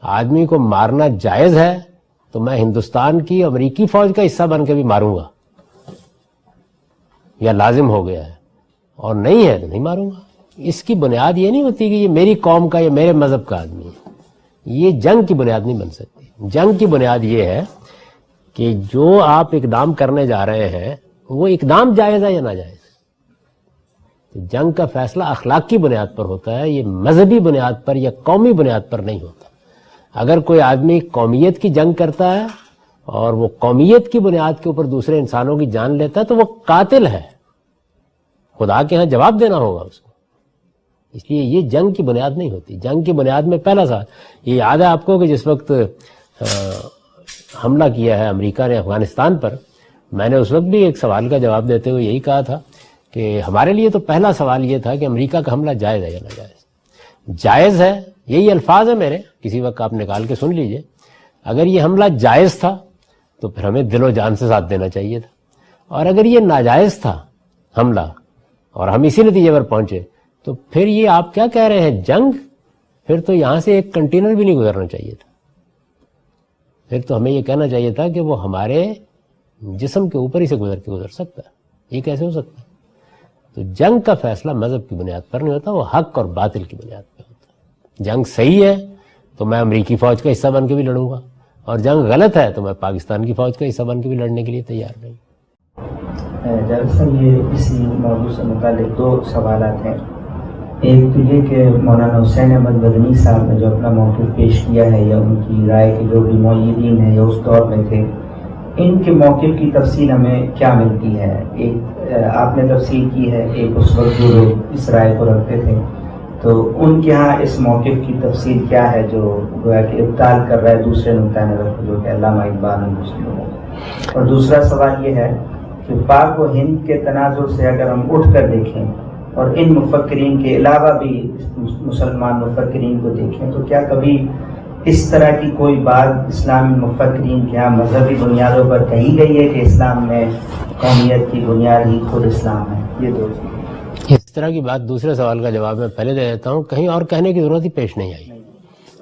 آدمی کو مارنا جائز ہے تو میں ہندوستان کی امریکی فوج کا حصہ بن کے بھی ماروں گا، یا لازم ہو گیا ہے، اور نہیں ہے تو نہیں ماروں گا۔ اس کی بنیاد یہ نہیں ہوتی کہ یہ میری قوم کا یا میرے مذہب کا آدمی ہے، یہ جنگ کی بنیاد نہیں بن سکتی۔ جنگ کی بنیاد یہ ہے کہ جو آپ اقدام کرنے جا رہے ہیں وہ اقدام جائز ہے یا ناجائز۔ تو جنگ کا فیصلہ اخلاق کی بنیاد پر ہوتا ہے، یہ مذہبی بنیاد پر یا قومی بنیاد پر نہیں ہوتا۔ اگر کوئی آدمی قومیت کی جنگ کرتا ہے اور وہ قومیت کی بنیاد کے اوپر دوسرے انسانوں کی جان لیتا ہے تو وہ قاتل ہے، خدا کے ہاں جواب دینا ہوگا اس کو۔ اس لیے یہ جنگ کی بنیاد نہیں ہوتی۔ جنگ کی بنیاد میں پہلا سوال یہ یاد ہے آپ کو کہ جس وقت حملہ کیا ہے امریکہ نے افغانستان پر، میں نے اس وقت بھی ایک سوال کا جواب دیتے ہوئے یہی کہا تھا کہ ہمارے لیے تو پہلا سوال یہ تھا کہ امریکہ کا حملہ جائز ہے یا ناجائز۔ جائز ہے، یہی الفاظ ہیں میرے، کسی وقت آپ نکال کے سن لیجئے۔ اگر یہ حملہ جائز تھا تو پھر ہمیں دل و جان سے ساتھ دینا چاہیے تھا، اور اگر یہ ناجائز تھا حملہ اور ہم اسی نتیجے پر پہنچے تو پھر یہ آپ کیا کہہ رہے ہیں جنگ؟ پھر تو یہاں سے ایک کنٹینر بھی نہیں گزرنا چاہیے تھا، پھر تو ہمیں یہ کہنا چاہیے تھا کہ وہ ہمارے جسم کے اوپر ہی سے گزر سکتا ہے۔ یہ کیسے ہو سکتا ہے؟ تو جنگ کا فیصلہ مذہب کی بنیاد پر نہیں ہوتا، وہ حق اور باطل کی بنیاد پر ہوتا ہے۔ جنگ صحیح ہے تو میں امریکی فوج کا حصہ بن کے بھی لڑوں گا، اور جنگ غلط ہے تو میں پاکستان کی فوج کا حصہ بن کے بھی لڑنے کے لیے تیار نہیں۔ جاوید صاحب، یہ اسی موضوع سے متعلق دو سوالات ہیں۔ ایک تو یہ کہ مولانا حسین احمد مدنی صاحب نے جو اپنا موقف پیش کیا ہے یا ان کی رائے کے جو بھی مؤیدین ہیں یا اس دور میں تھے، ان کے موقف کی تفصیل ہمیں کیا ملتی ہے؟ ایک آپ نے تفصیل کی ہے، ایک اس وقت جو لوگ اس رائے کو رکھتے تھے، تو ان کے ہاں اس موقف کی تفصیل کیا ہے جو گویا کہ ابطال کر رہا ہے دوسرے نقطۂ نظر کو جو کہ علامہ اقبال اور دوسرے لوگوں کو؟ اور دوسرا سوال یہ ہے کہ پاک و ہند کے تناظر سے اگر ہم اٹھ کر دیکھیں اور ان مفکرین کے علاوہ بھی مسلمان مفکرین کو دیکھیں تو کیا کبھی اس طرح کی کوئی بات اسلامی مفکرین کے یہاں مذہبی بنیادوں پر کہی گئی ہے کہ اسلام میں قومیت کی بنیاد ہی خود اسلام ہے؟ یہ دو چیزیں۔ اس طرح کی بات دوسرے سوال کا جواب میں پہلے دے دیتا ہوں، کہیں اور کہنے کی ضرورت ہی پیش نہیں آئی۔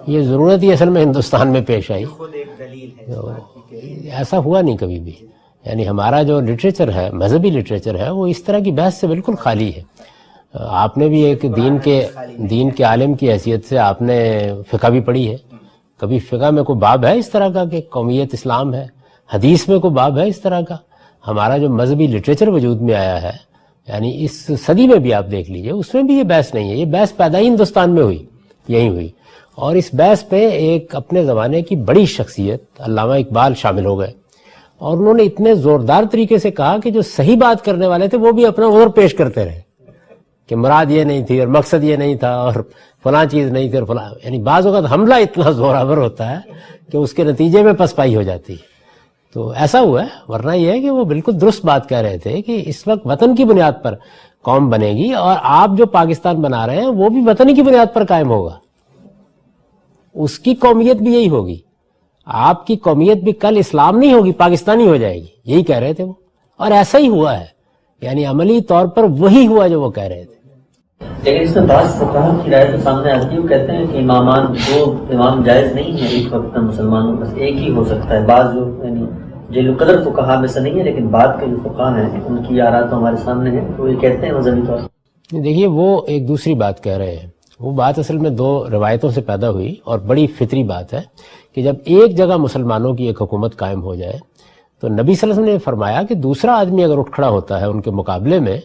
یہ ضرورت ہی اصل میں ہندوستان میں پیش آئی، خود ایک دلیل ہے۔ ایسا ہوا نہیں کبھی بھی۔ یعنی ہمارا جو لٹریچر ہے، مذہبی لٹریچر ہے، وہ اس طرح کی بحث سے بالکل خالی ہے۔ آپ نے بھی ایک دین کے عالم کی حیثیت سے آپ نے فقہ بھی پڑھی ہے، کبھی فقہ میں کوئی باب ہے اس طرح کا کہ قومیت اسلام ہے؟ حدیث میں کوئی باب ہے اس طرح کا؟ ہمارا جو مذہبی لٹریچر وجود میں آیا ہے، یعنی اس صدی میں بھی آپ دیکھ لیجئے، اس میں بھی یہ بحث نہیں ہے۔ یہ بحث پیدا ہی ہندوستان میں ہوئی، یہی ہوئی، اور اس بحث پہ ایک اپنے زمانے کی بڑی شخصیت علامہ اقبال شامل ہو گئے، اور انہوں نے اتنے زوردار طریقے سے کہا کہ جو صحیح بات کرنے والے تھے وہ بھی اپنا عذر پیش کرتے رہے کہ مراد یہ نہیں تھی اور مقصد یہ نہیں تھا اور فلاں چیز نہیں تھی اور فلاں، یعنی بعض اوقات حملہ اتنا زوراور ہوتا ہے کہ اس کے نتیجے میں پسپائی ہو جاتی ہے۔ تو ایسا ہوا ہے، ورنہ یہ ہے کہ وہ بالکل درست بات کہہ رہے تھے کہ اس وقت وطن کی بنیاد پر قوم بنے گی، اور آپ جو پاکستان بنا رہے ہیں وہ بھی وطن کی بنیاد پر قائم ہوگا، اس کی قومیت بھی یہی ہوگی۔ آپ کی قومیت بھی کل اسلام نہیں ہوگی، پاکستانی ہو جائے گی، یہی کہہ رہے تھے وہ، اور ایسا ہی ہوا ہے، یعنی عملی طور پر وہی ہوا جو وہ کہہ رہے تھے۔ لیکن اس میں بعض فقہا کی رائے تو سامنے آتی ہے، وہ کہتے ہیں کہ دو امام جائز نہیں ہے ایک وقت میں، مسلمانوں بس ایک ہی ہو سکتا ہے۔ بعض جو یعنی جیل قدر فقہا میں سے نہیں ہے، لیکن بعد کے جو فقہا ہیں ان کی آراء تو ہمارے سامنے ہے، تو یہ کہتے ہیں مذہبی طور پر۔ دیکھیے وہ ایک دوسری بات کہہ رہے ہیں، وہ بات اصل میں دو روایتوں سے پیدا ہوئی، اور بڑی فطری بات ہے کہ جب ایک جگہ مسلمانوں کی ایک حکومت قائم ہو جائے تو نبی صلی اللہ علیہ وسلم نے فرمایا کہ دوسرا آدمی اگر اٹھ کھڑا ہوتا ہے ان کے مقابلے میں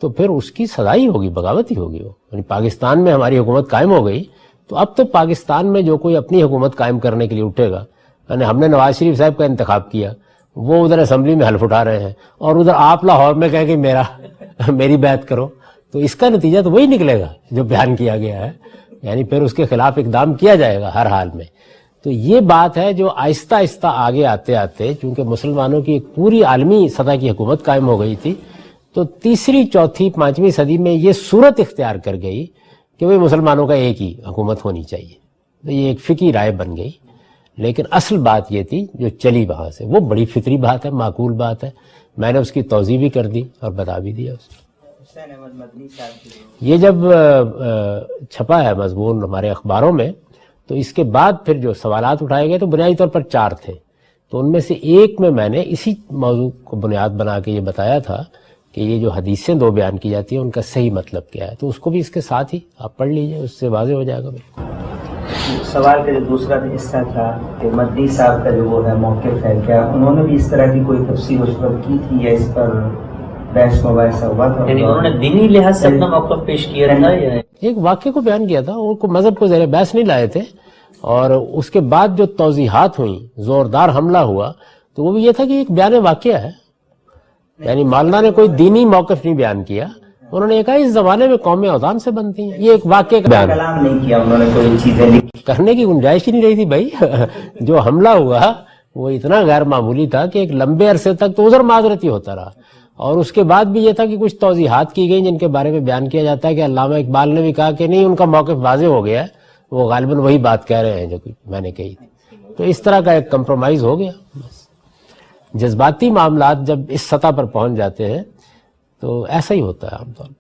تو پھر اس کی سزا ہی ہوگی، بغاوت ہی ہوگی۔ وہ یعنی پاکستان میں ہماری حکومت قائم ہو گئی تو اب تو پاکستان میں جو کوئی اپنی حکومت قائم کرنے کے لیے اٹھے گا، یعنی ہم نے نواز شریف صاحب کا انتخاب کیا، وہ ادھر اسمبلی میں حلف اٹھا رہے ہیں اور ادھر آپ لاہور میں کہیں کہ میرا میری بیعت کرو، تو اس کا نتیجہ تو وہی نکلے گا جو بیان کیا گیا ہے، یعنی پھر اس کے خلاف اقدام کیا جائے گا ہر حال میں۔ تو یہ بات ہے جو آہستہ آہستہ آگے آتے آتے، چونکہ مسلمانوں کی ایک پوری عالمی سطح کی حکومت قائم ہو گئی تھی، تو تیسری، چوتھی، پانچویں صدی میں یہ صورت اختیار کر گئی کہ وہ مسلمانوں کا ایک ہی حکومت ہونی چاہیے، تو یہ ایک فقہی رائے بن گئی۔ لیکن اصل بات یہ تھی جو چلی وہاں سے، وہ بڑی فطری بات ہے، معقول بات ہے، میں نے اس کی توضیح بھی کر دی اور بتا بھی دیا اس کو۔ حسین احمد مدنی صاحب کی یہ جب چھپا ہے مضمون ہمارے اخباروں میں، تو اس کے بعد پھر جو سوالات اٹھائے گئے تو بنیادی طور پر 4 تھے، تو ان میں سے ایک میں نے اسی موضوع کو بنیاد بنا کے یہ بتایا تھا کہ یہ جو حدیثیں 2 بیان کی جاتی ہیں ان کا صحیح مطلب کیا ہے، تو اس کو بھی اس کے ساتھ ہی آپ پڑھ لیجئے، اس سے واضح ہو جائے گا۔ بالکل سوال کا جو دوسرا حصہ تھا کہ مدنی صاحب کا جو وہ ہے موقف ہے، کیا انہوں نے بھی اس طرح کی کوئی تفسیر اس وقت کی تھی یا اس پر بحث مباحثہ ہوا تھا؟ یعنی انہوں نے دینی لحاظ سے اپنا موقف پیش کیا تھا یا ایک واقعے کو بیان کیا تھا، ان کو مذہب کو زیر بحث نہیں لائے تھے، اور اس کے بعد جو توضیحات ہوئیں، زوردار حملہ ہوا، تو وہ بھی یہ تھا کہ ایک بیان واقعہ ہے، یعنی مولانا نے کوئی دینی موقف نہیں بیان کیا، انہوں نے کہا اس زمانے میں قومیں اوزان سے بنتی ہیں، یہ ایک واقعے کا بیان ہے، کلام نہیں کیا انہوں نے، کوئی چیزیں لکھی کرنے کی گنجائش ہی نہیں رہی تھی بھائی۔ جو حملہ ہوا وہ اتنا غیر معمولی تھا کہ ایک لمبے عرصے تک تو عذر معذرت ہی ہوتا رہا، اور اس کے بعد بھی یہ تھا کہ کچھ توضیحات کی گئیں جن کے بارے میں بیان کیا جاتا ہے کہ علامہ اقبال نے بھی کہا کہ نہیں ان کا موقف واضح ہو گیا ہے، وہ غالباً وہی بات کہہ رہے ہیں جو میں نے کہی تھی، تو اس طرح کا ایک کمپرومائز ہو گیا۔ بس جذباتی معاملات جب اس سطح پر پہنچ جاتے ہیں تو ایسا ہی ہوتا ہے عام طور پر۔